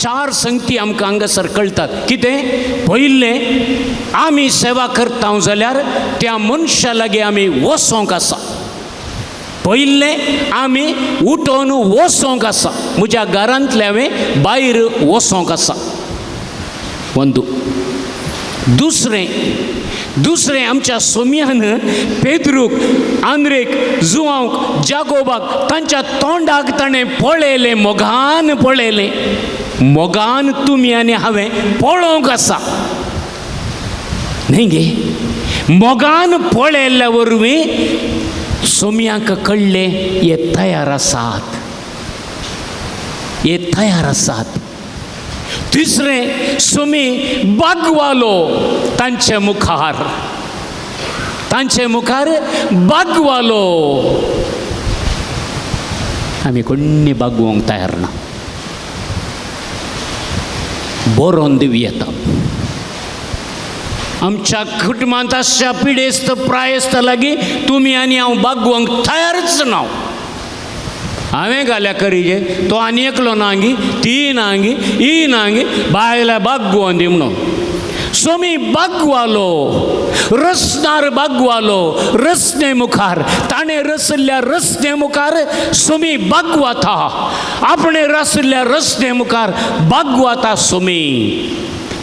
4 संगती आमकां हांगासर कळटात. कितें? पयलें, आमी सेवा करता जाल्यार त्या मनशा लागीं आमी वचोंक आसा. पयलें आमी उठोवन वचोंक आसा. म्हज्या घरांतले हांवें भायर वचोंक आसा. ಒಂದು. दुसरें आमच्या सोम्यान पेद्रूक, आंद्रेक, जुवांक, जाकोबाक तांच्या तोंडाक ताणें पळयलें, मोगान पळयलें. मोगान तुमी आनी हांवें पळोवंक आसा न्ही गे. मोगान पळयल्ल्या वरवीं सोम्याक कळ्ळें हे तयार आसात, हे तयार आसात. तिसरें, सोमी बागवालो तांचे मुखार बागवालो. आमी कोणी बागवंक तयार ना. बरोवन दिवी येता. आमच्या कुटुंबांत आसच्या पिडेस्त प्रायस्त लागीं तुमी आनी हांव बागवंक तयारच ना. हांवें घाल्या करीजे तो आनी एकलो नांगी, ती नांगी, ही नांगी, बायल्या बागवोन दी म्हणून. सोमी बागवालो, रसनार बागवालो, रसने मुखार. ताणें रसल्या रसने मुखार सोमी बागवाता. आपणे रसल्या रसने मुखार बागवाता सोमी.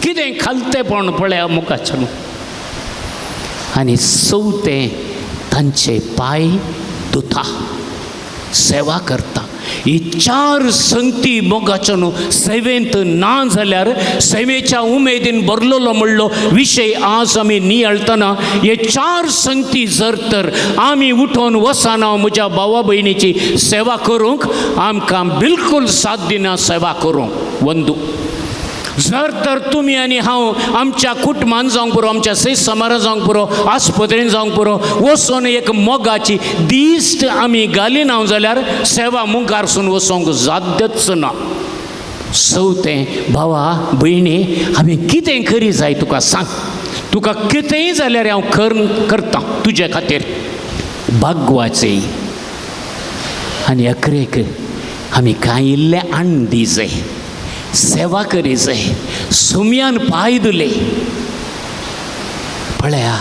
कितें खालतेपण पळया मुखाचें. आनी 4थें, तांचे पांय धुता, सेवा करता. ही 4 संगती मोगाच्यो न्हू. सेवेंत ना जाल्यार सेवेच्या उमेदीन भरलेलो म्हणलो विशय आज आमी नियळतना हे 4 संगती जर तर आमी उठोवन वचना म्हज्या भावा भयणीची सेवा करूंक, आमकां बिलकुल साथ दिना सेवा करूंक. वंदू. जर तर तुमी आनी हांव आमच्या कुटुंबान जावंक पुरो, आमच्या सेज समारान जावंक पुरो, आस्पत्रेन जावंक पुरो वचोन एक मोगाची दिश्ट आमी घालिना जाल्यार सेवा मुखारसून वचोंक साध्यच ना. 4थें, भावा भयणी, हांवें कितें करी जाय तुका सांग. तुका कितेंय जाल्यार हांव करता तुजे खातीर. बागवाचें. आनी अकरेक आमी कांय इल्लें आण दी जाय, सेवा करी जाय. सोम्यान पांय धुले. पळया,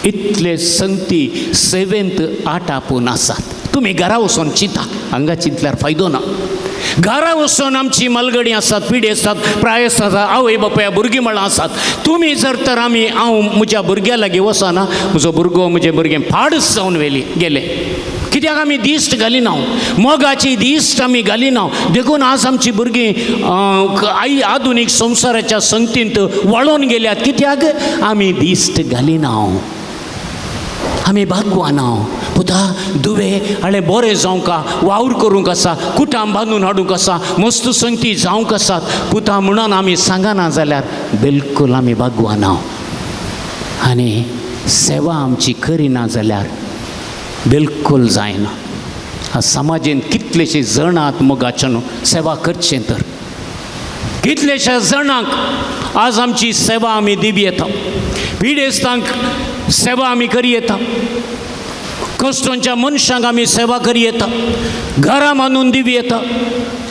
इतले संगती सेवेंत 8 आपूण आसात. तुमी घरा वचोन चिंता, हांगा चिंतल्यार फायदो ना. घरा वचोन आमची मलगडी आसात, पिढी आसात, प्रायस आसात, आवय बापाय भुरगीं म्हळ्यार आसात. तुमी जर तर आमी हांव म्हज्या भुरग्या लागीं वचना, म्हजो भुरगो म्हजें भुरगें फाडच जावन गेले. कित्याक आमी दिश्ट घालिना, मोगाची दिश्ट आमी घालिना. देखून आज आमची भुरगीं आधुनीक संवसाराच्या संगतींत वळोन गेल्यात. कित्याक आमी दिश्ट घालिना, आमी बागवाना. पुता दुवे हाळे बरें जावंका, वावर करूंक आसा, कुटाम बांदून हाडूंक आसा, मस्त संगती जावंक आसात. पुता म्हणून आमी सांगना जाल्यार बिलकुल आमी बागवाना. आनी सेवा आमची करिना जाल्यार बिलकुल जायना. समाजीन कितलेशे जण आहात मोगाच्यान सेवा करचें तर. कितलेशा जाणांक आज आमची सेवा आमी दिवी येता. पिडेस्तांक सेवा आमी करी येता. कश्टांच्या मनशांक आमी सेवा करी येता. घरां बांदून दिवी येता.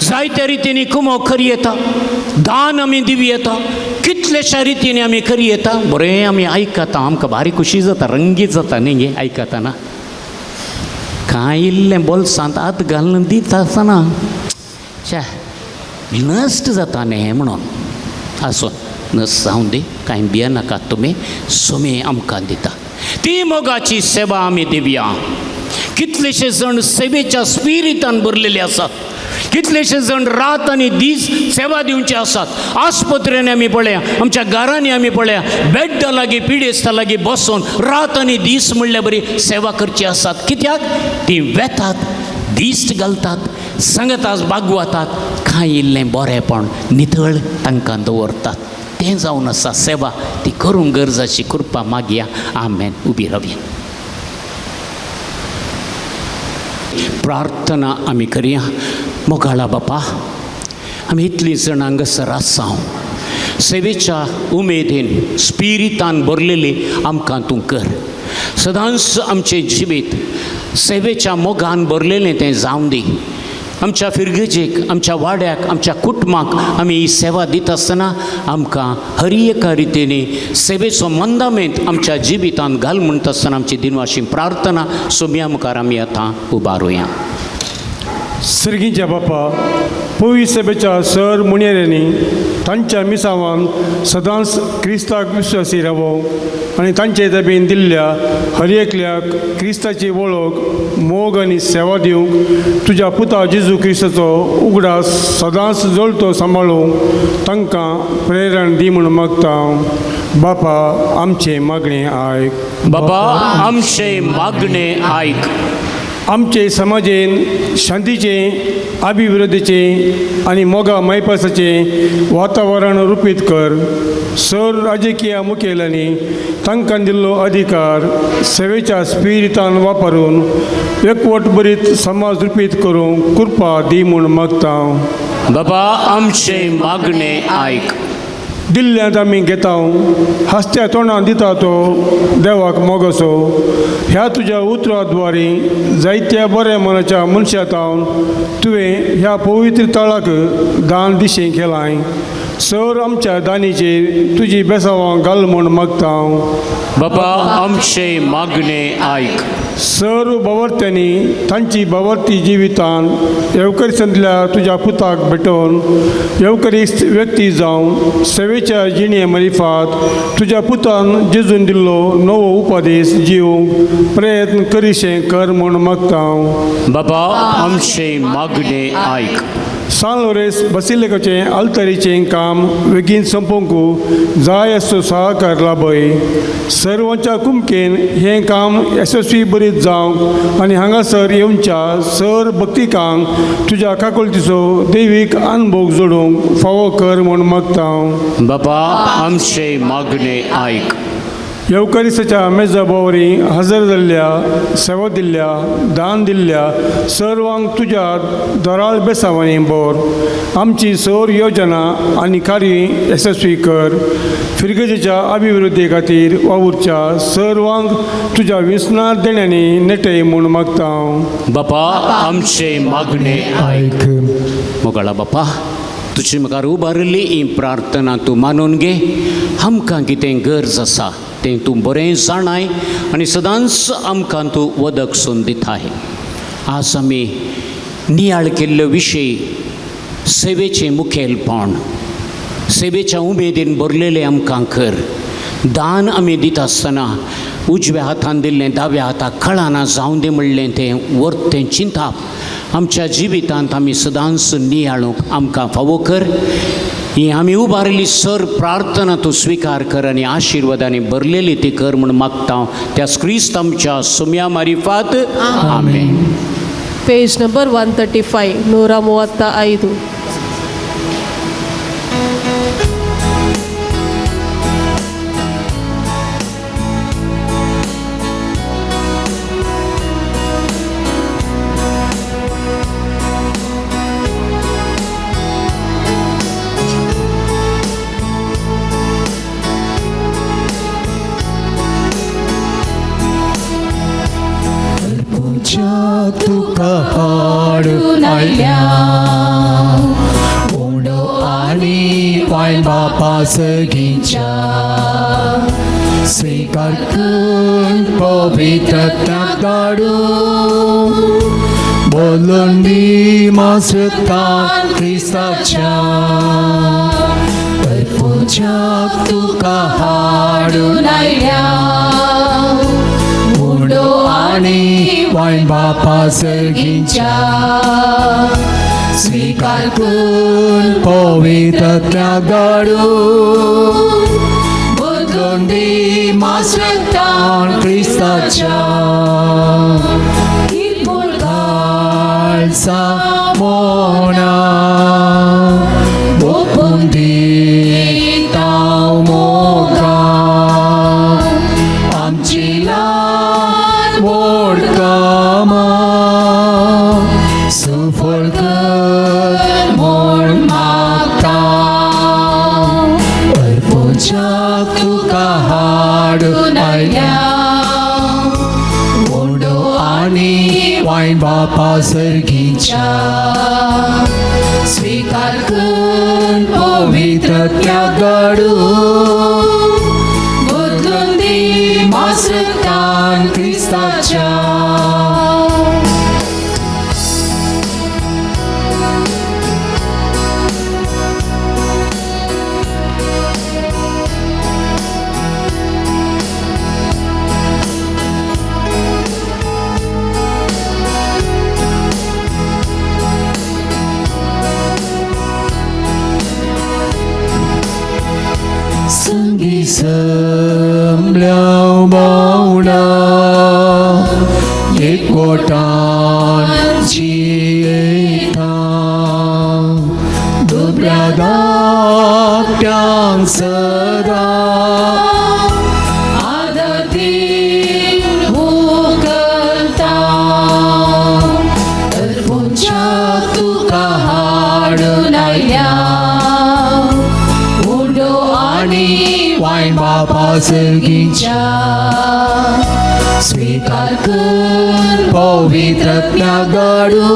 जायत्या रितीनी कुमो करी येता. दान आमी दिवी येता. कितलेशा रितीनी आमी करी येता. बरें आमी आयकता, आमकां भारी खुशी जाता, रंगीत जाता न्ही गे आयकतना. कांय इल्लें बोल्सांत हात घालून दिता आसतना च्या नश्ट जाता न्ही म्हणून. आसूं नस जावं दी, कांय भियेनाका तुमी. सोमी आमकां दिता. ती मोगाची सेवा आमी दिवया. कितलेशे जण सेवेच्या स्पिरितान भरलेले आसात. कितलेशे जण रात आनी दीस सेवा दिवचे आसात. आस्पत्रेनी आमी पळया, आमच्या घरांनी आमी पळया, बेड्डा लागीं पिडेस्ता लागीं बसून रात आनी दीस म्हणल्या बरी सेवा करची आसात. कित्याक ती वेतात, दिश्ट घालतात, सांगतात, बागवतात, कांय इल्लें बरेंपण नितळ तांकां दवरतात. तें जावन आसा सेवा. ती करूंक गरजाची कृपा मागया. आमेन. उबी रावया. प्रार्थना आमी करया. मोगाळा बापा, आमी इतलीं जाणां हांगासर आसां सेवेच्या उमेदीन स्पिरितान भरलेली आमकां तूं कर. सदांच आमचें जिवीत सेवेच्या मोगान भरलेलें तें जावं दी. आमच्या फिरगेजेक, आमच्या वाड्याक, आमच्या कुटुंबाक आमी ही सेवा दिता आसतना आमकां हर एका रितीनी सेवेचो मंदामेंत आमच्या जिवितांत घाल म्हणटा आसतना आमची दिनवाशी प्रार्थना सोम्या मुखार आमी आतां उबारुया. सर्गीच्या बापा, पवित्र सभेच्या सर मुणेऱ्यांनी तांच्या मिसावान सदांच क्रिस्ताक विश्वासी रावो आनी तांचे ताब्यान दिल्ल्या हर एकल्याक क्रिस्ताची वळख, मोग आनी सेवा दिवंक तुज्या पुता जेजू क्रिस्ताचो उगडास सदांच जळतो सांबाळूंक तांकां प्रेरण दी म्हूण मागता. बापा, आमचें मागणें आयक. बाबा, आमचें मागणें आयक. आमचे समाजेन शांतीचें, अभिवृद्धीचें आनी मोगा मैपासाचें वातावरण रुपीत कर. सर राजकीय मुखेल्यांनी तांकां दिल्लो अधिकार सेवेच्या स्पिरितान वापरून एकवट बरीत समाज रुपीत करूंक कृपा दी म्हूण मागता. बाबा, आमचें मागणें आयक. दिल्ल्यांत आमी घेता, हास्त्या तोंडान दिता तो देवाक मोगसो. ह्या तुज्या उतरां द्वारे जायत्या बऱ्या मनाच्या मनशांतावन तुवें ह्या पवित्र तळाक दान दिशें केलाय. सर आमच्या दानीचेर तुजी बेसांवां घाल म्हूण मागता. बाबा, आमचें मागणें आयक. सर बावर्त्यांनी तांची बावर्ती जिवितान येवकरींतल्या तुज्या पुताक भेटोवन येवकरीस्त व्यक्ती जावन सेवेच्या जिणे मरिफात तुज्या पुतान जेजून दिल्लो नवो उपदेश जिवंक प्रयत्न करीशें कर म्हूण मागता. बाबा, आमचें मागणें आयक. सान लोरेस बसिलिकाचें आल्तरीचें काम बेगीन संपोवंक जाय असो सहकार लाभय. सर्वांच्या कुमकेन हें काम यशस्वी बरीत जावंक आनी हांगासर येवच्या सर भक्तिकांक तुज्या काकुळतीचो दैवीक अनुभव जोडूंक फावो कर म्हूण मागता. बाबा, आमचें मागणें आयक. येवकरिस्ताच्या मेजा बावरी हजर जाल्ल्या, सेवा दिल्ल्या, दान दिल्ल्या सर्वांक तुज्या दोराळ बेसांवांनी बोर. आमची सौर योजना आनी कार्य यशस्वी कर. फिरगेजेच्या अभिवृद्धी खातीर वावुरच्या सर्वांक तुज्या विस्नार देण्यांनी नेटय म्हूण मागता. बापा, आमचें मागणें आयक. मोगाळा बापा, तुजी मुखार उबारिल्ली ही प्रार्थना तूं मानून घे. आमकां कितें गरज आसा तें तूं बरें जाणाय आनी सदांच आमकां तूं वदक सोन दिताय. आज आमी नियाळ केल्ले विशय सेवेचें मुखेलपण, सेवेच्या उमेदीन भरलेलें आमकां कर. दान आमी दिता आसतना उजव्या हातान दिल्लें दाव्या हाताक कळना जावं दी म्हणलें तें वर्थ तें चिंताप आमच्या जिवितांत आमी सदांच नियाळूंक आमकां फावो कर. ही आमी उबारिल्ली सर प्रार्थना तूं स्विकार कर आनी आशिर्वादांनी भरलेली ती कर म्हूण मागता. त्या क्रिस्त आमच्या सुम्या मारिफात. आमेन. Page number 135, 135. तुका हाडून आयल्या उंडो आनी वायन बापा सगींच्या स्वीकार करून पवित्रत्वाक धाडून बोलून दी मासृतान क्रिस्ताच्या पूजाक तुका हाडून आयल्या उंडो आनी वायन बापा सगींच्या स्वीकार करून पवित्रत्वाक धाडून बदलून दी मासृतान क्रिस्ताच्या खालसा मोना ओपून दी ताव मोगा आमची ल्हान व्हड कामां सफळ कर म्हूण बापा सर्गीच्या स्वीकार कर पवित्र त्यागाडू बदलून दे मासरतान ख्रिस्ताच्या संगी समल्याव बावडा एकवटान जियेता दुबळ्या धाकट्यांक सदा आदर दिवन व्हंकलता तरपुंजाक तुका हाडून आयल्या वाईन बापा सर्गीच्या स्वीकार कर पवित्र त्यागाडू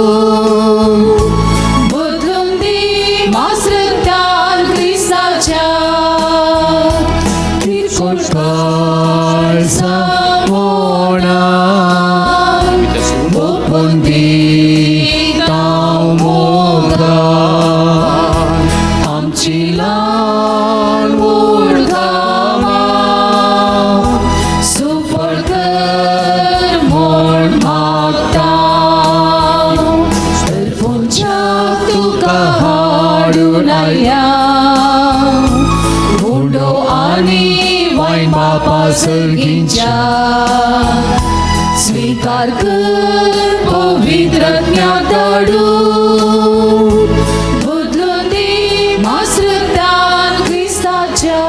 बदलून दे मासरतान ख्रिस्ताच्या किरकोळ सावोणा ओपून दिता मोगान आमची ल्हान बापा सर्गीच्या स्वीकार कर पवित्र त्यागाडू बदलून दे मासरतान ख्रिस्ताच्या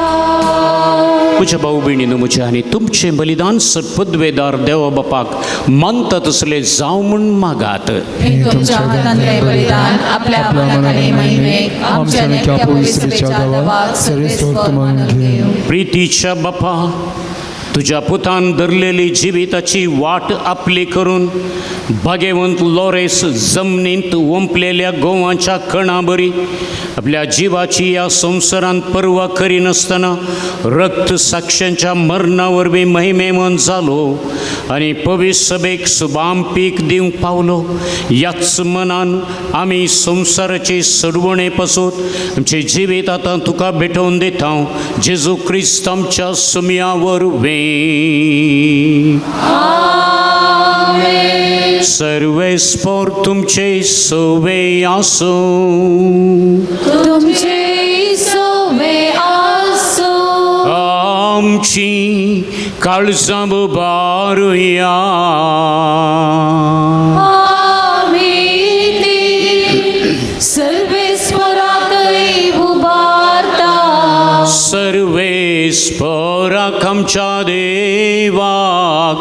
म्हज्या भाऊ भयणीनो म्हज्या आनी तुमचें बलिदान सत्पदवेदार देवा बापाक मानता तसलें जावं म्हूण मागात. हे तुमच्या हातांतलें बलिदान आपल्या मनाकडे महिमेक आमच्या नेमक्या पवित्रतेच्या देवाक सर्वोत्तम घेव. प्रितीच्या बापा, तुझ्या पुतान धरलेली जिविताची वाट आपली करून भाग्यवंत लॉरेस जमनींत ओंपलेल्या गोवांच्या कणाबरी आपल्या जीवाची या संवसारांत पर्वा करिनासतना रक्त साक्षांच्या मरणा वरवीं महिमेवन जालो आनी पवित्र सभेक शुभाम पीक दिवंक पावलो. ह्याच मनान आमी संवसाराचे सडवणे पासून आमचे जिवीत आतां तुका भेटोवन दिता. जेजू क्रिस्त आमच्या सुमया वरवीं. सर्वेस्पर तुमचे सोवे आसो. तुमचे सोवे आसो. आमची काळजां बारुया. सर्वेस्पराकय उबारता. सर्वेस्पराक आमच्या देवाक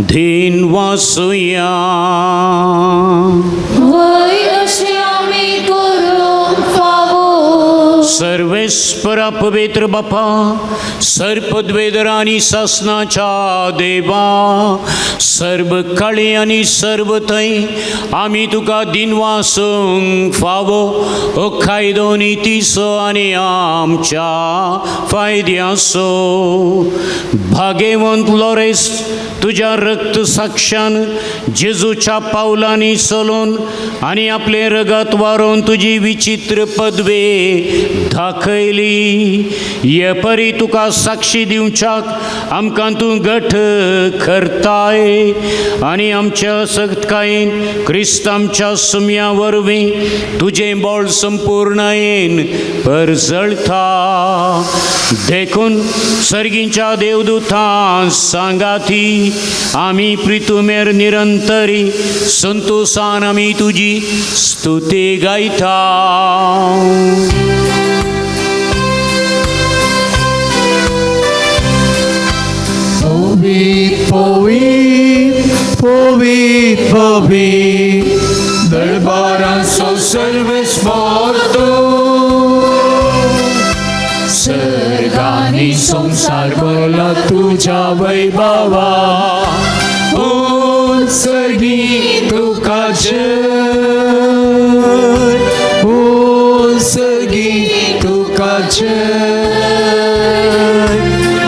धीन वासुया. वय अशें आमी करूंक फावो. सर्वेस्परा पवित्र बापा, सर्पद्वेदर आनी सासनाच्या देवा, सर्व काळी आनी सर्व थंय आमी तुका दिनवासूंक फावो. हो कायदो नितीसो आनी आमच्या फायद्याचो. भाग्यवंत लॉरेस, तुझ्या रक्त साक्षान जेजूच्या पावलांनी चलून आनी आपले रगत वारोवन तुजी विचित्र पदवे दाखयली. हे परी तुका साक्षी दिवच्याक आमकां तूं घट करताय आनी आमच्या सत्कायेन क्रिस्त आमच्या सुमया वरवीं तुजें बळ संपूर्णयेन परजळता. देखून सर्गींच्या देवदूतां सांगाती आमी प्रितुमेर निरंतरी संतोषान आमी तुजी स्तुती गायता. Povit, दरबारांचो सर्वेस्पर सर्गांनी संसार भरला तुझ्या वैभवा. सर्गी तुका ओ सगी तुकाचय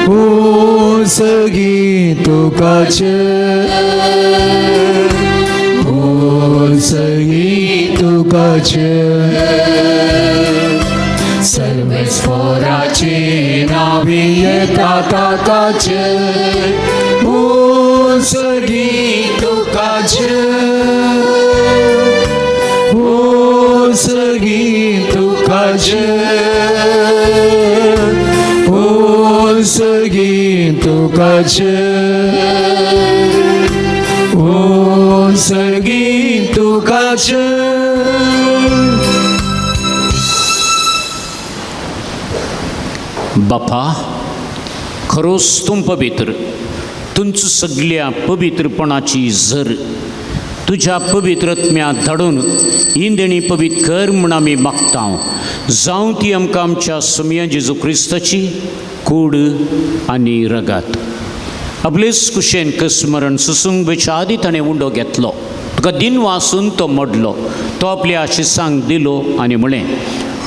ओ सगी तुकाचय ओ सगी तुकाचय सर्वेस्वराचे नावे येता ताकाचय ओ सगी तुकाचय ओ सगी तुकाचय ओ सगी तुकाचय ओ सगी तुकाचय बापा खरोच तुम पवित्र तुमचं सगळ्या पवित्रपणाची झर तुझ्या पवित्रत्म्या धाडून इंदेणी पवित्र कर म्हूण आमी मागता जावं ती आमकां आमच्या समया जेजू क्रिस्ताची कूड आनी रगात आपलेच कुशेन स्मरण सुसुंगेच्या आदी ताणें उंडो घेतलो तुका दिन वासून तो मोडलो तो आपल्या आशिसांक दिलो आनी म्हळें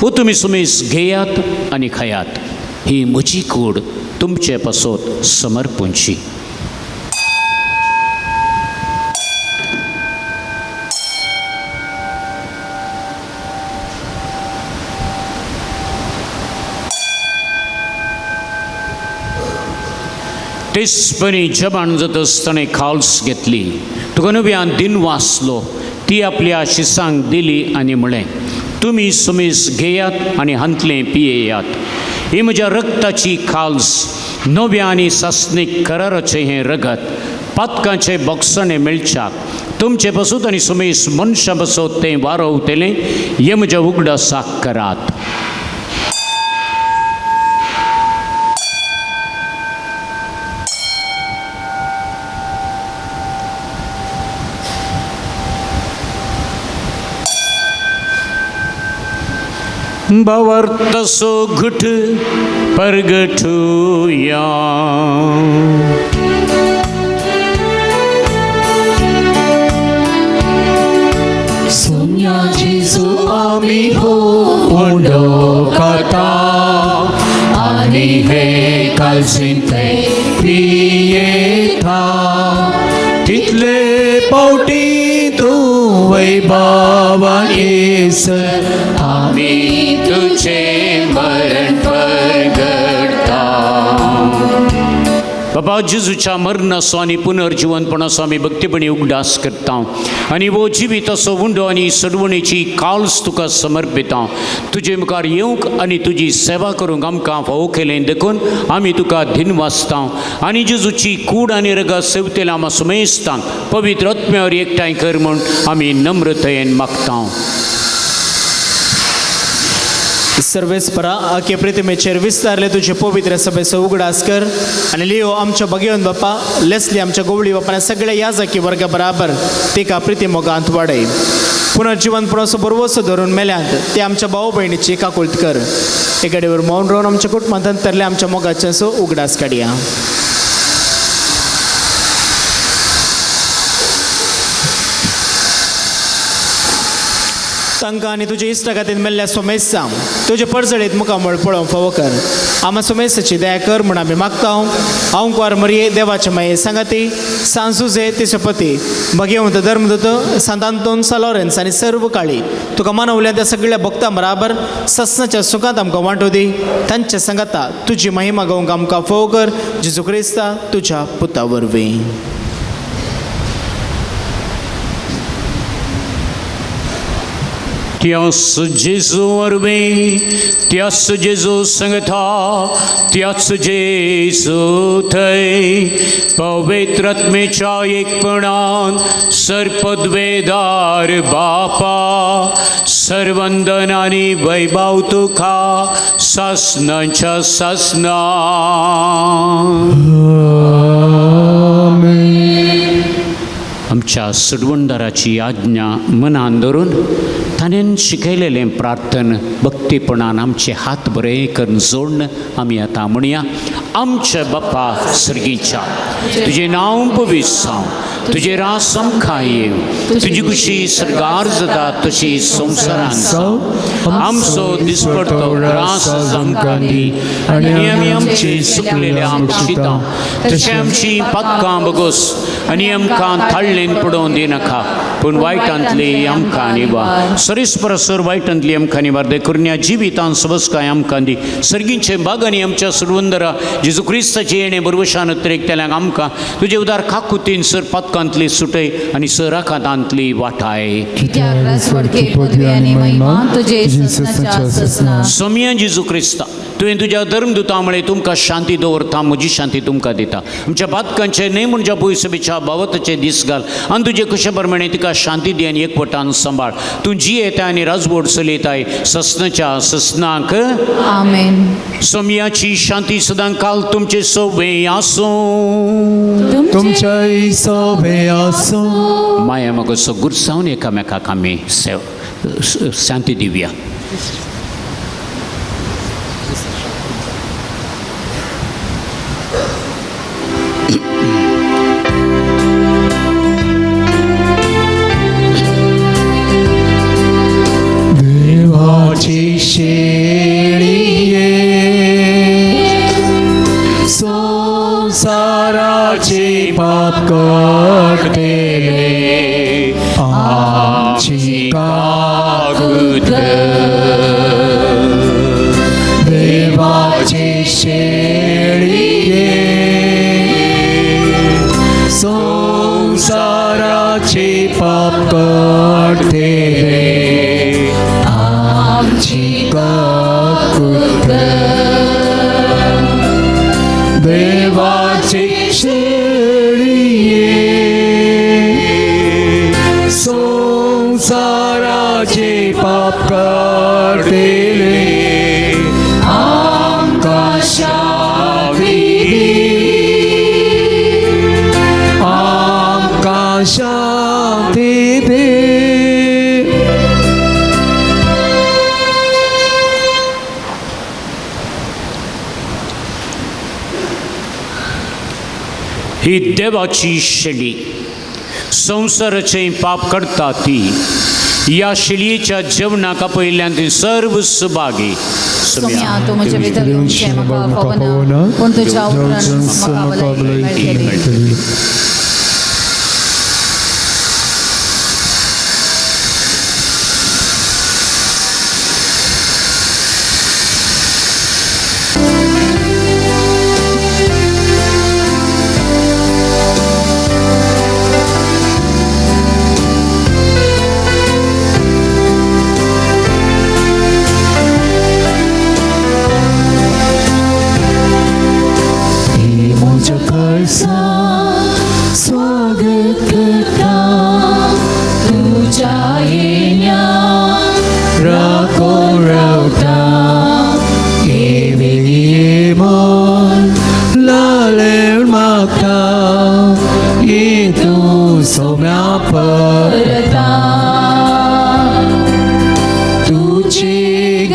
हो तुमी सुमेस घेयात आनी खायात ही म्हजी कूड तुमचे पासत समर्पूंची तेचपणी जबान जाता आसतना खाल्स घेतली तुका नव्यान दिन वाचलो ती आपल्या आशिसांक दिली आनी म्हळें तुमी सुमेस घेयात आनी हांतलें पियेयात ही म्हज्या रक्ताची खाल्स नव्या आनी सासणीक कराराचें हें रगत पातकांचे बोगसणे मेळच्याक तुमचे पासूत आनी सुमेस मनशां पासत तें वारवतलें हें म्हज्या उगडासाक करात बवर्तसो घुट परगठुया सोन्या जेजू आमी हो उंडो खाता आनी हे कालसीन ते पियेता तितले पावटी तूं वैभवान येसर आमी तुझे मरण परगडता बाबा जेजूच्या मरणाचो आनी पुनर्जिवनपणाचो आमी भक्तीपणी उगडास करता आनी वो जिविताचो उंडो आनी सडवणेची काल्स तुका समर्पिता तुजे मुखार येवंक आनी तुजी सेवा करूंक आमकां फावो केलें देखून आमी तुका दिन वाचता आनी जेजूची कूड आनी रगत सेवतेला आमी सुमेस्तांक पवित्र आत्म्यावर एकठांय कर म्हूण आमी नम्रतायेन मागता सर्वेस्परा आखे प्रितिमेचेर विस्तारले तुझे पवित्र सभेचो उगडास कर आनी लियो आमच्या भगवंत बाप्पा लेसली आमच्या गोवळी बाप्पान सगळ्या याजकी वर्गा बराबर तिका प्रिती मोगांत वाडय पुनर्जीवनपणाचो बरोवसो धरून मेल्यांत ते आमच्या भाऊ भयणीची एकाकुळट कर एकाडेवर मौन रावन आमच्या कुटुंबांत अंतरले आमच्या मोगाचें सो उगडास काडया तांकां आनी तुजे इश्टा खातीर मेल्ल्या सोमेसां तुजे पडसळीत मुखामळ पळोवंक फावो कर आमा सोमेसाची दया कर म्हूण आमी मागता हांव कुंवार मरये देवाचे माये सांगाती सांसुजे तिचे पती भगवंत धर्मदूत सांतांतोन सालोरेन्स आनी सर्व काळी तुका मानवल्या त्या सगळ्या भक्तां बराबर ससनाच्या सुखांत आमकां वांटो दी तांच्या सांगाता तुजी महिमा गावंक आमकां फावो कर जेजू क्रिस्ता तुज्या पुता वरवीं त्याच जेजू वरवीं त्याच जेजू संगता त्याच जेजू थंय पवित्र आत्मेच्या एकपणान सर्पद्वेदार बापा सर्वंदन आनी वैभव तुका सासनाच्या सासना आमच्या सडवणदाराची आज्ञा मनान धरून ताणें शिकयलेलें प्रार्थन भक्तीपणान आमचे हात बरे करून जोडन आमी आतां म्हणया आमच्या बाप्पा सर्गीच्या तुजें नांव पवित्र जावं तुझे रास आमकां येव, तुजी कुशी सरगार जाता तशी संवसारांत आमचो दिसपडतो रास आमकां दी, आनी आमी आमची सुकलेल्या आमचितां तशें आमची पातकां बगोस, आनी आमकां थाळ्ळेन पडोवन दिनाका, पूण वायटांतली आमकां निवार. सरीसपरसर वायटांतली आमकां निवार. देखुरण्या जिवितांत सबसकाय आमकां दी. सर्गींचे बागांनी आमच्या सुरवंदरा जेजू क्रिस्ताचे येणे बरवशान उतरेकतेल्यांक आमकां तुजे उदार काकुतीन सर पातकांतली सुटय आनी सर आखातांतली वाटाय. सोमिया जेजू क्रिस्ता, तुवें तुज्या धर्मदुता मुळे तुमकां शांती दवरता, म्हजी शांती तुमकां दिता. आमच्या पातकांचे न्हय म्हणजे पळय सभेच्या बाबतचे दीस घाल, आनी तुजे कशे प्रमाणे तिका शांती दी आनी एकवटान सांबाळ. तूं जी येता आनी राजवट चलयताय ससनाच्या ससनाक आमेन. सोमियाची शांती सदां काल तुमचे सोबे आसूं. तुमच्या सोबे आसूं. माया मोगोचो गुरसावन एकामेकाक आमी शांती दिवया. देवाची शेळिये संसाराचे पाप काढतेले आमची काकूत. देवाची शेळिये संसाराचे पाप काढतेले आमची काकूत. देवाची शेळिये संसाराचे पाप काढतेले आमकां शांती दी. आमकां शांती दी. ही देवाची शेळी संसाराचे पाप करता ती. या शेळयेच्या जेवणाक पयल्यान ती सर्व सुभागी. सोम्या तू म्हजे भितर येवचें म्हाका खबरना, पूण तुज्या उपरांत म्हाका भलायकी मेळटली. स्वागत करता तुझ्या येण्यात राखून रावता. येवेळी मन लालेण मागता, ये तूं सोम्या परता. तुझे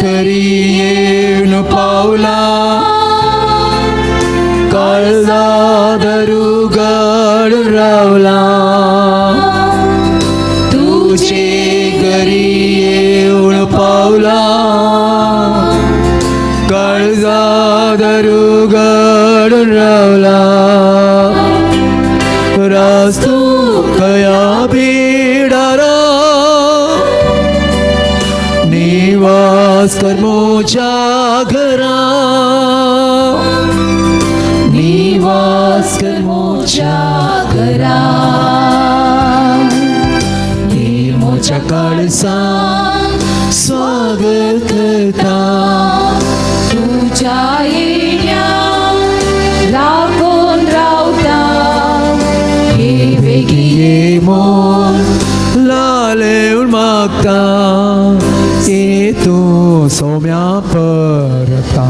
घरी येवन पावला, काळजा दरुगड रावला. तुझे घरी येऊन पावला, काळजा दरुगड रावला. रास्तू कया बिडारा निवास कर्मोच्या घरा. निवास कर्मोच्या घरा. मोच्या काळजान स्वागत करता तुझ्या येण्यात राखून रावता. येवेगी ये मोन लालेवन मागता, ये तूं सोम्या परता.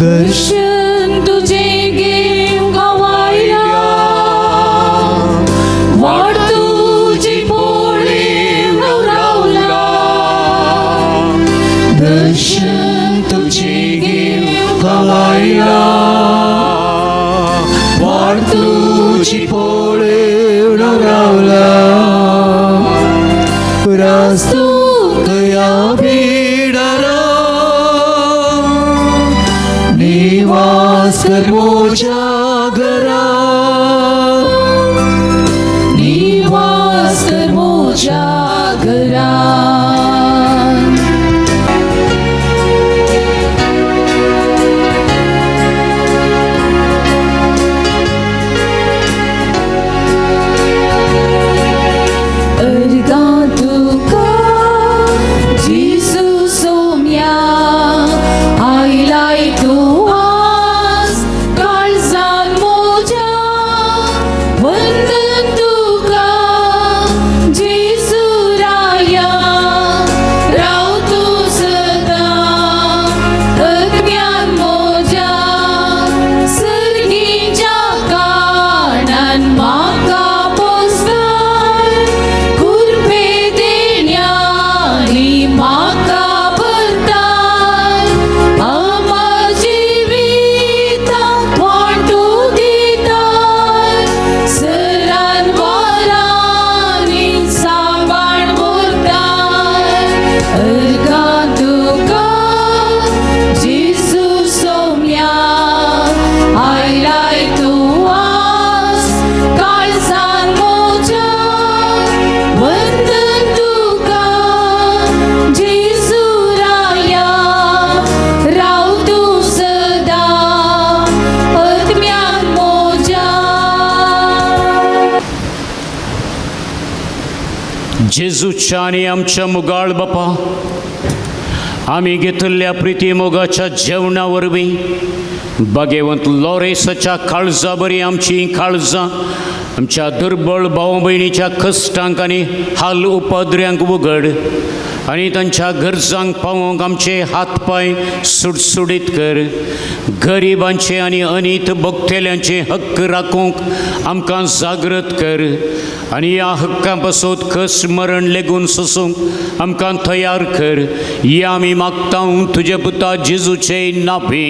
दर्शन तुझे घेऊन गवायला, वाट तू लायला वाट तुझी पोळे रावला रास्तू कया बिडारा निवास कर मोच्या घरा निवास कर मोच्या घरा जेजूच्या आणि आमच्या मुगाळ बापा, आम्ही घेतलेल्या प्रीती मोगाच्या जेवणावरवी भाग्यवंत लॉरेसाच्या काळजा बरी आमची काळजा आमच्या दुर्बळ भाऊ बहिणीच्या कश्टांक आनी हाल उपद्र्यांक उगड आणि तांच्या गरजांक पावोवंक आमचे हात पाय सुटसुडीत कर. गरिबांचे आणि अनीत भोगतेल्यांचे हक्क राखूंक आमकां जागृत कर आणि ह्या हक्कां पासून कस मरण लेगून सोसूंक आमकां तयार कर. हे आमी मागता तुजे पुता जेजूचे नांवी.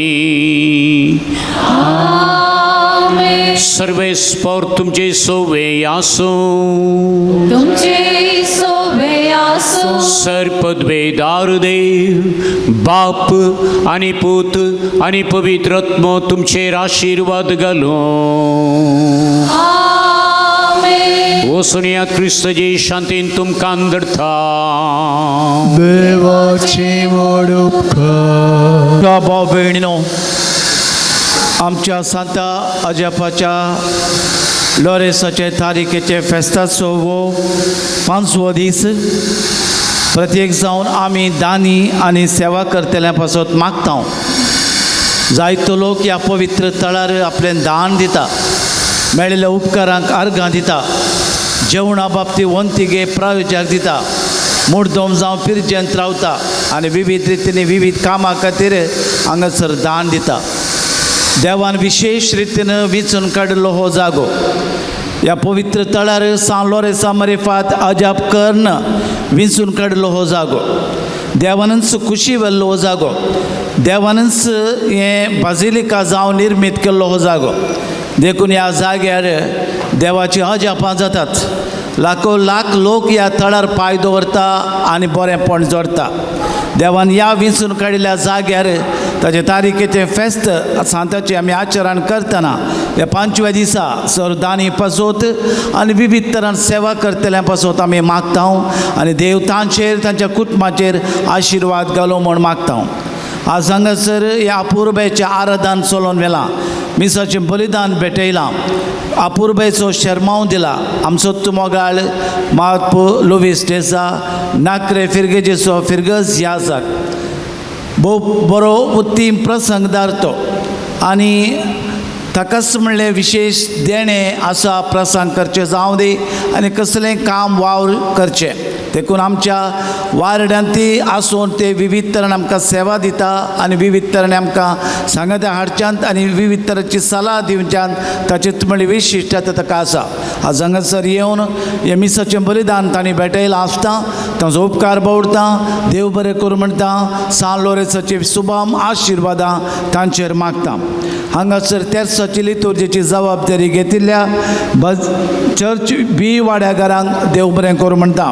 सर्वेस्पर तुमचे सोवे आसो, तुमचे सोवे आसो. सर्पद्वेदार देव बाप आणि पूत आणि पवित्र आत्मा तुमचेर आशीर्वाद घालो. वचून या क्रिस्तची शांतीन तुमकां धरता. देवाची व्हड उपकार. भाव भयणीनो, आमच्या सांता अजपाच्या लॉरेसाचे तारीखेचे फेस्ताचो वो 5वो दीस प्रत्येक जावन आमी दानी आनी सेवा करतल्या पासून मागता. जायतो लोक ह्या पवित्र तळार आपलें दान दिता, मेळिल्ल्या उपकारांक अर्घां दिता, जेवणा बाबतीत वंतिगे प्रायोजक दिता, मुर्दोम जावं पिरजेंत रावता आनी विविध रितींनी विविध कामां खातीर हांगासर दान दिता. देवान विशेष रितीन वेंचून काडिल्लो हो जागो ह्या पवित्र तळार सान लॉरेसा मरेफात अजाप कर्ण वेंचून काडिल्लो हो जागो. देवानच खुशी वेल्लो हो जागो. देवानच हें बाजिलिका जावन निर्मीत केल्लो हो जागो. देखून ह्या जाग्यार देवाची अजापां जातात. लाखो लाख लोक ह्या तळार पांय दवरता आनी बरेंपण जोडता. देवान ह्या वेंचून काडिल्ल्या जाग्यार ताचे तारीखेचे फेस्त सांताचे आमी आचरण करतना ह्या 5व्या दिसा सरदानी पासून आनी विविध तरान सेवा करतल्या पासून आमी मागता आनी देव तांचेर तांच्या कुटुंबाचेर आशिर्वाद घालो म्हूण मागता. आज हांगासर ह्या अपुर्बेचें आराधन चलोवन वेलां, मिसाचें बलिदान भेटयलां, अपुर्बेचो शर्माव दिला. आमचो तुमोगाळ मातपो लुवीस डेसा नाक्रे फिरगेजेचो फिरगस ह्या आसात. बरो उत्तीम प्रसंग धारतो आनी ताकाच म्हणलें विशेष देणें आसा प्रसंग करचें जावं दी आनी कसलें काम वावर करचें देखून आमच्या वारड्यांती आसून ते विविध तरेन आमकां सेवा दिता आनी विविध तरेन आमकां सांगात्या हाडच्यांत आनी विविध तरेची सलाह दिवच्यांत ताची म्हणजे विशिश्टता ताका आसा. आज हांगासर येवन हे मिसाचें बलिदान तांणी भेटयलां आसता तांचो उपकार बावडटा. देव बरें करूं म्हणटा. सान लोरेसाची शुभम आशिर्वादां तांचेर मागता. हांगासर तेर्साची लितुर्जेची जबाबदारी घेतिल्ल्या चर्च बी वाड्याघरांक देव बरें करूं म्हणटा.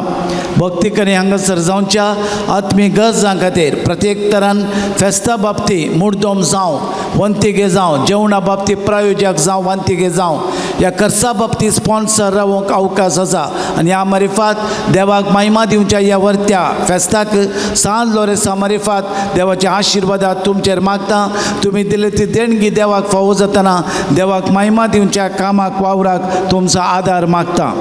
भक्ती करी हांगासर जावच्या आत्मीय गरजां खातीर प्रत्येक तरान फेस्ता बाबतींत मुर्दोम जावं वंतिगे जावं जेवणा बाबतींत प्रायोजक जावं वंतिगे जावं ह्या खर्चा बाबतींत स्पॉन्सर रावंक अवकाश आसा. आनी ह्या मारिफात देवाक महिमा दिवच्या ह्या वर्त्या फेस्ताक सान लोरेसा मारिफात देवाच्या आशिर्वादात तुमचेर मागता. तुमी दिले ती देणगी देवाक फावो जातना देवाक महिमा दिवच्या कामाक वावराक तुमचो आदार मागता.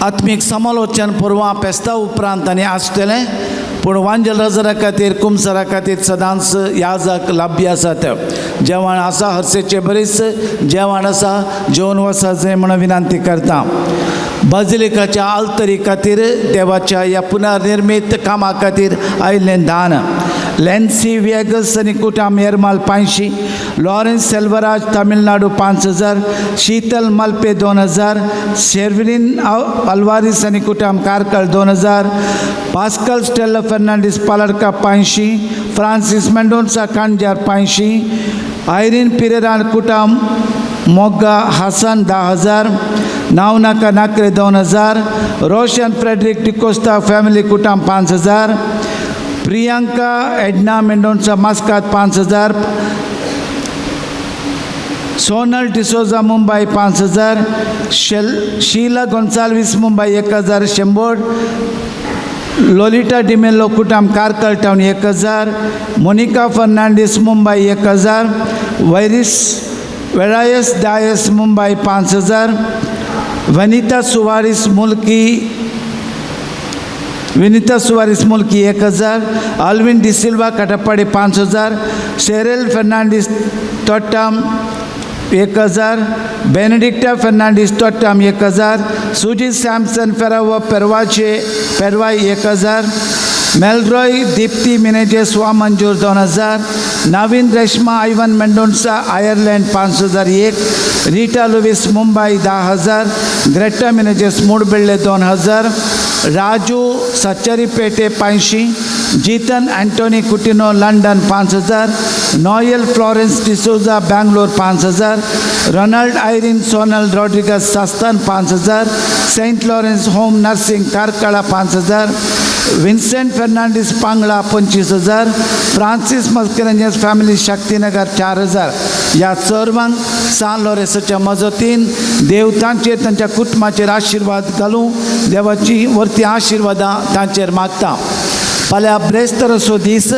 आत्मीक समालोचन पुरवां पेस्ता उपरांत आनी आसतलें पूण वांजल रजरा खातीर कुमसरा खातीर सदांच याजक लाभ्य आसात. जेवण आसा हरसेचे बरीच जेवण आसा जेवन वसाचें म्हणून विनंती करता. बाजिलिकाच्या आल्तरी खातीर देवाच्या ह्या पुनर्निर्मित कामा खातीर आयिल्लें दान लेन्सी वेगस आनी कुटाम येरमाल 500, लॉरेन्स सेल्वराज तामिळनाडू 5000, शीतल मल्पे 2000, शेर्विन अल्वारिस आनी कुटाम कारकळ 2000, पास्कल स्टेल्ला फर्नांडीस पालडका 500, फ्रांसीस मेंडोन्सा कांजार 500, आयरीन पिरेरा कुटाम मोग्गा हसन 10,000, नावनाका नाकरे 2000, रोशन फ्रेडरिक डिकोस्ता फॅमिली कुटाम 5000, प्रियांका एडना मेंडोन्सा मास्कात 5000, सोनल डिसोजा मुंबई 5000, शीला गोन्साल्विस मुंबई 1100, लोलिटा डिमेलो कुटाम कारकल टाउन 1000, मोनिका फर्नांडीस मुंबई 1000, वेरायस Dias Mumbai 5000, Vanitha Suvaris Mulki 1000, Alwin D'Silva Katapadi 5000, Sheryl Fernandes Thottam 1000, Benedicta Fernandes Thottam 1000, Sujith Samson Ferrao Pervai 1000, Melroy Deepthi Menezes Vamanjoor 2000, Naveen Reshma Ivan Mendonca Ireland 5001, Rita Lewis Mumbai 10,000, Greta Menezes Moodbidri 2000, Raju Sacharipete 500, Jeethan Antony Coutinho London 5000, Noel Florence D'Souza Bangalore 5000, Ronald Irene Sonal Rodrigues Sastan 5000, Saint Lawrence Home Nursing Karkala 5000, Vincent Fernandes Pangala 25,000, Francis Mascarenhas family Shaktinagar 4000. ह्या सर्वांक सान लोरेसाच्या मजतीन देव तांचेर तांच्या कुटुंबाचेर आशिर्वाद घालूं देवाची वर्ती आशिर्वादां तांचेर मागता. फाल्यां ब्रेस्तराचो दीस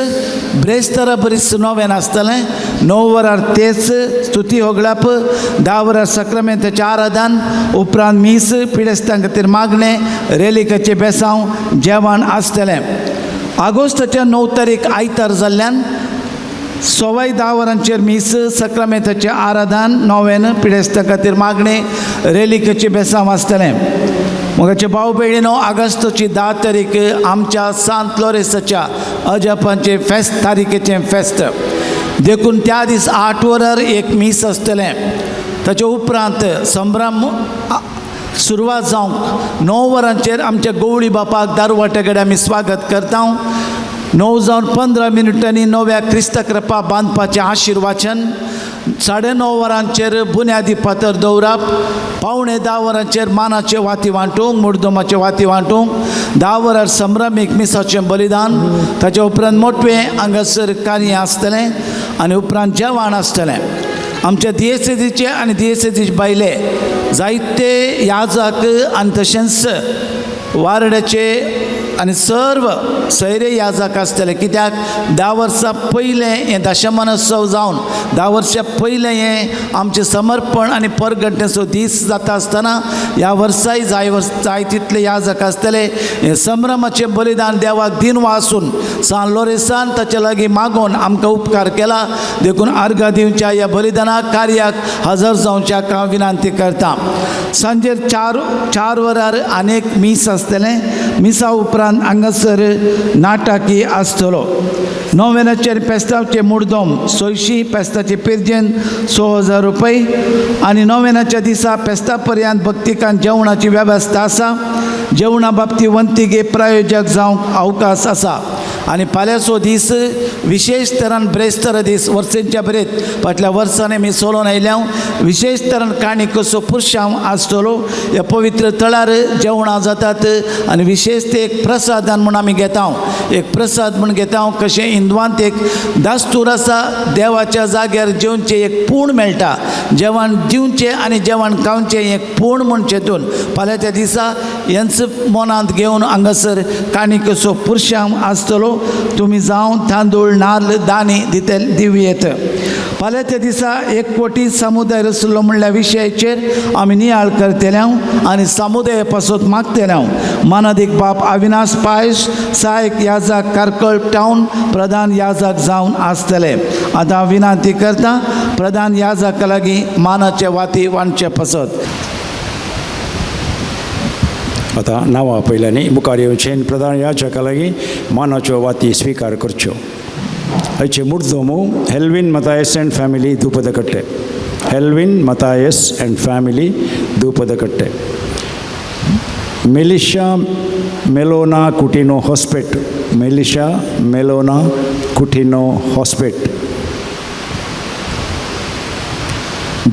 ब्रेस्तारा बरीच नोवेन आसतलें. 9 वरार तेच स्तुती होगळाप, 10 वरार सक्रामेंताचें आराधन, उपरांत मीस पिडेस्तां खातीर मागणें, रेलिकाचें बेसांव, जेवण आसतलें. ऑगस्टाच्या 9 तारीख आयतार जाल्ल्यान 10 वरांचेर मीस सक्रामेंताचें आराधन, नोवेन, पिडेस्तां खातीर मागणें, रेलिकाचें बेसांव आसतलें. मोगाचे भाव भयणीनो, ऑगस्टाची 10 तारीख आमच्या सांत लोरेसाच्या अजपांचे फेस्त तारीखेचें फेस्त देखून त्या दीस 8 वरार एक मीस आसतलें. ताचे उपरांत संभ्रम सुरवात जावंक 9 वरांचेर आमच्या गवळी बापाक दारवाटे कडेन आमी स्वागत करता. 9:15 नव्या क्रिस्त कृपा बांदपाचें आशिर्वाचन. 9:30 वरांचेर बुन्यादी फातर दवरप. 9:15 वरांचेर मानाचे वाती वांटूंक, मुर्दोमाचे वाती वांटूंक. 10 वरार संभ्रमीक मिसाचें बलिदान. ताचे उपरांत मोठवें हांगासर कार्य आसतलें आनी उपरांत जेवण आसतलें. आमच्या दिएसेसीचे आनी दिएसेसीचे बायले जायते याजक आनी तशेंच वारड्याचे आनी सर्व सैरे याजक आसतले, कित्याक 10 वर्सां पयलें हें दशमानोत्सव जावन 10 वर्सां पयलें हें आमचें समर्पण आनी परगटणेचो दीस जाता आसतना ह्या वर्साय जाय तितले याजक आसतले हें संभ्रमाचें बलिदान देवाक दिन वासून सान लोरेसान ताचे लागीं मागून आमकां उपकार केला, देखून अर्घ दिवच्या ह्या बलिदाना कार्याक हजर जावच्याक हांव विनंती करता. सांजेर 4 वरार आनीक मीस आसतलें. मिसा उपरांत हांगासर नाटकी आसतलो. नोवेनाचेर पेस्तांवचे मुर्दोम 600, पेस्ताची पिर्जेन 6000 रुपये आनी नोवेनाच्या दिसा पेस्ता पर्यंत भक्तिकांत जेवणाची वेवस्था आसा. जेवणा बाबतींत वंतिगे प्रायोजक जावंक अवकाश आसा. आनी फाल्यांचो दीस विशेष तरान ब्रेस्तर दीस वर्सेंच्या बरेत फाटल्या वर्सांनी आमी चलोवन आयल्या. विशेष तरान काणी कसो पुरशांव आसतलो. ह्या पवित्र तळार जेवणां जातात आनी विशेष ते एक प्रसादान म्हूण आमी घेता. एक प्रसाद म्हूण घेता. कशें हिंदुवांत एक दास्तूर आसा, देवाच्या जाग्यार जेवचे एक पूण मेळटा. जेवण दिवचें आनी जेवण खावचें एक पूण म्हूण चिंतून फाल्यांच्या दिसा हेंच मनांत घेवन हांगासर काणी कसो पुरशांव आसतलो. तुमी जावन तांदूळ नाल्ल दानी दिवयेत. फाल्यांच्या दिसा 1 कोटी समुदाय रचलो म्हणल्या विशयाचेर आमी नियाळ करतले आनी समुदाया पासत मागतले. मानादीक बाप अविनाश पायस सहायक याजक कारकळ टावन प्रधान याजक जावन आसतले. आतां हांव विनंती करता प्रधान याजका लागीं मानाचे वाती वांडचे पासत. आतां नांवां पयल्यांनी मुखार येवचें प्रधान याजका लागीं मानाच्यो वाती स्विकार करच्यो. आयचे मुर्दोमू Helwin Mathias and family Dupadkatte. Helwin Mathias and family Dupadkatte. Melisha Melona Coutinho Hospet. Melisha Melona Coutinho Hospet.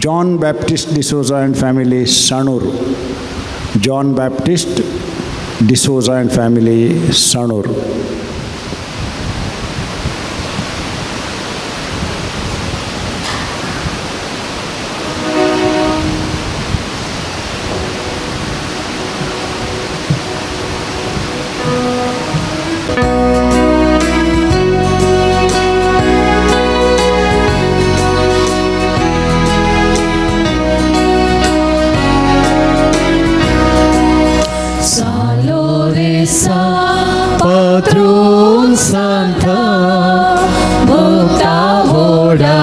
John Baptist D'Souza and family Sanoor. John Baptist D'Souza and family Sanoor. Patron Santa Bukta Voda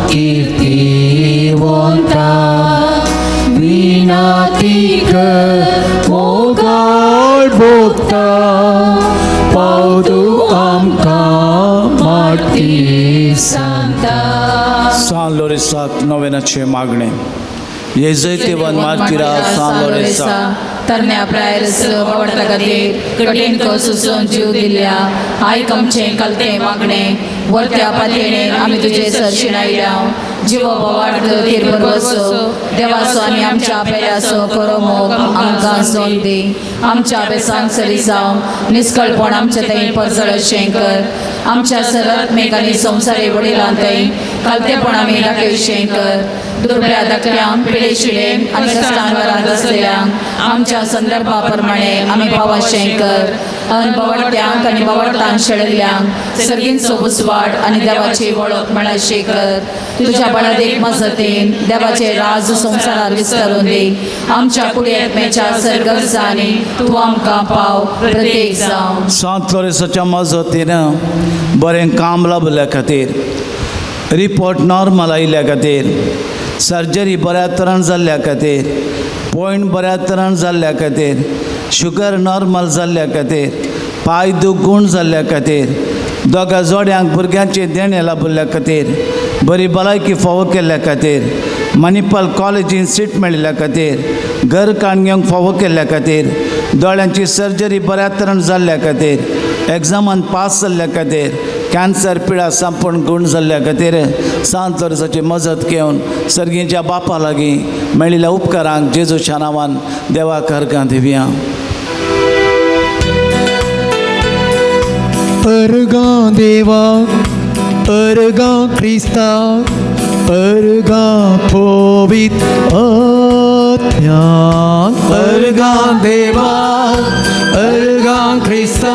Kirtivonta Vinatika Mogal Bukta Paudu Amka Marti Santa. सान लोरेसाक नोवेनाचे मागणे. येजैते वन मार्तिरा सान लोरेसा तरण्या प्रायरस आवडता खातीर कठीण तो सुसून जीव दिल्या. आयक आमचें कलतें मागणें वरत्या पातळीर आमी तुजे सरशीण आयल्या. जिवो बोवाड तीर बरवसो देवाचो आनी आमच्या पेऱ्याचो खरो मोग आमकां सोन दी. आमच्या बेसांक सरी जावं निश्कळपण आमचे थंय परजळ अशें कर. आमच्या सरत्मेक आनी संवसारी वडिलां थंय कलतेपण आमी दाखयशें कर. दुर्बळ्या धाकट्यांक पिडे शिडे आनी कश्टांवरांत आसलेल्यांक आमच्या संदर्भा प्रमाणे आमी पावशें कर. अनभवट्यांक आनी भवटांक शेळिल्ल्यांक सर्गींचो बुसवाड आनी देवाची वळख मेळशी कर. तुज्या बळदेक मजतीन देवाचे राज संवसारार विस्तारून दी. आमच्या कुडीमेच्या सरगरजांनी तूं आमकां पाव प्रत्येक जावं. सांत लोरेसाच्या मजतीन बरें काम लाभल्या खातीर, रिपोर्ट नॉर्मल आयिल्ल्या खातीर, सर्जरी बऱ्या तरान जाल्ल्या खातीर, पॉयंट बऱ्या तरान जाल्ल्या खातीर, शुगर नॉर्मल जाल्ल्या खातीर, पाय दुगूण जाल्ल्या खातीर, दोगा जोड्यांक भुरग्यांचें देणें लाभिल्ल्या खातीर, बरी भलायकी फावो केल्ल्या खातीर, मणिपाल कॉलेजीन सीट मेळिल्ल्या खातीर, घर काणग्यांक फावो केल्ल्या खातीर, दोळ्यांची सर्जरी बऱ्या तरान जाल्ल्या खातीर, एग्जामान पास जाल्ल्या खातीर, कॅन्सर पिडा संपूर्ण गुण जाल्ल्या खातीर सांत लोरेसाची मजत घेवन सर्गीच्या बापा लागीं मेळिल्ल्या उपकारांक जेजूच्या नांवान देवाक अर्गां दिवया. अर्गां देवाक, अर्गां क्रिस्ताक, अर्गां पवित्र 어트면 얼간 대바 얼간 크리스타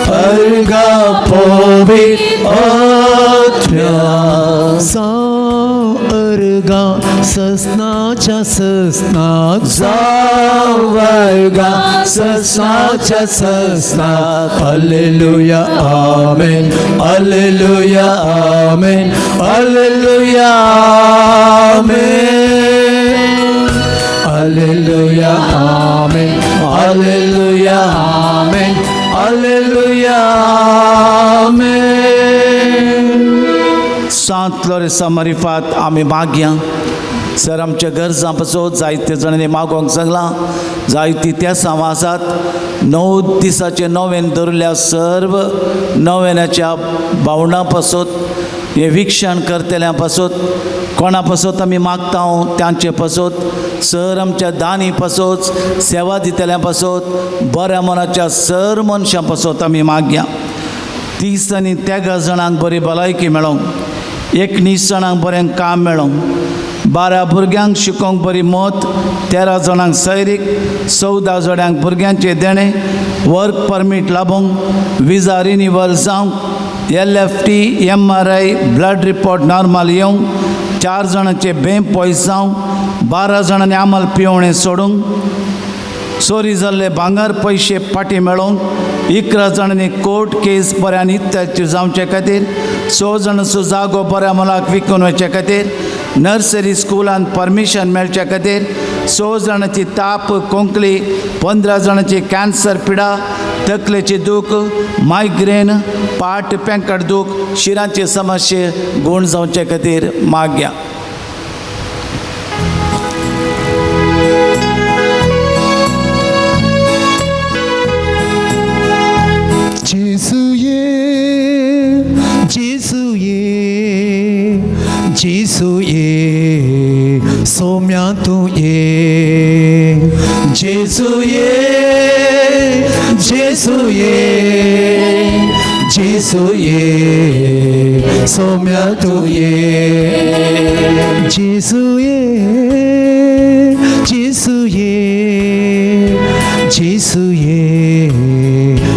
얼간 보빛 어트면 얼간 서스나차 서스나 얼간 서스나차 서스나 할렐루야 아멘 할렐루야 아멘 할렐루야 아멘 할렐루야 아멘 할렐루야 아멘 할렐루야 아멘. सांत लोरेसा मरिफात आमी मागया सर आमच्या गरजां पासून जायते जाणांनी मागोवंक सांगलां जायती त्या समाजात 9 दिसाचे नोवेन धरल्या सर्व नोवेनाच्या भावंडां पासून हे विक्षण करतल्यां पासून कोणा पासून आमी मागता त्यांचे पासून सर आमच्या दानी पासून सेवा दितल्यां पासून बऱ्या मनाच्या सर मनशां पासून आमी मागया 30 आनी 13 जाणांक बरी भलायकी मेळोंक 19 जाणांक बरें काम मेळोंक 12 भुरग्यांक शिकोवंक बरी मत 13 जाणांक सैरीक 14 जोड्यांक भुरग्यांचे देणे वर्क परमीट लाबोंक विजा रिन्यूवल जावंक LFT MRI blood report normal येवंक 4 जाणांचे बें पयस जावंक 12 जाणांनी आमल पिवणें सोडूंक चोरी जाल्ले भांगर पयशे फाटीं मेळोवंक 11 जाणांनी कोर्ट केस बऱ्यान इत्याचे जावचे खातीर 6 जाणांचो जागो बऱ्या मोलाक विकून वचे खातीर नर्सरी स्कुलांत परमिशन मेळचे खातीर 6 जाणांची ताप कोंकली 15 जाणांची कॅन्सर पिडा तकलेची दूख मायग्रेन पाट पेंकट दूख शिरांचे समस्ये गुण जावचे खातीर मागया. 지수의 소명도의 지수의 소명도의 지수의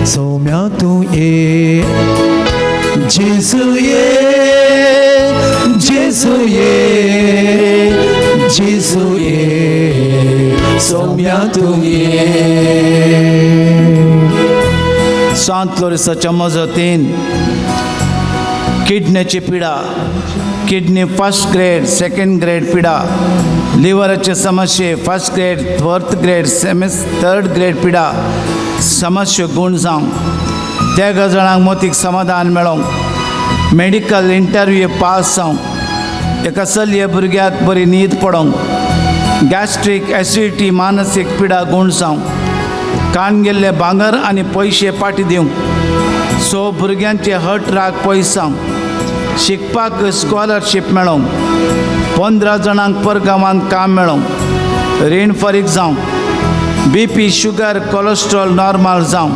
소명도의 지수의 소명도의 सांत लोरेसाच्या मजतीन किडनीची पिडा kidney first grade second grade पिडा लिव्हराचे समस्ये first grade fourth grade third grade पिडा समस्ये गुण जावंक 13 जाणांक मोतीक समाधान मेळोंक मेडिकल इंटरव्यू पास जावंक एका चलये भुरग्याक बरी न्हीद पडोंक गॅस्ट्रीक एसिडिटी मानसीक पिडा गुण जावंक कान गेल्ले भांगर आनी पयशे पाटी दिवंक 100 भुरग्यांचे हट राग पयस जावंक शिकपाक स्कॉलरशीप मेळोंक 15 जाणांक परगांवांत काम मेळोंक रीण फारीक जावंक BP शुगर कोलेस्ट्रॉल नॉर्मल जावंक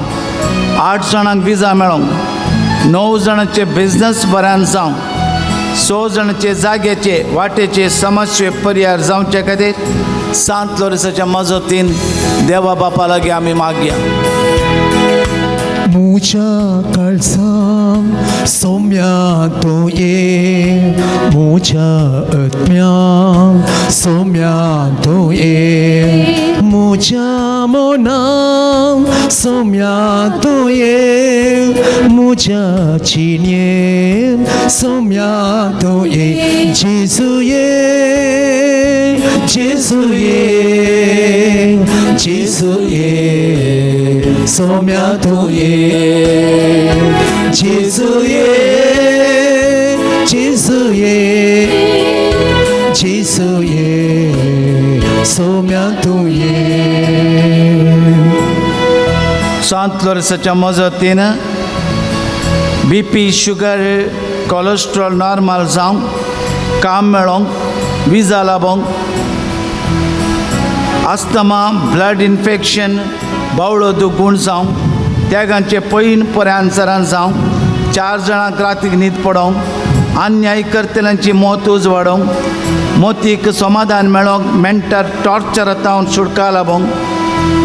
8 जाणांक विजा मेळोंक 9 जाणांचे बिझनस बऱ्यान जावंक 100 जाणांचे जाग्याचे वाटेचे समस्ये परिहार जावचे खातीर सांत लोरेसाच्या मजतीन देवा बापा लागीं आमी मागया. 무자 갈상 소명도의 무자 ըt명 소명도의 무자 모남 소명도의 무자 지念소명도의 지수의 소명도의 지수의 소명도의 सांत लोरेसाच्या मजतीन BP शुगर कोलेस्ट्रॉल नॉर्मल जावंक काम मेळोंक विजा लाबोंक अस्थमा ब्लड इन्फेक्शन बावळो दुगूण जावंक त्यागांचे पैन पर्यान जावंक 4 जाणांक रातीक न्हीद पडोंक अन्याय करतल्यांची मोत उजवाडोंक मोतीक समाधान मेळोंक मेंटर टॉर्चरांत सुटका लाभोंक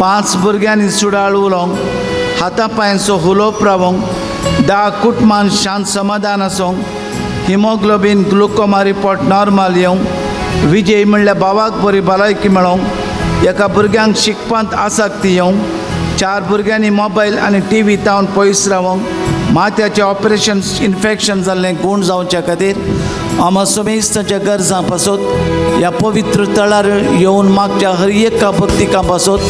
5 भुरग्यांनी सुडाळ उलोवंक हाता पांयांचो हुलोप रावोंक 10 कुटुंबांक शांत समाधान आसूंक हिमोग्लोबीन ग्लुकोमा रिपोर्ट नॉर्मल येवंक विजय म्हणल्यार भावाक बरी भलायकी मेळोंक एका भुरग्यांक शिकपांत आसक्ती येवंक 4 भुरग्यांनी मोबायल आनी टी व्ही तावन पयस रावंक माथ्याचें ऑपरेशन इन्फेक्शन जाल्लें गूण जावचे खातीर आमी समेस्ताच्या गरजां पासत ह्या पवित्र तळार येवन मागच्या हर एका भक्तिकां पासत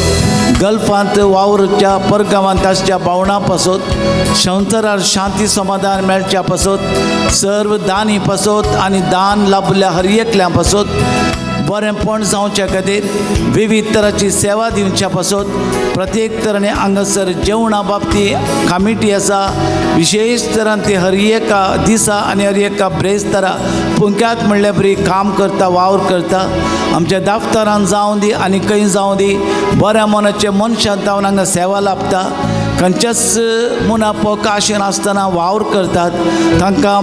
गल्फांत वावरच्या परगांवांत आसच्या भावणां पासत संवसारार शांती समाधान मेळच्या पासत सर्व दानी पासत आनी दान लाभल्या हर एकल्या पासत बरेंपण जावचे खातीर विविध तरांची सेवा दिवच्या पासत प्रत्येक तरांनी हांगासर जेवणा बाबतींत कमिटी आसा विशेश तरान ती हर एका दिसा आनी हर एका ब्रेस्तारा पुंक्याक म्हणल्या बरी काम करता वावर करता आमच्या दफ्तरान जावं दी आनी खंय जावं दी बऱ्या मनाचे मनशांत जावन हांगा सेवा लाभता खंयच्याच मुनाफो आशेन आसतना वावर करतात तांकां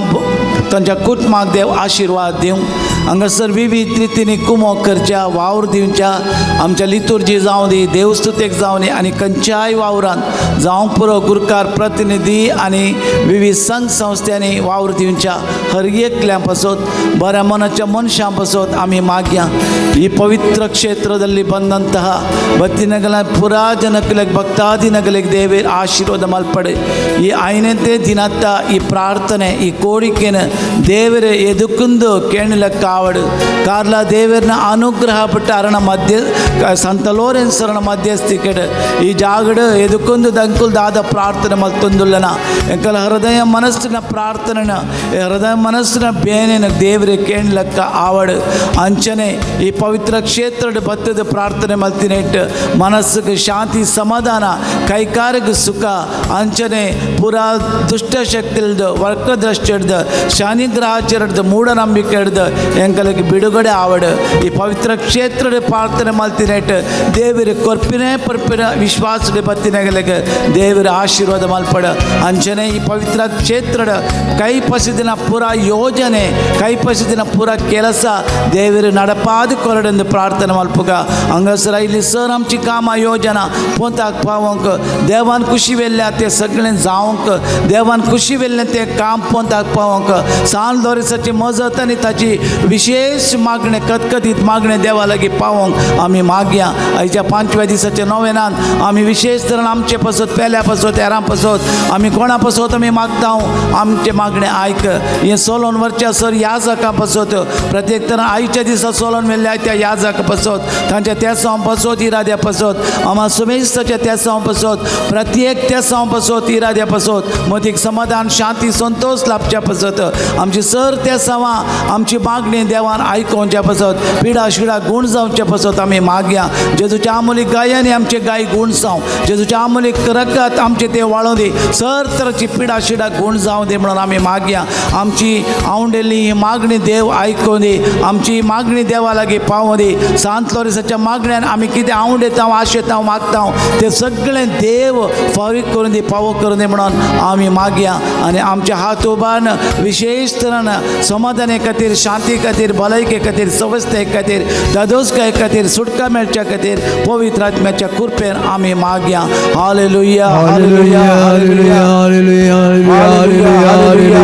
तांच्या कुटुंबाक देव आशिर्वाद दिवं हांगासर विविध रितींनी कुमो करच्या वावर दिवच्या आमच्या लितुर्जी जावं दी देवस्तुतेक जावं दी आनी खंयच्याय वावरांत जावं पुरो गुरकार प्रतिनिधी आनी विविध संघ संस्थांनी वावर दिवच्या हर एकल्या पासत बऱ्या मनाच्या मनशां पासत आमी मागया ही पवित्र क्षेत्रದಲ್ಲಿ ಬಂದಂತಹ ಭಕ್ತಿನಗಲ ಪುರಾ ಜನಕಲಿಗೆ ಭಕ್ತಾದಿನಗಲಿಗೆ ದೇವರ ಆಶೀರ್ವಾದ ಮಲ್ಪಡೆ ಈ ಐನತೆ ದಿನತ್ತ ಈ ಪ್ರಾರ್ಥನೆ ಈ ಕೋರಿಕೆನ ದೇವರ ಎದುಕುಂದು ಕೇಳಲ ಕಾವಡು ಕಾರ್ಲ ದೇವರನ ಅನುಗ್ರಹ ಪಟ್ಟಾರಣ ಮಧ್ಯ ಸಂತ ಲೋರೆನ್ಸರನ ಮಧ್ಯಸ್ಥಿಕೆಡ ಈ ಜಾಗಡ ಎದುಕುಂದು ದಂಕುಲ್ ದಾದ ಪ್ರಾರ್ಥನೆ ಮಲ್ತೊಂದುಲ್ಲನ ಎಂಕಲ ಹೃದಯ ಮನಸ್ಸಿನ ಪ್ರಾರ್ಥನೆನ ಹೃದಯ ಮನಸ್ಸಿನ ಬೇನೆನ ದೇವರ ಕೇಳಲಕ್ಕ ಆವಡು ಅಂಚನೆ ಈ ಪವಿತ್ರ ಕ್ಷೇತ್ರದ ಬತ್ತದ ಪ್ರಾರ್ಥನೆ ಮಲ್ತಿನೆಟ್ಟು ಮನಸ್ಸಿಗೆ ಶಾಂತಿ ಸಮಾಧಾನ ಕೈಕಾರಿಗೆ ಸುಖ ಅಂಚನೆ ಪುರಾ ದುಷ್ಟಶಕ್ತಿ ಹಿಡ್ದು ವರ್ಕದೃಷ್ಟಿ ಹಿಡ್ದು ಶನಿಗ್ರಹಾಚಾರ ಹಿಡ್ದು ಮೂಢನಂಬಿಕೆ ಹಿಡ್ದು ಎಂಕಲಿಗೆ ಬಿಡುಗಡೆ ಆವಡು ಈ ಪವಿತ್ರ ಕ್ಷೇತ್ರದ ಪ್ರಾರ್ಥನೆ ಮಲ್ತಿನೆಟ್ಟು ದೇವರ ಕೊರ್ಪಿನೇ ಪರ್ಪಿನ ವಿಶ್ವಾಸದ ಬತ್ತಿನಗಳಿಗೆ ದೇವರ ಆಶೀರ್ವಾದ ಮಲ್ಪಡ ಅಂಚನೆ ಈ ಪವಿತ್ರ ಕ್ಷೇತ್ರದ ಕೈಪಸಿದಿನ ಪುರಾ ಯೋಜನೆ ಕೈಪಸಿದಿನ ಪುರಾ ಕೆಲಸ ದೇವರ ನಡಪಾದಿ ಕೊರಡೆಂದು ಪ್ರಾರ್ಥನೆ ಮಲ್ಪುಗ ಹಂಗಸರ ಇಲ್ಲಿ सर आमची कामां योजना पोंताक पावोंक देवान खुशी वेल्ल्या ते सगळें जावंक देवान खुशी वेल्लें तें काम पोंताक पावोंक सांज दोरेसाची मजत आनी ताची विशेष मागणें कतकतीत मागणें देवा लागीं पावोंक आमी मागया आयच्या 5व्या दिसाच्या नोवेनान आमी विशेष तरेन आमचे पासत पेल्या पासत हेरां पासत आमी कोणा पासत आमी मागता आमचे मागणें आयक हें सोलोन वरच्या सर याजकां पासत प्रत्येक तरान आयच्या दिसा सोलोन वेल्ल्या त्या याजका पासत तांच्या तेसां पासत इराद्या पासत आम्हा सुमेस्ताच्या तेसां पासत प्रत्येक तेसां पासत इराद्या पासत मदीक समाधान शांती संतोष लाभच्या पासत आमची सर तेसां आमची मागणी देवान आयकोवच्या पासत पिडा शिडा गूण जावच्या पासत आमी मागया जेजूच्या आमोलीक गायांनी आमचे गाय गूण जावं जेजूच्या आमोलीक रगत आमचे ते वाळोवन दी सर तरांची पिडा शिडा गूण जावं दी म्हणून आमी मागया आमची आवंडेली ही मागणी देव आयकोवन दी आमची मागणी देवा लागीं पावोवन दी सांत लोरेसाच्या मागण्यान आमी कितें आवडेता आशेता मागता ते सगळें देव फारीक करून दी पावो करून दी म्हणून आमी मागया आनी आमचे हात उबारन विशेष तरेन समाधाना खातीर शांती खातीर भलायके खातीर सवस्थे खातीर दादोसकाय खातीर सुटका मेळच्या खातीर पवित्र आत्म्याच्या कृपेन आमी मागया हालेलुया हालेलुया हालेलुया हालेलुया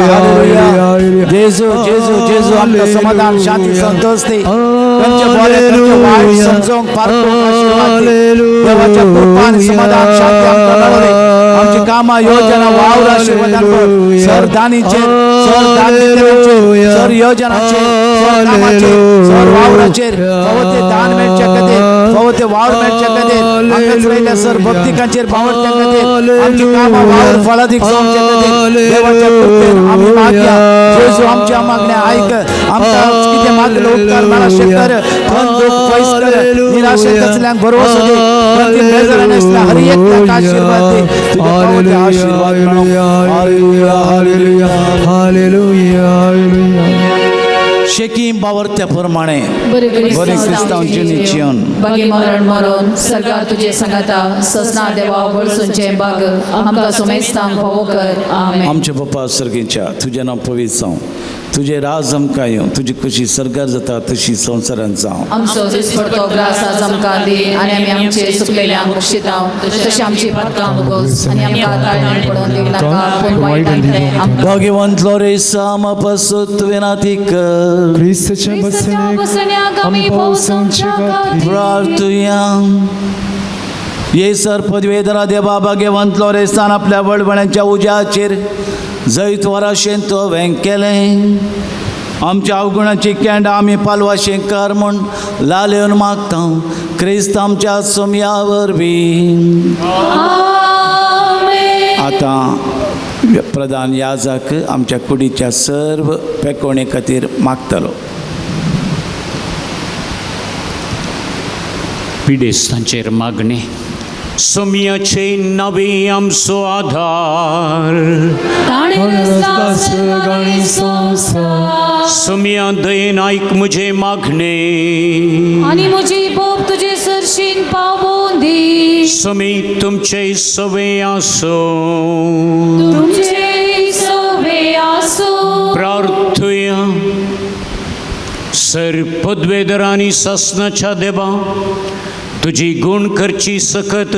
हालेलुया जेजू जेजू जेजू आमकां समाधान शांती संतोष दी तांचे बरे तांचे वायट समजोवंक पारखूंक आशिर्वाद दी देवाच्या कृपान समाधान शांती आमकां मेळो दी आमची कामां योजना वावर आशिर्वादान कर सर दानीचेर सर दानीचेर सर योजनाचेर सर कामाचेर सर वावराचेर पवते दान मेळच्या खातीर पवते वावर मेळच्या खातीर आमकां रहिल्या सर भक्तिकांचेर बावरच्या खातीर आमची कामां वावर फळादीक जावच्या खातीर देवाच्या कृपेन आमी मागया जेजू आमच्या मागण्या आयक आमकां कितें मागलो उपकार मेळा शेकर धन दूख पयस कर निराशेत असल्यांक भरवसो दी प्रति बेजारान असल्या हर एकल्याक आशिर्वाद दी तुजे पवते आशिर्वाद मेळो हालेलुया हालेलुया हालेलुया हालेलुया शेकीम बावरत्या प्रमाणे बरे क्रिस्तांवचे निश्चयन बागी मरण मरून सरकार तुझे संगता ससना देवा वळसूंचे बाग आमकां सुमेस्तांक फावो कर आमेन आमचे बापा सर्गीच्या तुजें नांव पवित्र जावं तुझे राज आमकां येवं, तुजी कशी सरकार जाता तशी संवसारांत जावं. आमचो दिसपडतो ग्रास आज आमकां दी आनी आमी आमचे सुकलेल्यांक बक्षितांव तशें आमची पातकां भोगोस आनी आमकां ताळमेळ पडोवन दिवं नाका पूण वायटांतलें आमकां भाग्यवंत लोरेसा आमा पासत तुवें नाती कर. क्रिस्ताच्या बसण्याक आमी पोवसोवच्या खातीर प्रार्थुया. येसर पदवेदरा देवा भाग्यवंत लोरेसान आपल्या वळवण्याच्या उज्याचेर जैतवराशें तुवें केलें. आमच्या अवगुणाची केंड आमी पालवाशें कर म्हूण लालेवन मागता क्रिस्त आमच्या सोम्या वरवीं. आतां प्रधान याजक आमच्या कुडीच्या सर्व पेकोणे खातीर मागतलो. पिडेस्तांचेर मागणे. सोम्याचे नवे आमचो आधार. सोम्या दयेन आयक म्हजे मागणे आनी म्हजी बोब तुजे सरशीन पावोवन दी. सोमी तुमचे सवे आसो. तुमचे सवे आसो. प्रार्थुया. सर पदवेदरांनी सासनाच्या देवा तुझी गुण करची सकत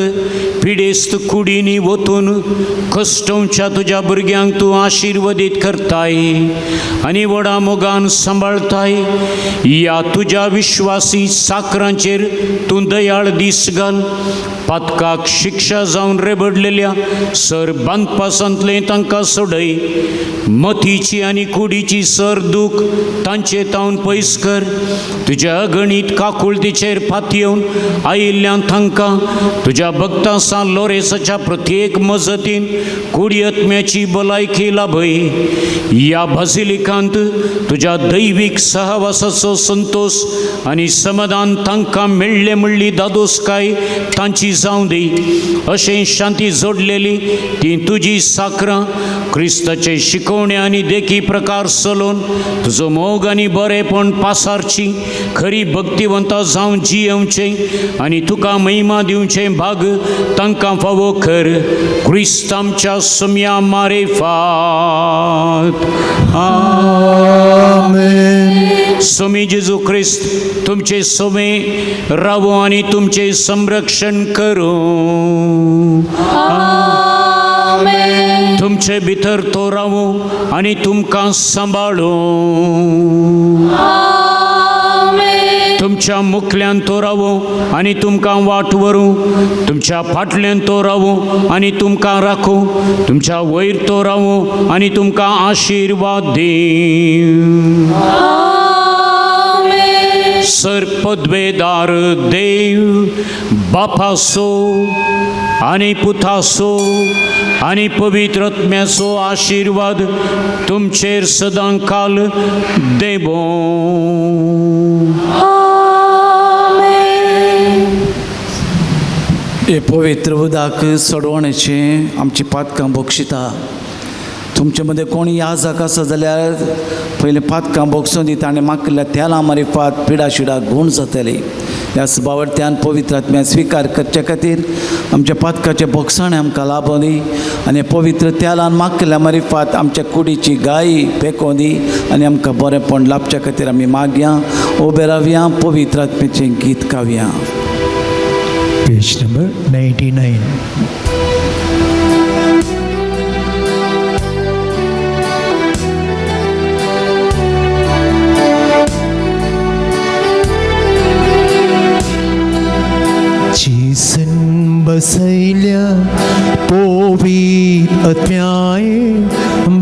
पिडेस्त कुडीनी वतून कश्टोवच्या तुझ्या भुरग्यांक तूं आशिर्वदीत करताय आनी व्हडा मोगान सांबाळताय. या तुझ्या विश्वासी साकरांचेर तूं दयाळ दीस घाल. पातकाक शिक्षा जावन रेबडलेल्या सर बांदपासांतलें तांकां सोडय. मतीची आनी कुडीची सर दूख तांचे तावन पयस कर. तुज्या अगणीत काकुळतीचेर फातयेवन आयिल्ल्यान तांकां तुज्या भक्तां सा लोरेसाच्या प्रत्येक मजतीन कुडियत्म्याची भलायकी लाभय. या बाजिलिकांत तुज्या दैवीक सहवासाचो संतोष आनी समाधान तांकां मेळ्ळे म्हणली दादोसकाय तांची जावं दी. अशें शांती जोडलेली ती तुजी साकरां क्रिस्ताचे शिकवणे आनी देखी प्रकार चलोवन तुजो मोग आनी बरेपण पासारची खरी भक्तिवंतां जावन जियेवचें आनी तुका महिमा दिवचें भाग तांकां फावो कर. क्रिस्त आमच्या सोम्या मारेफात. आमेन. सोमी जेजू क्रिस्त तुमचे सोमे रावो आनी तुमचे संरक्षण करो. आमेन. तुमचे भितर तो रावो आनी तुमकां सांबाळो. तुमच्या मुखल्यान तो रावो आनी तुमकां वाट व्हरूं. तुमच्या फाटल्यान तो रावो आनी तुमकां राखो. तुमच्या वयर तो रावो आनी तुमकां आशिर्वाद दी. सर पदवेदार देव बापासो आनी पुतासो आनी पवित्र आत्म्याचो आशिर्वाद तुमचेर सदां काल देवो. हे पवित्र उदक सोडवण्याचें आमची पातकां बक्षिता. तुमचे मदें कोण याजक आसा जाल्यार पयलीं पातकां बक्षून दिता आनी मागल्या तेला मारिफात पिडा शिडा गूण जातली. ह्या सुबावर्थ्यान पवित्र आत्म्या स्विकार करचे खातीर आमच्या पातकाचे बक्षाणें आमकां लाभों दी आनी पवित्र तेलान मागल्या मारिफात आमच्या कुडीची गायी पेकों दी आनी आमकां बरेंपण लाभच्या खातीर आमी मागया. उबे रावया. पवित्र आत्म्याचें गीत गावया. Page number 99. जीसन बसयल्या पोवीत आत्म्याये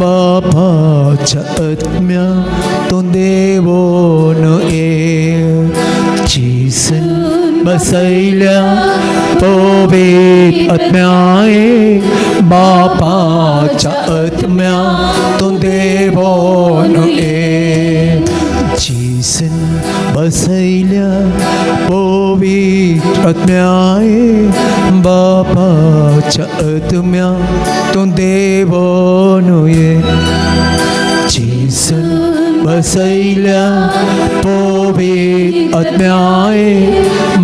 बापाच्या आत्म्या तो देवोन ये. जीसन बसयल्या पोवीत आत्म्याये बापाच्या आत्म्या तो देवोन ये. जीसन बसयल्या पोवीत आत्म्याये बापाच्या आत्म्या तो देवोन ये. जीसन बसयल्या पोवीत आत्म्याये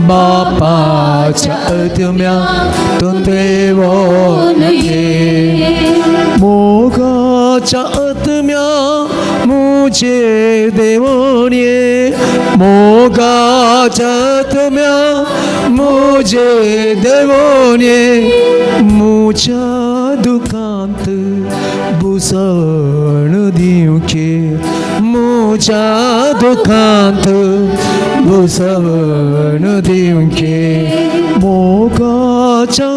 बापाच्या आत्म्या तो देवोन ये. मोगाच्या आत्म्या मुझे देवोनिये मोगाच्यातम्या मुझे देवोनिये मुझ्या दुखांत बुसण दिवचे मुझ्या दुखांत बुसण दिवचे मोगाच्यातम्या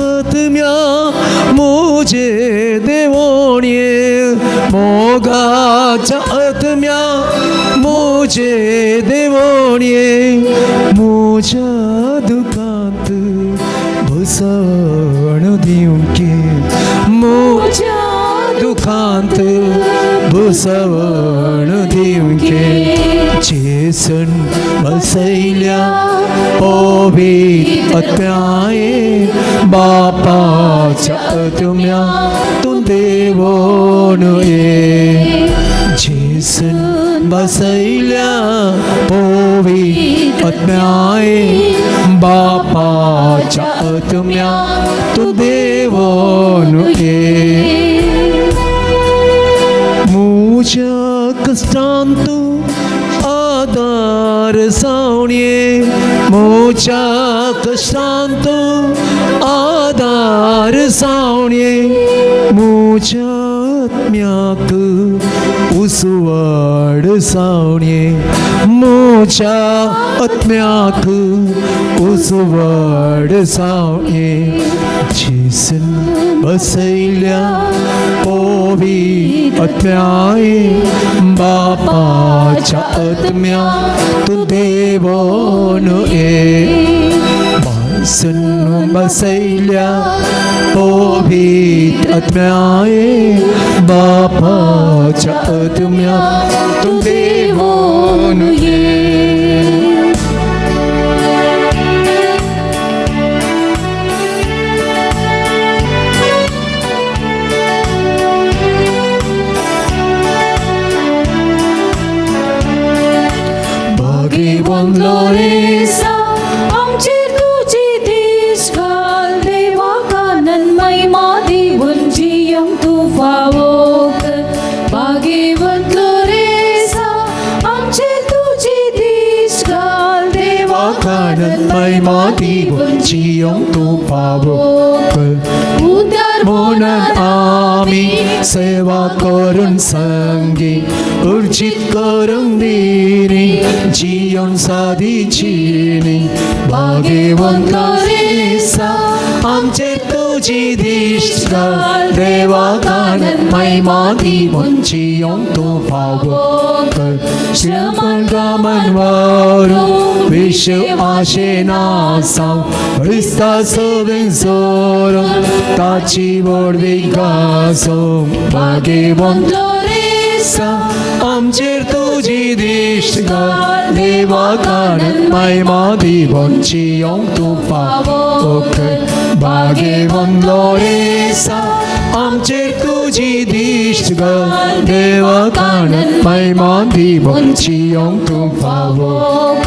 मुझे देवोनिये मोगाच्यातम्या मुझे देवोनिये मुझ्या दुखांत भुसण दिवचे मुझ्या दुखांत भुसवण दिवचे जेसन बसैल्या पवित्र आत्म्याये बापाच्या आत्म्या तू देवोन ये जेसन बसैल्या पवित्र आत्म्याये बापाच्या आत्म्या तू देवोन ये मुझ्या कष्टांत आधार सावणे मुझ्या कष्टांत आधार सावणे मुझ्या आत्म्याक उसवाड सावणे मुझ्या आत्म्याक उसवाड सावणे जेसन बसैल्या पवित्र आत्म्याये बापाच्या आत्म्या तू देवोन ये बासन बसैल्या पवित्र आत्म्याये बापाच्या आत्म्या तू देवोन ये Gloriosa, आमचेर तुझी दीस घाल देवा कानन महिमा दिवन जियम तू फावोक भाग्यवान ग्लोरेसा आमचेर तुझी दीस घाल देवा कानन महिमा दिवन जियम तू फावोक उदार म्हणून आम्ही सेवा करून संगी उर्जित करून दिनी जीवन साधीचीनी भाग्यवान ग्लोरेसा आमचे तुझी दिष्ट देवा कानन महिमा दिवन जीवन तू फावोक श्रमण गामन वारू विश्व आशेनासाव ख्रिस्ता सोबीन सोरून ताची वड विकासो भाग्यवान ग्लोरेसा आमचेर तुझी दिष्ट देवा कानन महिमा दिवन जीवन तू फावोक भाग्यवान ग्लोरेसा आमचेर तुझी दिष्ट देवा कानन महिमा दिवन जीवन तू फावोक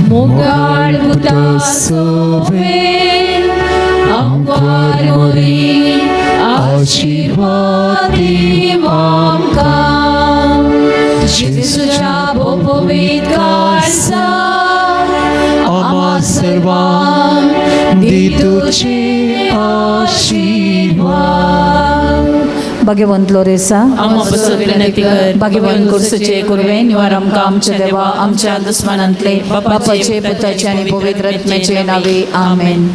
मोगाळ मुतासोबे आमकां मोरी आशीर्वाद दिव आमकां जेजूच्या पवित्र काळजा आम्हा सर्वांक दितुचे आशीर्वाद भाग्यवान ग्लोरेसा भाग्यवान कुर्सुचे कुरवे निवार आमकां आमच्या देवा आमच्या दुस्मनांतले बापाचे पुताचे आनी पवित्र आत्म्याचे नावे आमेन.